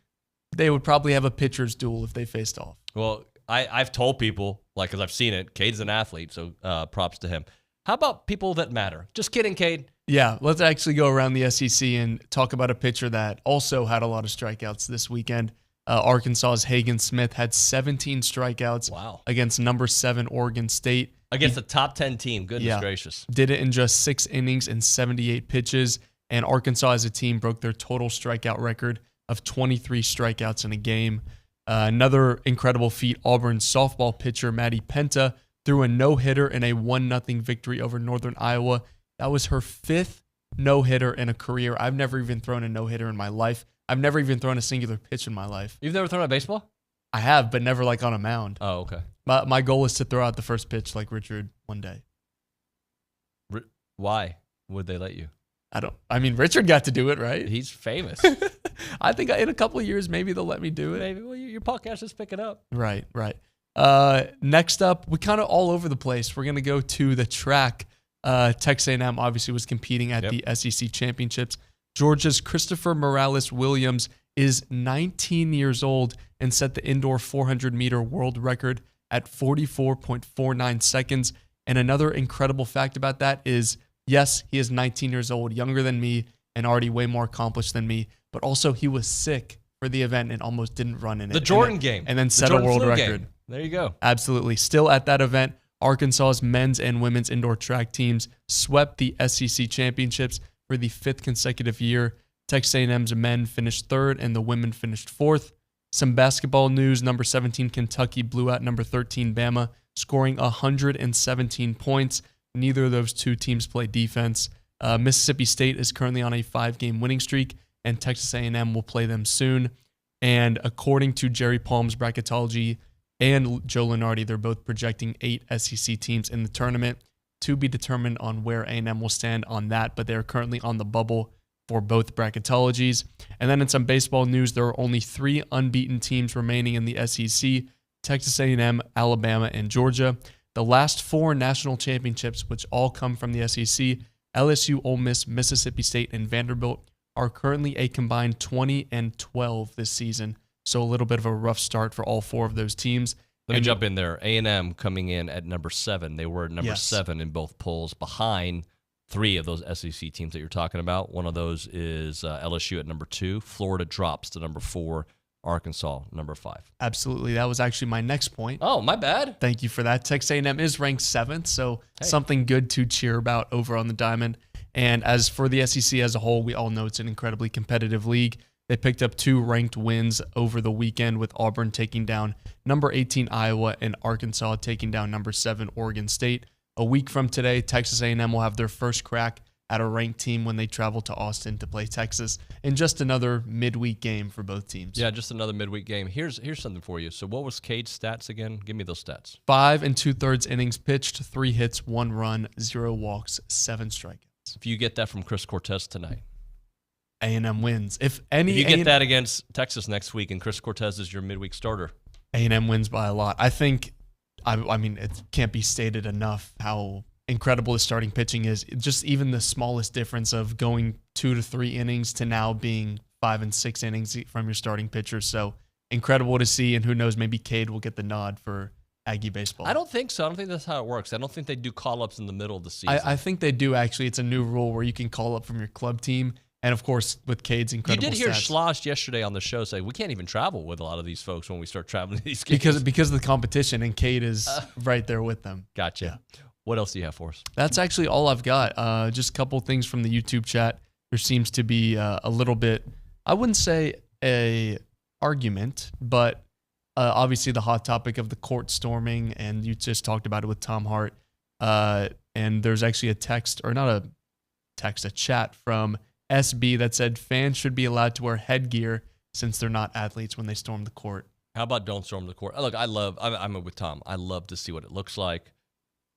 they would probably have a pitcher's duel if they faced off. Well, I've told people, because I've seen it, Cade's an athlete, so props to him. How about people that matter? Just kidding, Cade. Yeah, let's actually go around the SEC and talk about a pitcher that also had a lot of strikeouts this weekend. Arkansas's Hagen Smith had 17 strikeouts against number 7 Oregon State. Against a top 10 team. Goodness gracious. Did it in just 6 innings and 78 pitches. And Arkansas as a team broke their total strikeout record of 23 strikeouts in a game. Another incredible feat, Auburn's softball pitcher, Maddie Penta, threw a no-hitter in a 1-0 victory over Northern Iowa. That was her 5th no-hitter in a career. I've never even thrown a no-hitter in my life. I've never even thrown a singular pitch in my life. You've never thrown a baseball? I have, but never on a mound. Oh, okay. My goal is to throw out the first pitch like Richard one day. Why would they let you? Richard got to do it, right? He's famous. I think in a couple of years, maybe they'll let me do it. Maybe. Well, your podcast is picking up. Right. Next up, we kind of all over the place. We're going to go to the track. Texas A&M obviously was competing at the SEC championships. Georgia's Christopher Morales Williams is 19 years old and set the indoor 400-meter world record at 44.49 seconds. And another incredible fact about that is, yes, he is 19 years old, younger than me, and already way more accomplished than me. But also, he was sick for the event and almost didn't run in it. The Jordan game. And then set a world record. Game. There you go. Absolutely. Still at that event, Arkansas's men's and women's indoor track teams swept the SEC championships for the 5th consecutive year. Texas A&M's men finished 3rd and the women finished 4th. Some basketball news. Number 17 Kentucky blew out number 13 Bama, scoring 117 points. Neither of those two teams play defense. Mississippi State is currently on a 5-game winning streak, and Texas A&M will play them soon. And according to Jerry Palm's bracketology and Joe Lunardi, they're both projecting 8 SEC teams in the tournament, to be determined on where A&M will stand on that, but they're currently on the bubble for both bracketologies. And then in some baseball news, there are only 3 unbeaten teams remaining in the SEC: Texas A&M, Alabama, and Georgia. The last 4 national championships, which all come from the SEC, LSU, Ole Miss, Mississippi State, and Vanderbilt, are currently a combined 20-12 this season. So a little bit of a rough start for all 4 of those teams. Let me jump in there. A&M coming in at number 7. They were number 7 in both polls, behind 3 of those SEC teams that you're talking about. One of those is LSU at number 2. Florida drops to number 4. Arkansas, number 5. Absolutely. That was actually my next point. Oh, my bad. Thank you for that. Texas A&M is ranked 7th, so something good to cheer about over on the Diamond. And as for the SEC as a whole, we all know it's an incredibly competitive league. They picked up 2 ranked wins over the weekend, with Auburn taking down number 18 Iowa and Arkansas taking down number 7 Oregon State. A week from today, Texas A&M will have their first crack at a ranked team when they travel to Austin to play Texas, in just another midweek game for both teams. Yeah, just another midweek game. Here's something for you. So what was Cade's stats again? Give me those stats. 5 2/3 innings pitched, 3 hits, 1 run, 0 walks, 7 strikeouts. If you get that from Chris Cortez tonight, A&M wins. If you get that against Texas next week and Chris Cortez is your midweek starter, A&M wins by a lot. I think, I mean, it can't be stated enough how incredible the starting pitching is. Just even the smallest difference of going 2 to 3 innings to now being 5 and 6 innings from your starting pitcher. So incredible to see, and who knows, maybe Cade will get the nod for Aggie baseball. I don't think so. I don't think that's how it works. I don't think they do call-ups in the middle of the season. I think they do, actually. It's a new rule where you can call up from your club team. And, of course, with Cade's incredible You did hear stats. Schloss yesterday on the show say, we can't even travel with a lot of these folks when we start traveling to these games. Because of the competition, and Cade is right there with them. Gotcha. Yeah. What else do you have for us? That's actually all I've got. Just a couple things from the YouTube chat. There seems to be a little bit, I wouldn't say a argument, but obviously the hot topic of the court storming, and you just talked about it with Tom Hart. And there's actually a chat from SB that said fans should be allowed to wear headgear since they're not athletes when they storm the court. How about don't storm the court? Look, I'm with Tom. I love to see what it looks like.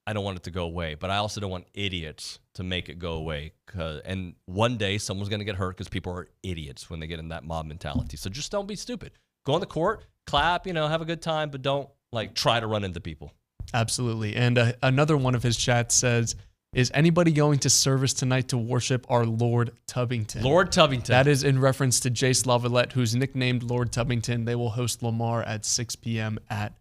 I don't want it to go away, but I also don't want idiots to make it go away. And one day someone's going to get hurt because people are idiots when they get in that mob mentality. So just don't be stupid. Go on the court, clap, have a good time, but don't try to run into people. Absolutely. And another one of his chats says, is anybody going to service tonight to worship our Lord Tubbington? Lord Tubbington. That is in reference to Jace Lavalette, who's nicknamed Lord Tubbington. They will host Lamar at 6 p.m. at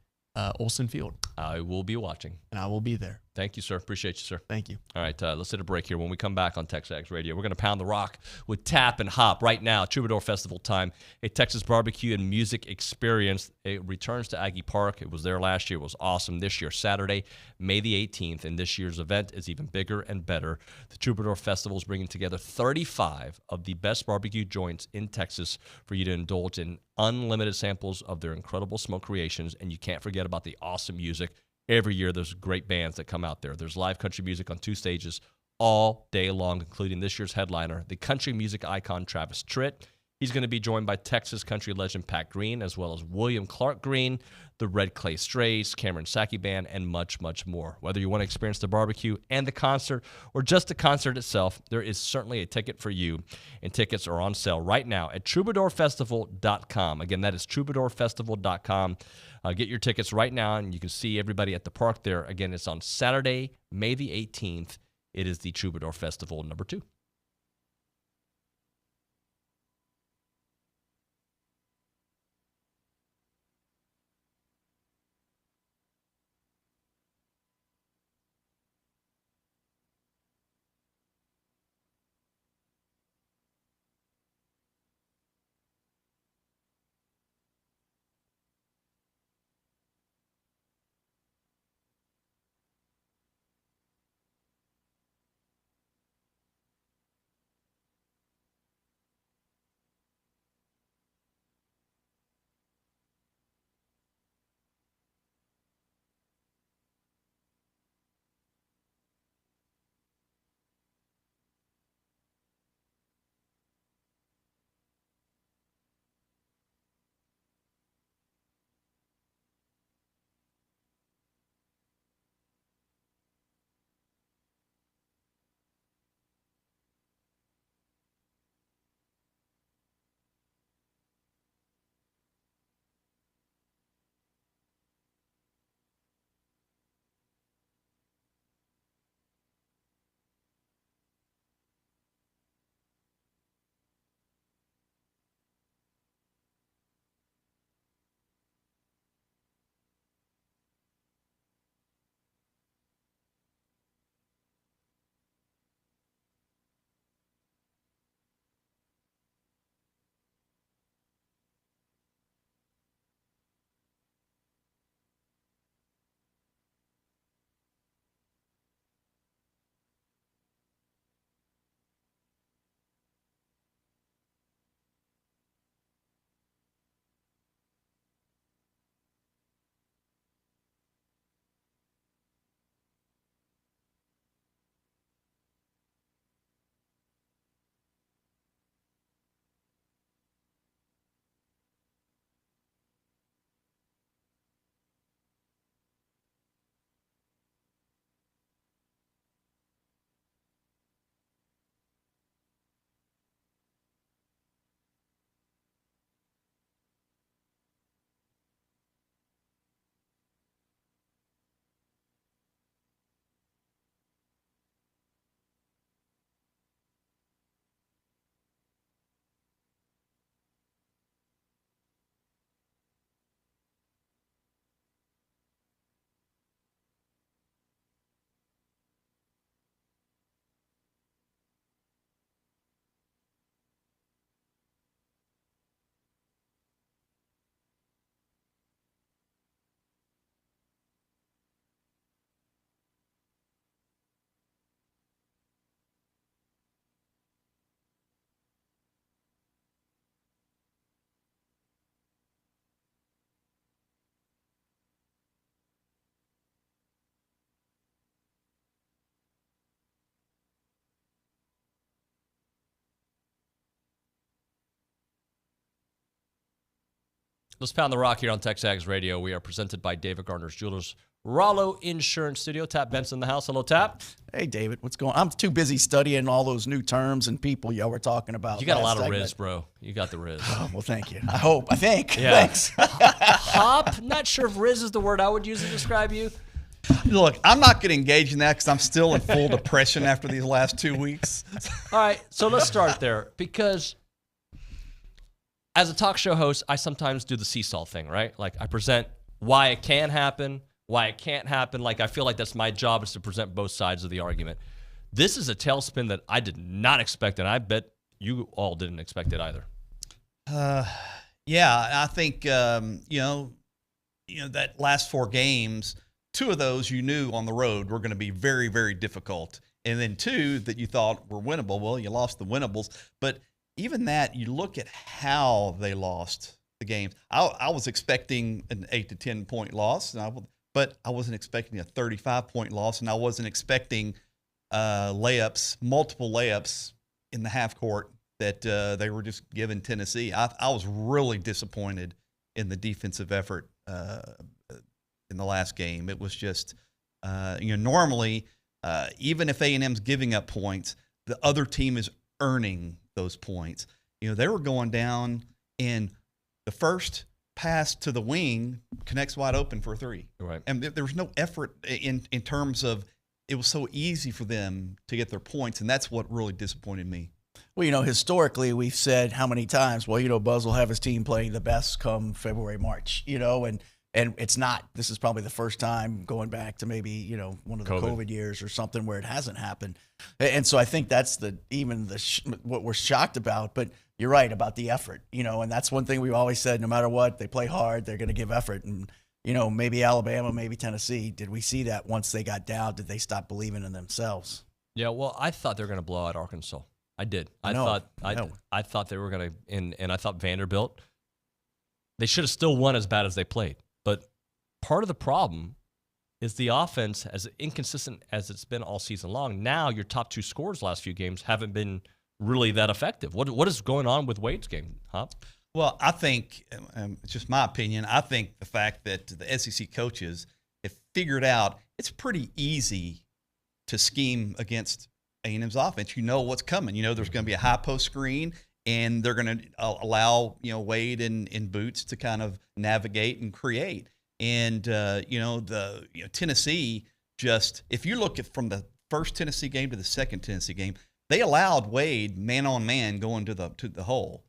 Olsen Field. I will be watching. And I will be there. Thank you, sir. Appreciate you, sir. Thank you. All right, let's hit a break here. When we come back on TexAgs Radio, we're going to pound the rock with Tap and Hop right now. Troubadour Festival time, a Texas barbecue and music experience. It returns to Aggie Park. It was there last year. It was awesome. This year, Saturday, May the 18th, and this year's event is even bigger and better. The Troubadour Festival is bringing together 35 of the best barbecue joints in Texas for you to indulge in unlimited samples of their incredible smoke creations, and you can't forget about the awesome music. Every year, there's great bands that come out there. There's live country music on 2 stages all day long, including this year's headliner, the country music icon Travis Tritt. He's going to be joined by Texas country legend Pat Green, as well as William Clark Green, the Red Clay Strays, Cameron Saki Band, and much, much more. Whether you want to experience the barbecue and the concert, or just the concert itself, there is certainly a ticket for you, and tickets are on sale right now at troubadourfestival.com. Again, that is troubadourfestival.com. Get your tickets right now, and you can see everybody at the park there. Again, it's on Saturday, May the 18th. It is the Troubadour Festival number 2. Let's pound the rock here on TexAgs Radio. We are presented by David Gardner's Jewelers, Rollo Insurance Studio. Tap Benson in the house. Hello, Tap. Hey, David. What's going on? I'm too busy studying all those new terms and people y'all were talking about. You got a lot of riz, bro. You got the riz. Oh, well, thank you. I think. Yeah. Thanks. Hop? Not sure if riz is the word I would use to describe you. Look, I'm not going to engage in that because I'm still in full depression after these last 2 weeks. All right, so let's start there because as a talk show host, I sometimes do the seesaw thing, right? Like I present why it can happen, why it can't happen. Like I feel like that's my job is to present both sides of the argument. This is a tailspin that I did not expect, and I bet you all didn't expect it either. Yeah, I think you know that last 4 games, 2 of those you knew on the road were going to be very, very difficult, and then 2 that you thought were winnable. Well, you lost the winnables, but even that, you look at how they lost the games. I was expecting an 8 to 10 point loss, but I wasn't expecting a 35-point loss, and I wasn't expecting multiple layups in the half court that they were just giving Tennessee. I was really disappointed in the defensive effort in the last game. It was just, normally, even if A&M's giving up points, the other team is earning those points. They were going down, and the first pass to the wing connects wide open for a 3. Right. And there was no effort in terms of it was so easy for them to get their points, and that's what really disappointed me. Well, historically we've said how many times, Buzz will have his team playing the best come February, March, and it's not. This is probably the first time going back to maybe, one of the COVID years or something where it hasn't happened. And so I think that's what we're shocked about. But you're right about the effort, and that's one thing we've always said, no matter what, they play hard, they're going to give effort. And, maybe Alabama, maybe Tennessee, did we see that once they got down? Did they stop believing in themselves? Yeah, well, I thought they were going to blow out Arkansas. I did. I thought they were going to, and I thought Vanderbilt, they should have still won as bad as they played. But part of the problem is the offense, as inconsistent as it's been all season long. Now your top 2 scorers last few games haven't been really that effective. What is going on with Wade's game, huh? Well, I think, it's just my opinion, I think the fact that the SEC coaches have figured out it's pretty easy to scheme against A&M's offense. You know what's coming. There's going to be a high post screen, and they're going to allow Wade and Boots to kind of navigate and create. And Tennessee just, if you look at from the first Tennessee game to the second Tennessee game, they allowed Wade man on man going to the hole.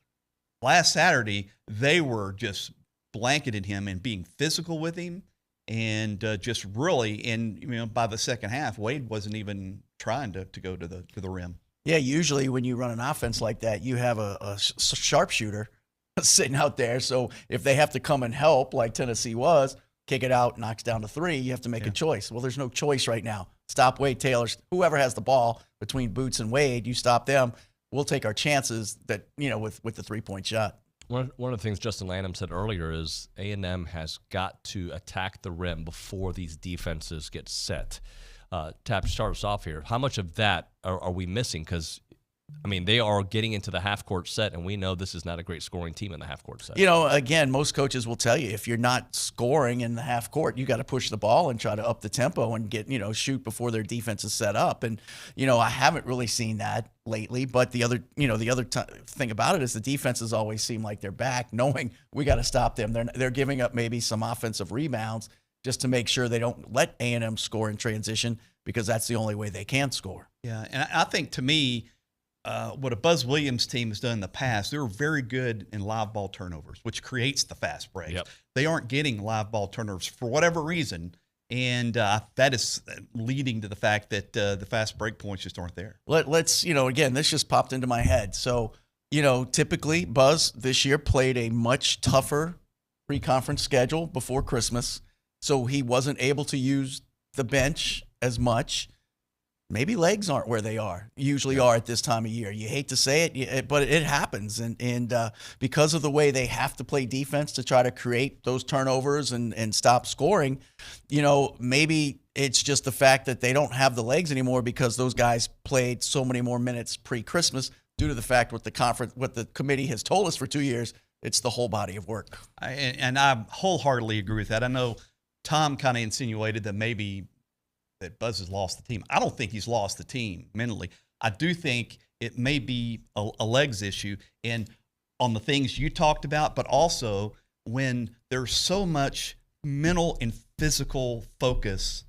Last Saturday, they were just blanketing him and being physical with him, and just really, and by the second half, Wade wasn't even trying to go to the rim. Yeah, usually when you run an offense like that, you have a sharpshooter sitting out there. So if they have to come and help, like Tennessee was, kick it out, knocks down to 3, you have to make a choice. Well, there's no choice right now. Stop Wade Taylor. Whoever has the ball between Boots and Wade, you stop them. We'll take our chances that, with the 3-point shot. One of the things Justin Lanham said earlier is A&M has got to attack the rim before these defenses get set. Tap, start us off here. How much of that are we missing? Because, they are getting into the half-court set, and we know this is not a great scoring team in the half-court set. Again, most coaches will tell you if you're not scoring in the half court, you got to push the ball and try to up the tempo and get, shoot before their defense is set up. And, I haven't really seen that lately. But the other thing about it is the defenses always seem like they're back, knowing we got to stop them. They're giving up maybe some offensive rebounds just to make sure they don't let A&M score in transition, because that's the only way they can score. Yeah, and I think to me, what a Buzz Williams team has done in the past, they were very good in live ball turnovers, which creates the fast breaks. Yep. They aren't getting live ball turnovers for whatever reason, and that is leading to the fact that the fast break points just aren't there. Let's, again, this just popped into my head. So, typically Buzz this year played a much tougher pre-conference schedule before Christmas, so he wasn't able to use the bench as much. Maybe legs aren't where they usually are at this time of year. You hate to say it, but it happens. And because of the way they have to play defense to try to create those turnovers and stop scoring, maybe it's just the fact that they don't have the legs anymore because those guys played so many more minutes pre-Christmas due to the fact what the committee has told us for 2 years, It's the whole body of work. And I wholeheartedly agree with that. I know Tom kind of insinuated that maybe that Buzz has lost the team. I don't think he's lost the team mentally. I do think it may be a legs issue and on the things you talked about, but also when there's so much mental and physical focus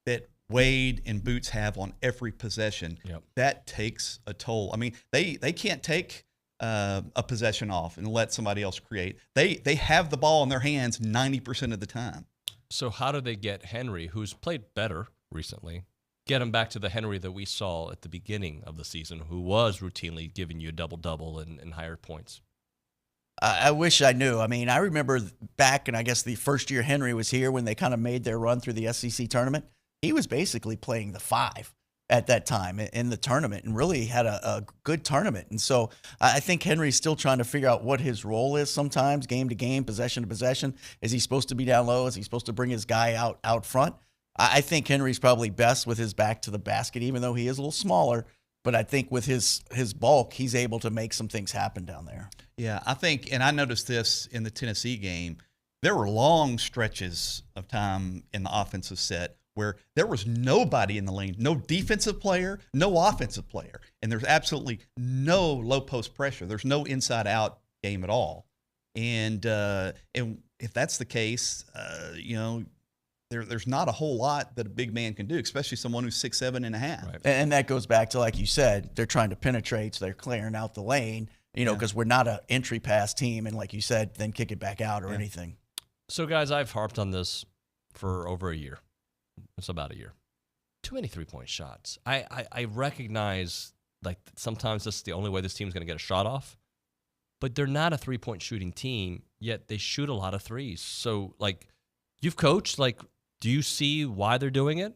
that Wade and Boots have on every possession, that takes a toll. I mean, they can't take a possession off and let somebody else create. They have the ball in their hands 90% of the time. So how do they get Henry, who's played better recently, get him back to the Henry that we saw at the beginning of the season, who was routinely giving you a double-double and higher points? I wish I knew. I mean, I remember back in, I guess, the first year Henry was here when they kind of made their run through the SEC tournament. He was basically playing the 5 at that time in the tournament and really had a good tournament. And so I think Henry's still trying to figure out what his role is sometimes, game to game, possession to possession. Is he supposed to be down low? Is he supposed to bring his guy out front? I think Henry's probably best with his back to the basket, even though he is a little smaller. But I think with his bulk, he's able to make some things happen down there. Yeah, I think, and I noticed this in the Tennessee game, there were long stretches of time in the offensive set where there was nobody in the lane, no defensive player, no offensive player, and there's absolutely no low post pressure. There's no inside out game at all. And if that's the case, there's not a whole lot that a big man can do, especially someone who's 6'7.5". Right. And that goes back to, like you said, they're trying to penetrate, so they're clearing out the lane, because we're not an entry pass team, and like you said, then kick it back out or anything. So, guys, I've harped on this for over a year. It's about a year. Too many three-point shots. I recognize, like, sometimes this is the only way this team's going to get a shot off, but they're not a three-point shooting team, yet they shoot a lot of threes. So, like, you've coached, like, do you see why they're doing it?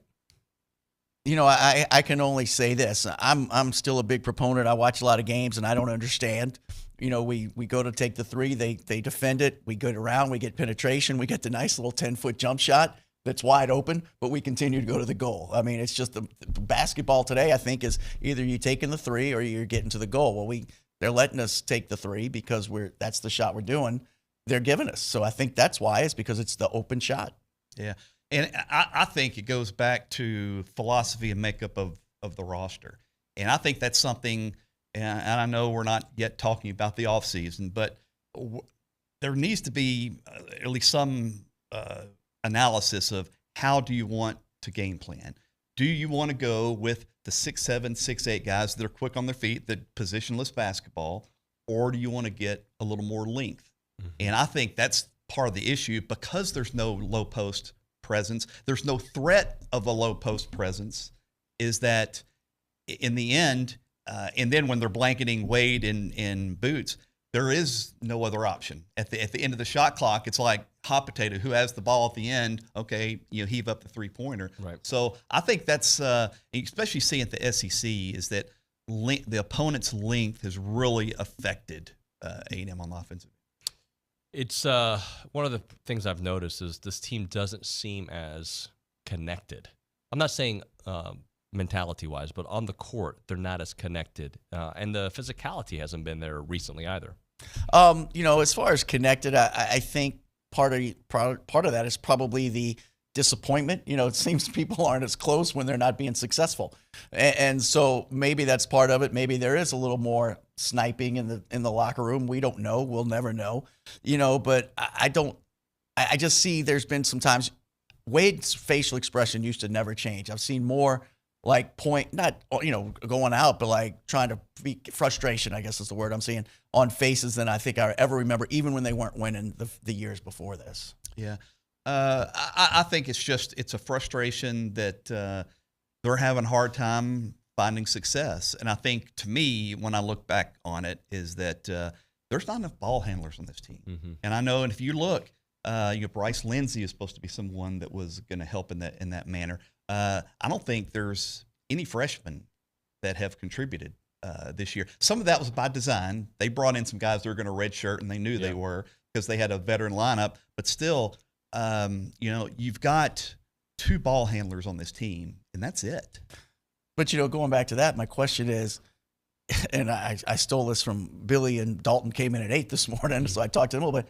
I can only say this. I'm still a big proponent. I watch a lot of games, and I don't understand. We go to take the three. They defend it. We go around. We get penetration. We get the nice little 10-foot jump shot that's wide open, but we continue to go to the goal. I mean, it's just the basketball today, I think, is either you taking the three or you're getting to the goal. Well, they're letting us take the three because that's the shot we're doing. They're giving us. So I think that's why, is because it's the open shot. Yeah. And I think it goes back to philosophy and makeup of the roster. And I think that's something, and I know we're not yet talking about the offseason, but there needs to be at least some analysis of how do you want to game plan. Do you want to go with the 6'7", 6'8" guys that are quick on their feet, that positionless basketball, or do you want to get a little more length? Mm-hmm. And I think that's part of the issue because there's no low post presence. There's no threat of a low post presence, is that in the end, and then when they're blanketing Wade in Boots, there is no other option. At the end of the shot clock, it's like hot potato. Who has the ball at the end? Okay, heave up the three-pointer. Right. So I think that's, especially seeing at the SEC, is that the opponent's length has really affected A&M on the offensive. It's one of the things I've noticed is this team doesn't seem as connected. I'm not saying mentality-wise, but on the court, they're not as connected. And the physicality hasn't been there recently either. As far as connected, I think part of that is probably the disappointment. It seems people aren't as close when they're not being successful. And so maybe that's part of it. Maybe there is a little more sniping in the locker room. We don't know. We'll never know. But I just see there's been some times Wade's facial expression used to never change. I've seen more like not going out, but like trying to be frustration, I guess is the word I'm seeing, on faces than I think I ever remember, even when they weren't winning the years before this. Yeah. I think it's a frustration that they're having a hard time finding success. And I think, to me, when I look back on it, is that there's not enough ball handlers on this team. Mm-hmm. And I know, and if you look, Bryce Lindsey is supposed to be someone that was going to help in that manner. I don't think there's any freshmen that have contributed this year. Some of that was by design. They brought in some guys that were going to redshirt, and they knew they were, because they had a veteran lineup. But still, you've got 2 ball handlers on this team, and that's it. But, going back to that, my question is, and I stole this from Billy, and Dalton came in at 8 this morning, so I talked to him a little bit.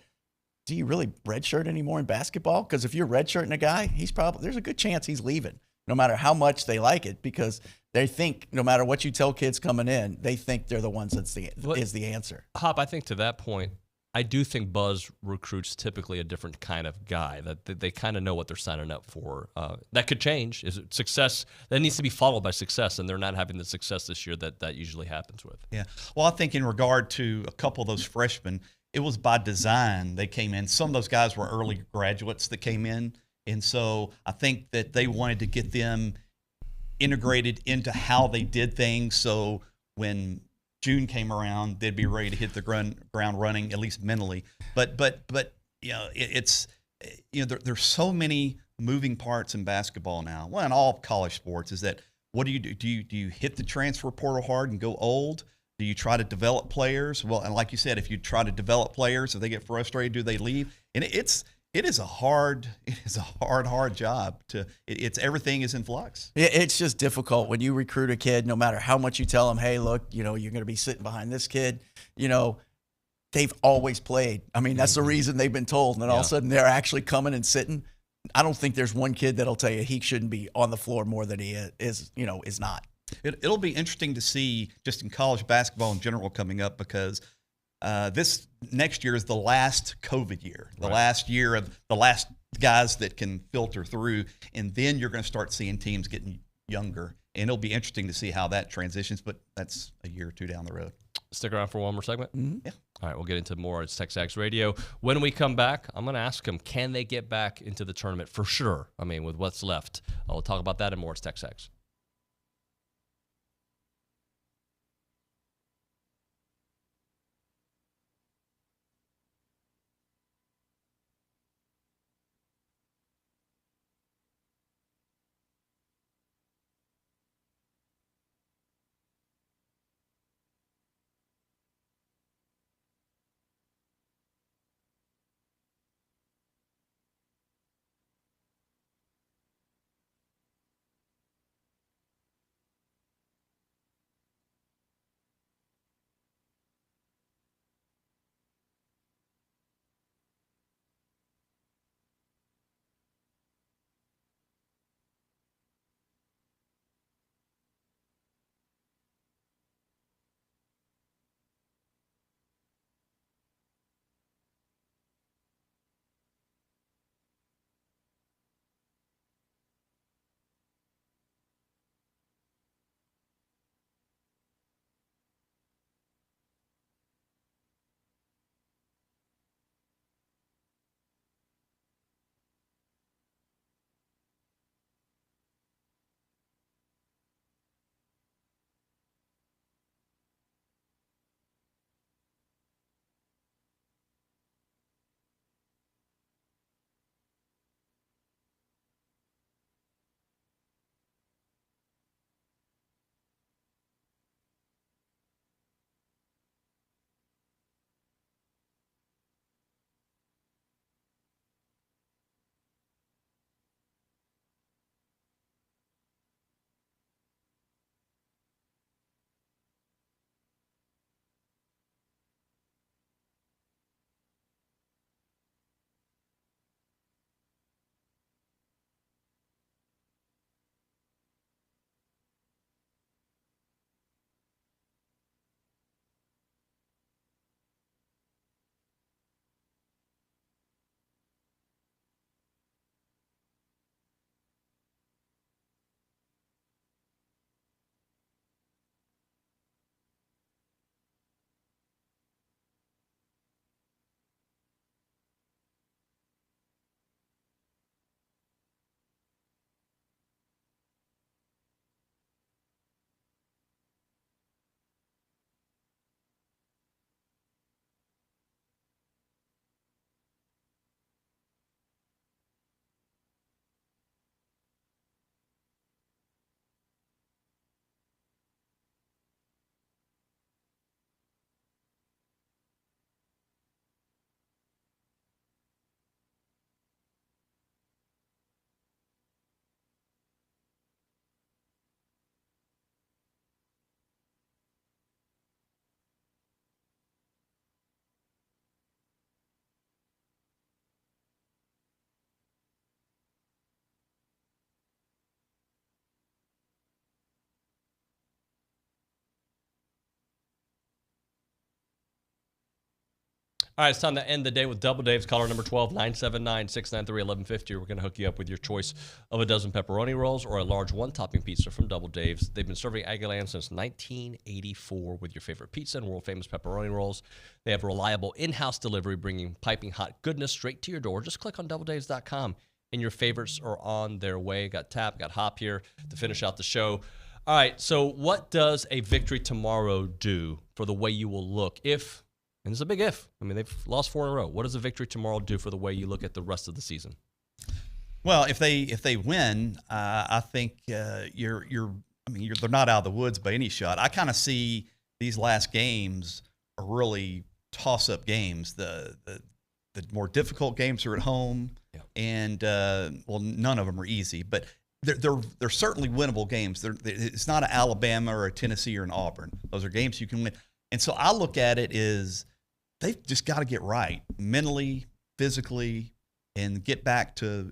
Do you really redshirt anymore in basketball? Because if you're redshirting a guy, there's a good chance he's leaving, no matter how much they like it, because they think no matter what you tell kids coming in, they think they're the ones is the answer. Hop, I think to that point, I do think Buzz recruits typically a different kind of guy, that they kind of know what they're signing up for. That could change. Is it success? That needs to be followed by success, and they're not having the success this year that usually happens with. Yeah. Well, I think in regard to a couple of those freshmen, it was by design they came in. Some of those guys were early graduates that came in, and so I think that they wanted to get them integrated into how they did things, so when June came around, they'd be ready to hit the ground running, at least mentally. But there's so many moving parts in basketball now. Well, in all college sports, is that what do you do? Do you hit the transfer portal hard and go old? Do you try to develop players? Well, and like you said, if you try to develop players, if they get frustrated, do they leave? And it is a hard job it's everything is in flux. It's just difficult when you recruit a kid, no matter how much you tell them, hey, look, you're going to be sitting behind this kid, they've always played. I mean, that's the reason they've been told. And then all of a sudden they're actually coming and sitting. I don't think there's one kid that'll tell you he shouldn't be on the floor more than he is not. It'll be interesting to see just in college basketball in general coming up, because this next year is the last COVID year, the last year of the last guys that can filter through, and then you're going to start seeing teams getting younger, and it'll be interesting to see how that transitions, but that's a year or two down the road. Stick around for one more segment? Mm-hmm. Yeah. All right, we'll get into more. It's TexAgs Radio. When we come back, I'm going to ask them, can they get back into the tournament for sure? I mean, with what's left. We'll talk about that and more. It's TexAgs. All right, it's time to end the day with Double Dave's. Caller number 12, 979-693-1150. We're going to hook you up with your choice of a dozen pepperoni rolls or a large one-topping pizza from Double Dave's. They've been serving Aggieland since 1984 with your favorite pizza and world-famous pepperoni rolls. They have reliable in-house delivery, bringing piping hot goodness straight to your door. Just click on doubledaves.com, and your favorites are on their way. Got Tap, got Hop here to finish out the show. All right, so what does a victory tomorrow do for the way you will look if... And it's a big if. I mean, they've lost 4 in a row. What does a victory tomorrow do for the way you look at the rest of the season? Well, if they win, I think they're not out of the woods by any shot. I kind of see these last games are really toss-up games. The more difficult games are at home, and none of them are easy, but they're certainly winnable games. It's not an Alabama or a Tennessee or an Auburn. Those are games you can win. And so I look at it as they've just got to get right mentally, physically, and get back to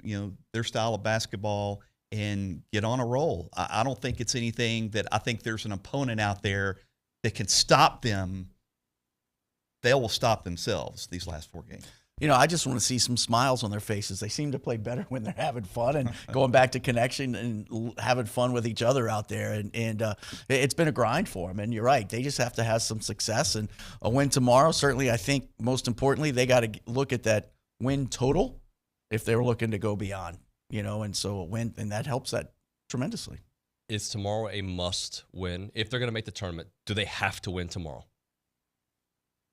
their style of basketball and get on a roll. I don't think it's anything that I think there's an opponent out there that can stop them. They will stop themselves these last 4 games. I just want to see some smiles on their faces. They seem to play better when they're having fun and going back to connection and having fun with each other out there. And it's been a grind for them. And you're right. They just have to have some success. And a win tomorrow, certainly, I think most importantly, they got to look at that win total if they were looking to go beyond, and so a win, and that helps that tremendously. Is tomorrow a must win? If they're going to make the tournament, do they have to win tomorrow?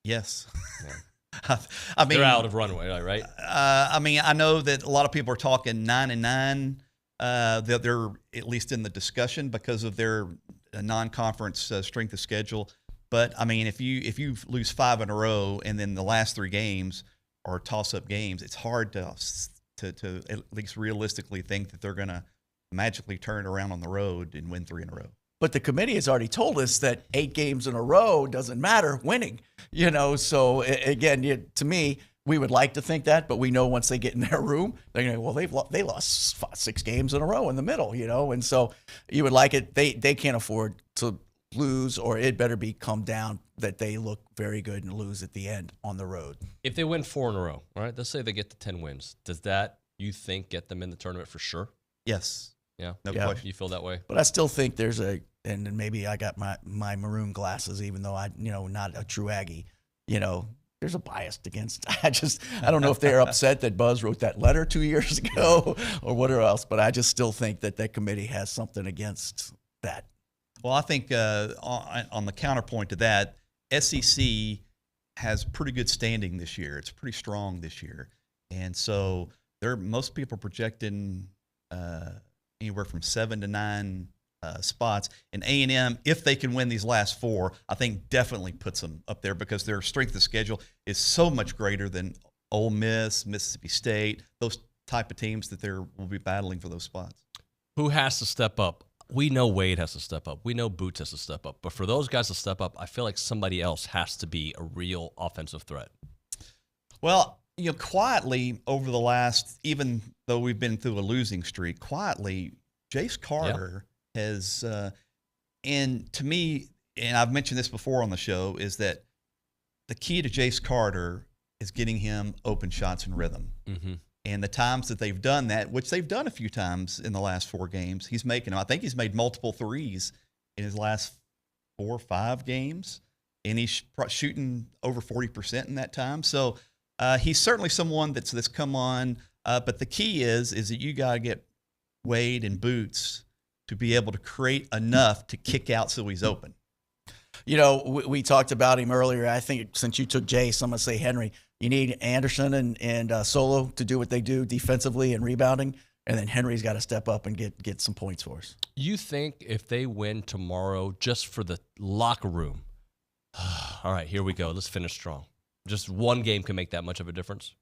Yes. Yeah. I mean, they're out of runway, right? I know that a lot of people are talking 9-9. They're at least in the discussion because of their non-conference strength of schedule. But I mean, if you lose 5 in a row and then the last 3 games are toss-up games, it's hard to at least realistically think that they're going to magically turn around on the road and win 3 in a row. But the committee has already told us that 8 games in a row doesn't matter winning, So again, to me, we would like to think that, but we know once they get in their room, they're going to go, they lost 6 games in a row in the middle, And so you would like it. They can't afford to lose, or it better be come down that they look very good and lose at the end on the road. If they win 4 in a row, all right, let's say they get to 10 wins. Does that, you think, get them in the tournament for sure? Yes. Yeah, no question. You feel that way, but I still think there's and maybe I got my maroon glasses, even though I, not a true Aggie. There's a bias against. I don't know if they're upset that Buzz wrote that letter 2 years ago or whatever else, but I just still think that committee has something against that. Well, I think on the counterpoint to that, SEC has pretty good standing this year. It's pretty strong this year, and so most people projecting. Anywhere from 7 to 9 spots. And A&M, if they can win these last 4, I think definitely puts them up there because their strength of schedule is so much greater than Ole Miss, Mississippi State, those type of teams that will be battling for those spots. Who has to step up? We know Wade has to step up. We know Boots has to step up. But for those guys to step up, I feel like somebody else has to be a real offensive threat. Well, quietly over the last, even though we've been through a losing streak, quietly, Jace Carter has, and to me, and I've mentioned this before on the show, is that the key to Jace Carter is getting him open shots and rhythm. Mm-hmm. And the times that they've done that, which they've done a few times in the last 4 games, he's making them. I think he's made multiple threes in his last 4 or 5 games, and he's shooting over 40% in that time. So he's certainly someone that's come on. But the key is that you got to get Wade and Boots to be able to create enough to kick out so he's open. We talked about him earlier. I think since you took Jace, I'm going to say Henry. You need Anderson and Solo to do what they do defensively and rebounding, and then Henry's got to step up and get some points for us. You think if they win tomorrow just for the locker room, all right, here we go. Let's finish strong. Just one game can make that much of a difference?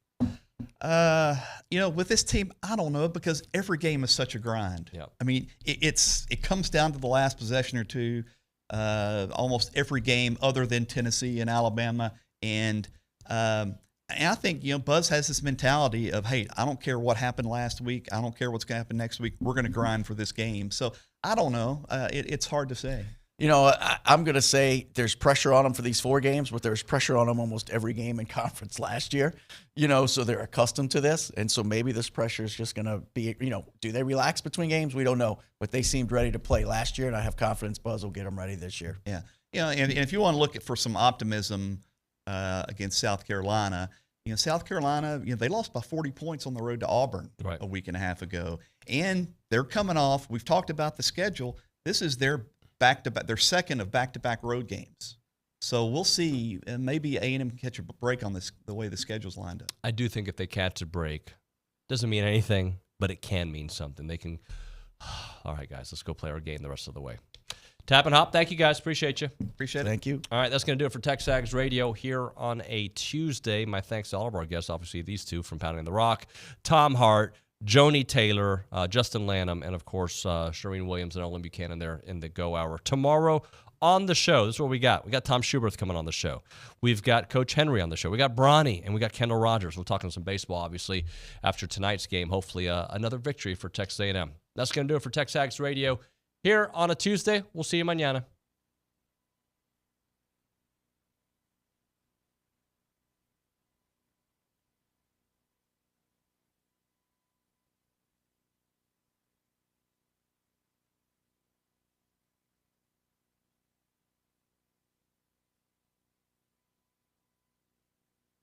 With this team, I don't know, because every game is such a grind. Yeah. I mean, it comes down to the last possession or two, almost every game other than Tennessee and Alabama. And I think, Buzz has this mentality of, hey, I don't care what happened last week. I don't care what's going to happen next week. We're going to grind for this game. So I don't know. It's hard to say. I'm going to say there's pressure on them for these 4 games, but there's pressure on them almost every game in conference last year, so they're accustomed to this. And so maybe this pressure is just going to be, do they relax between games? We don't know, but they seemed ready to play last year, and I have confidence Buzz will get them ready this year. Yeah. And if you want to look for some optimism against South Carolina, South Carolina, they lost by 40 points on the road to Auburn a week and a half ago. And they're coming off, we've talked about the schedule. This is their back-to-back, their second of back-to-back road games. So we'll see. And maybe A&M can catch a break on this, the way the schedule's lined up. I do think if they catch a break, doesn't mean anything, but it can mean something. They can, all right, guys, let's go play our game the rest of the way. Tap and Hop, thank you guys. Appreciate you. Appreciate it. Thank you. All right, that's going to do it for TexAgs Radio here on a Tuesday. My thanks to all of our guests, obviously these two from Pounding the Rock, Tom Hart, Joni Taylor, Justin Lanham, and, of course, Charean Williams and Olin Buchanan there in the Go Hour. Tomorrow on the show, this is what we got. We got Tom Schuberth coming on the show. We've got Coach Henry on the show. We got Bronny, and we got Kendall Rogers. We're talking some baseball, obviously, after tonight's game. Hopefully another victory for Texas A&M. That's going to do it for TexAgs Radio here on a Tuesday. We'll see you mañana.